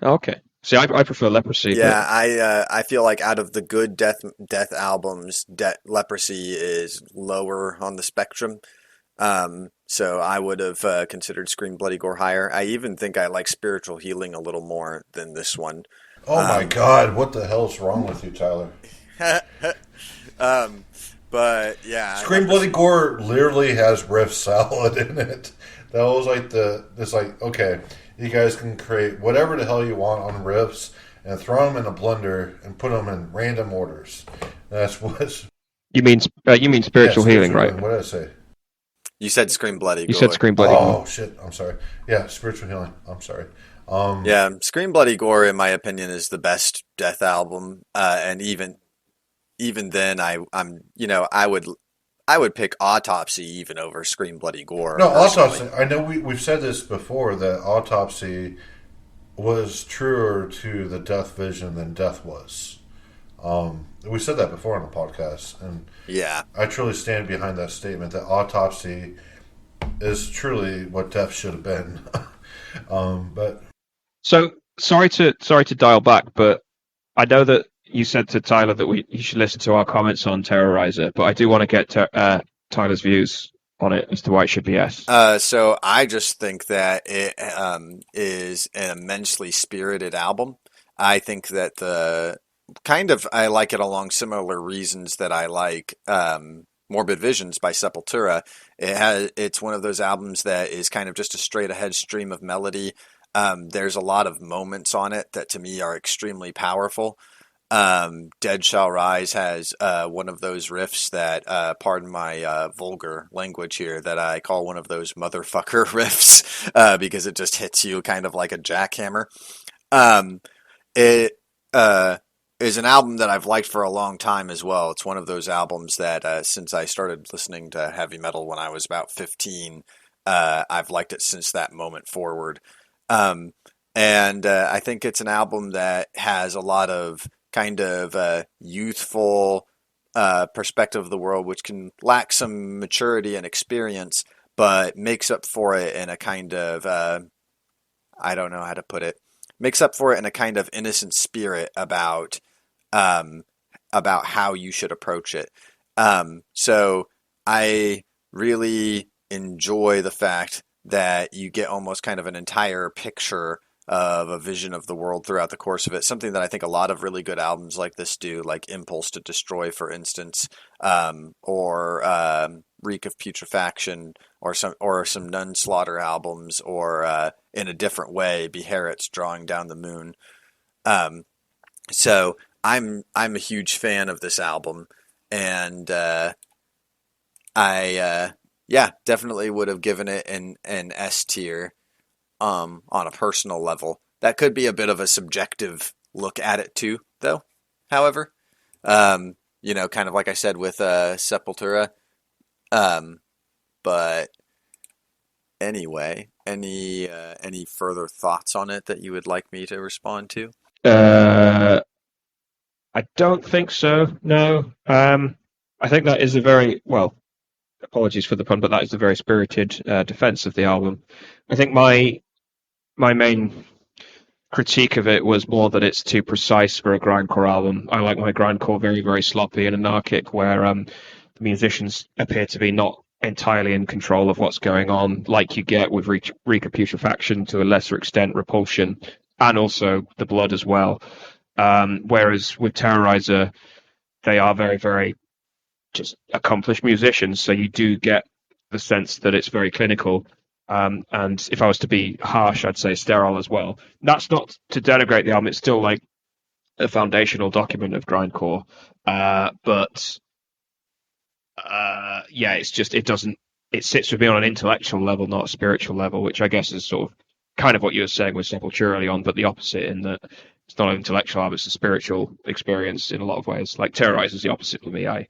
Okay. See, I prefer Leprosy, but Yeah, I feel like out of the good death albums, Leprosy is lower on the spectrum. So I would have considered Scream Bloody Gore higher. I even think I like Spiritual Healing a little more than this one. Oh my Um, God, what the hell's wrong with you, Tyler? um, but yeah, Scream Bloody Leprosy. Gore literally has riff salad in it. That was like it's like, okay, you guys can create whatever the hell you want on riffs and throw them in a blender and put them in random orders. That's what. you mean Yeah, Spiritual Healing, spiritual right? healing. What did I say? You said Scream Bloody You said Gore. Scream Bloody Gore. Oh shit! I'm sorry. Yeah, spiritual healing. I'm sorry. Yeah, Scream Bloody Gore, in my opinion, is the best death album. And even then, I would pick Autopsy even over Scream Bloody Gore No, personally. autopsy. I know we've said this before that autopsy was truer to the death vision than death was. We said that before on the podcast, and Yeah. I truly stand behind that statement that autopsy is truly what death should have been. But So sorry to dial back, but I know that you said to Tyler that you should listen to our comments on Terrorizer, but I do want to get Tyler's views on it as to why it should be S. So I just think that it is an immensely spirited album. I think that I like it along similar reasons that I like Morbid Visions by Sepultura. It's one of those albums that is kind of just a straight ahead stream of melody. There's a lot of moments on it that to me are extremely powerful. Dead Shall Rise has one of those riffs that, pardon my vulgar language here, that I call one of those motherfucker riffs because it just hits you kind of like a jackhammer. Um, it is an album that I've liked for a long time as well. It's one of those albums that since I started listening to heavy metal when I was about 15, I've liked it since that moment forward. Um, and I think it's an album that has a lot of kind of youthful perspective of the world, which can lack some maturity and experience, but makes up for it in a kind of I don't know how to put it. Makes up for it in a kind of innocent spirit um, about how you should approach it. So I really enjoy the fact that you get almost kind of an entire picture of a vision of the world throughout the course of it. Something that I think a lot of really good albums like this do, like Impulse to Destroy, for instance, or Reek of Putrefaction, or some Nun Slaughter albums, or in a different way, Beherit's Drawing Down the Moon. Um, so I'm a huge fan of this album, and I yeah, definitely would have given it an S tier on a personal level. That could be a bit of a subjective look at it too, though. However, kind of like I said with Sepultura. Um, but anyway, any further thoughts on it that you would like me to respond to? Uh, I don't think so. No. I think that is a very well. Apologies for the pun, but that is a very spirited defense of the album. I think my main critique of it was more that it's too precise for a grindcore album. I like my grindcore very, very sloppy and anarchic, where the musicians appear to be not entirely in control of what's going on, like you get with Reek of Putrefaction, to a lesser extent, Repulsion, and also The Blood as well. Whereas with Terrorizer, they are very, very just accomplished musicians, so you do get the sense that it's very clinical. And if I was to be harsh, I'd say sterile as well. That's not to denigrate the album; it's still like a foundational document of grindcore. But yeah, it's just it sits with me on an intellectual level, not a spiritual level, which I guess is sort of kind of what you were saying with Sepultura early on, but the opposite in that it's not an intellectual album; it's a spiritual experience in a lot of ways. Like Terrorizer is the opposite for me. I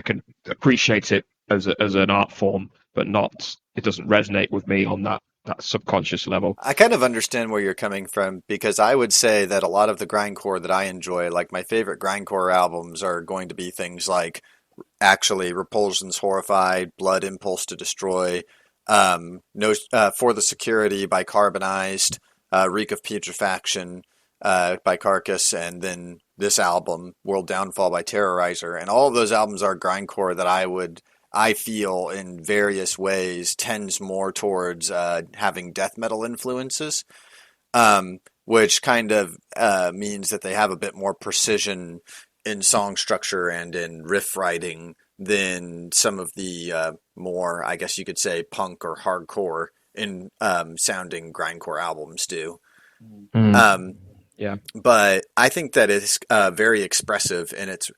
can appreciate it as an art form, but not. It doesn't resonate with me on that subconscious level. I kind of understand where you're coming from because I would say that a lot of the grindcore that I enjoy, like my favorite grindcore albums, are going to be things like actually Repulsion's Horrified, Blood Impulse to Destroy, no For the Security by Carbonized, Reek of Putrefaction, by Carcass, and then this album, World Downfall by Terrorizer, and all of those albums are grindcore that I feel in various ways tends more towards having death metal influences, which kind of means that they have a bit more precision in song structure and in riff writing than some of the more, I guess you could say, punk or hardcore in sounding grindcore albums do. Yeah. But I think that it's very expressive in its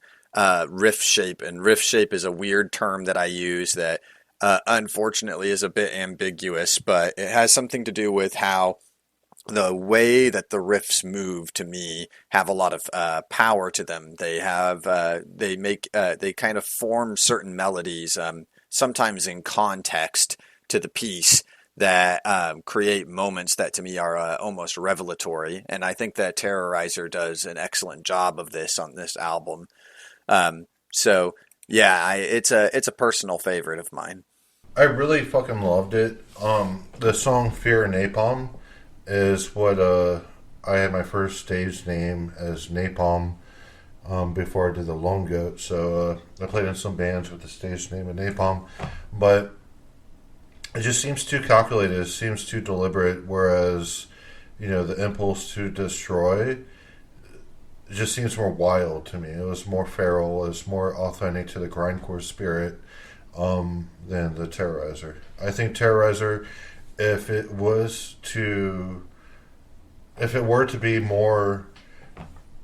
riff shape, and riff shape is a weird term that I use that unfortunately is a bit ambiguous, but it has something to do with how the way that the riffs move to me have a lot of power to them. They have they kind of form certain melodies, sometimes in context to the piece, that create moments that to me are almost revelatory. And I think that Terrorizer does an excellent job of this on this album. So yeah, it's a personal favorite of mine. I really fucking loved it. The song "Fear and Napalm" is what I had my first stage name as Napalm before I did the Lone Goat. So I played in some bands with the stage name of Napalm, but it just seems too calculated. It seems too deliberate. Whereas, the impulse to destroy just seems more wild to me. It was more feral. It was more authentic to the grindcore spirit than the Terrorizer. I think Terrorizer, if it were to be more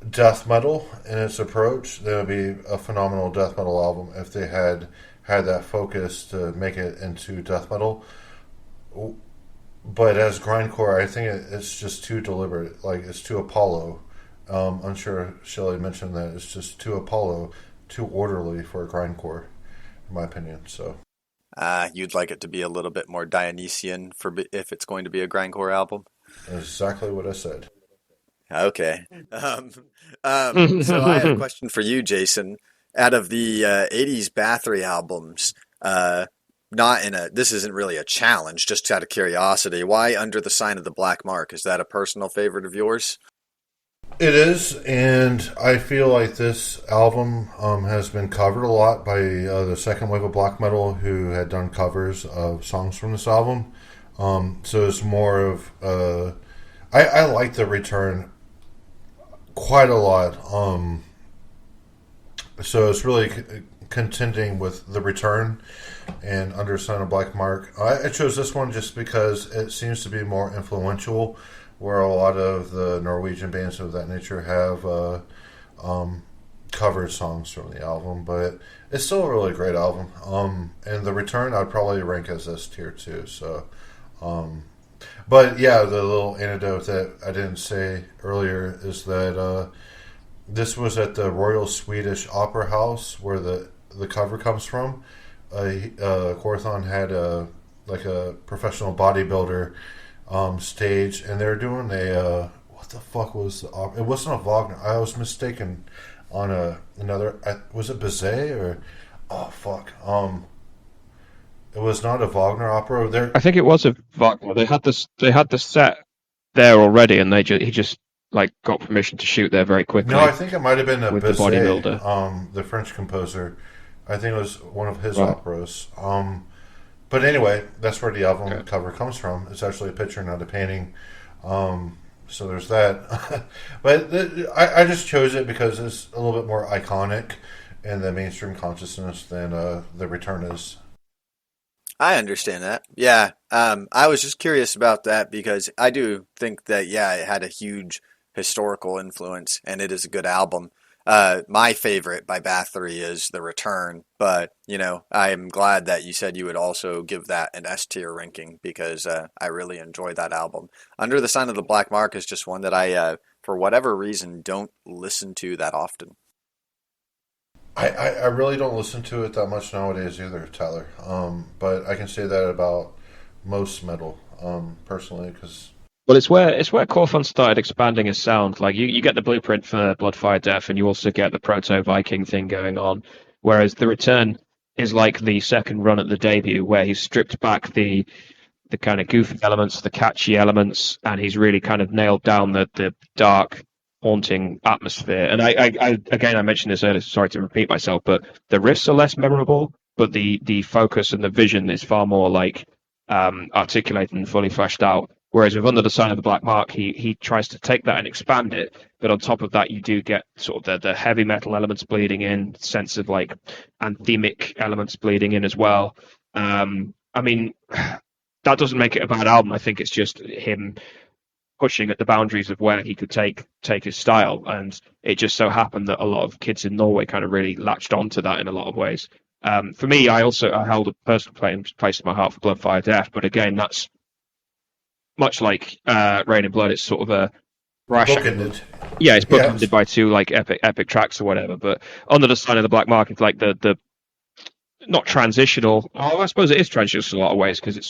death metal in its approach, then it would be a phenomenal death metal album if they had that focus to make it into death metal. But as grindcore, I think it's just too deliberate. Like, it's too Apollo. I'm sure Shelley mentioned that it's just too Apollo, too orderly for a grindcore, in my opinion. So, you'd like it to be a little bit more Dionysian if it's going to be a grindcore album. That's exactly what I said. Okay. So I had a question for you, Jason. Out of the 80s Bathory albums, this isn't really a challenge, just out of curiosity, why Under the Sign of the Black Mark? Is that a personal favorite of yours? It is, and I feel like this album has been covered a lot by the second wave of black metal, who had done covers of songs from this album. So it's more of I like the Return quite a lot. So it's really contending with the Return and Under Sign of Black Mark. I chose this one just because it seems to be more influential, where a lot of the Norwegian bands of that nature have covered songs from the album. But it's still a really great album. And the Return I'd probably rank as S tier too. So, but yeah, the little anecdote that I didn't say earlier is that this was at the Royal Swedish Opera House where the cover comes from. Quorthon had a professional bodybuilder stage, and they were doing what the fuck was the opera? It wasn't a Wagner. I was mistaken on another. Was it Bizet or? Oh fuck. It was not a Wagner opera. I think it was a Wagner. They had this. They had the set there already, and he just got permission to shoot there very quickly. No, I think it might have been a with Bizet, the bodybuilder, the French composer. I think it was one of his operas. But anyway, that's where the album cover comes from. It's actually a picture, not a painting. So there's that. But I just chose it because it's a little bit more iconic in the mainstream consciousness than The Return is. I understand that. Yeah. I was just curious about that because I do think that, yeah, it had a huge historical influence and it is a good album. My favorite by Bathory is The Return, but, I am glad that you said you would also give that an S tier ranking because I really enjoy that album. Under the Sign of the Black Mark is just one that I, for whatever reason, don't listen to that often. I really don't listen to it that much nowadays either, Tyler. But I can say that about most metal, personally, because... Well, it's where Quorthon started expanding his sound. Like you get the blueprint for Blood, Fire, Death, and you also get the proto-Viking thing going on. Whereas The Return is like the second run at the debut, where he's stripped back the kind of goofy elements, the catchy elements, and he's really kind of nailed down the dark haunting atmosphere. And I mentioned this earlier, sorry to repeat myself, but the riffs are less memorable, but the focus and the vision is far more like articulated and fully fleshed out. Whereas with Under the Sign of the Black Mark, he tries to take that and expand it, but on top of that, you do get sort of the heavy metal elements bleeding in, sense of like anthemic elements bleeding in as well. I mean, that doesn't make it a bad album. I think it's just him pushing at the boundaries of where he could take his style, and it just so happened that a lot of kids in Norway kind of really latched onto that in a lot of ways. For me, I held a personal place in my heart for Blood, Fire, Death, but again, that's much like Rain and Blood. It's sort of a bookended. Yeah, it's bookended by two like epic tracks or whatever. But Under the Sign of the Black Mark is like the not transitional. Oh, I suppose it is transitional in a lot of ways because it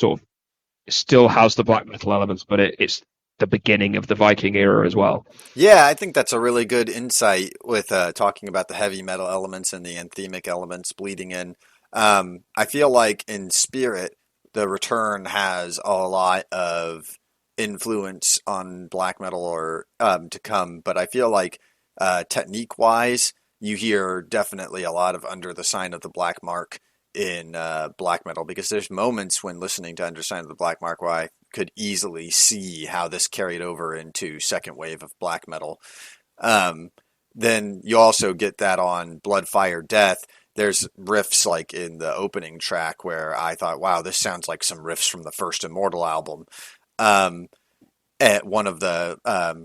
still has the black metal elements, but it's the beginning of the Viking era as well. Yeah, I think that's a really good insight with talking about the heavy metal elements and the anthemic elements bleeding in. I feel like in Spirit, the Return has a lot of influence on black metal or to come, but I feel like technique-wise, you hear definitely a lot of Under the Sign of the Black Mark in black metal, because there's moments when listening to Under the Sign of the Black Mark where I could easily see how this carried over into second wave of black metal. Then you also get that on Blood, Fire, Death. There's riffs like in the opening track where I thought, wow, this sounds like some riffs from the first Immortal album. At one of the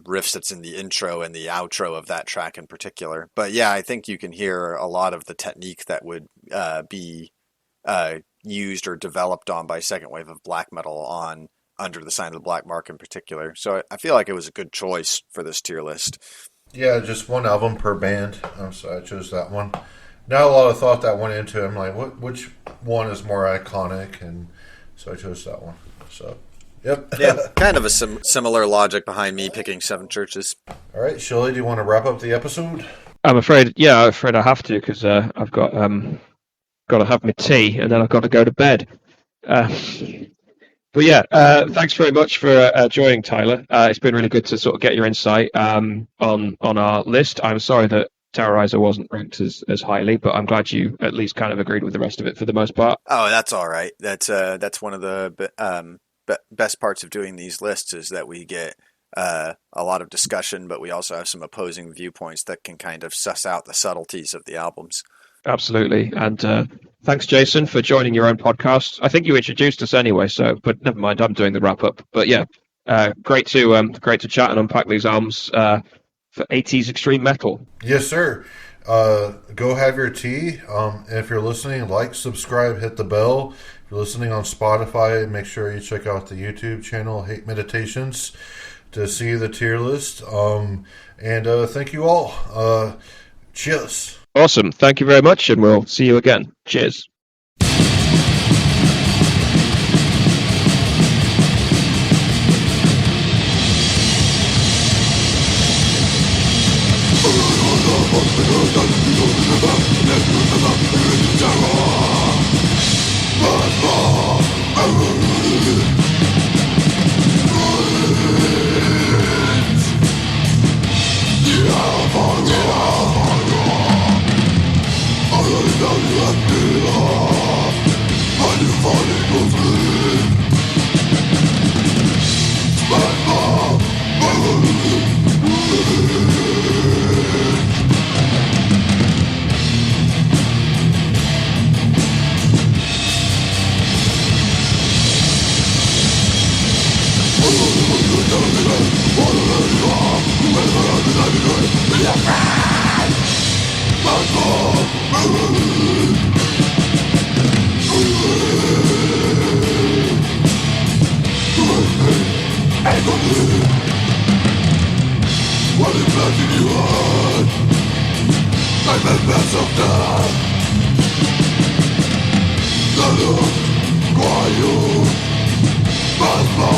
riffs that's in the intro and the outro of that track in particular. But yeah, I think you can hear a lot of the technique that would be used or developed on by second wave of black metal on Under the Sign of the Black Mark in particular. So I feel like it was a good choice for this tier list. Yeah, just one album per band. So I chose that one. Not a lot of thought that went into it. I'm like, which one is more iconic? And so I chose that one. So, yep. Yeah, kind of a similar logic behind me picking Seven Churches. All right, Shelley, do you want to wrap up the episode? I'm afraid I have to, because I've got to have my tea and then I've got to go to bed. But yeah, thanks very much for joining, Tyler. It's been really good to sort of get your insight on our list. I'm sorry that Terrorizer wasn't ranked as highly, but I'm glad you at least kind of agreed with the rest of it for the most part. Oh, that's all right. That's one of the best parts of doing these lists is that we get a lot of discussion, but we also have some opposing viewpoints that can kind of suss out the subtleties of the albums. Absolutely. And thanks, Jason, for joining your own podcast. I think you introduced us anyway, but never mind, I'm doing the wrap up. But yeah, great to chat and unpack these albums for 80s extreme metal. Yes, sir. Go have your tea. If you're listening, like, subscribe, hit the bell. If you're listening on Spotify, make sure you check out the YouTube channel, Hate Meditations, to see the tier list. And thank you all. Cheers. Awesome. Thank you very much, and we'll see you again. Cheers. Spasmo,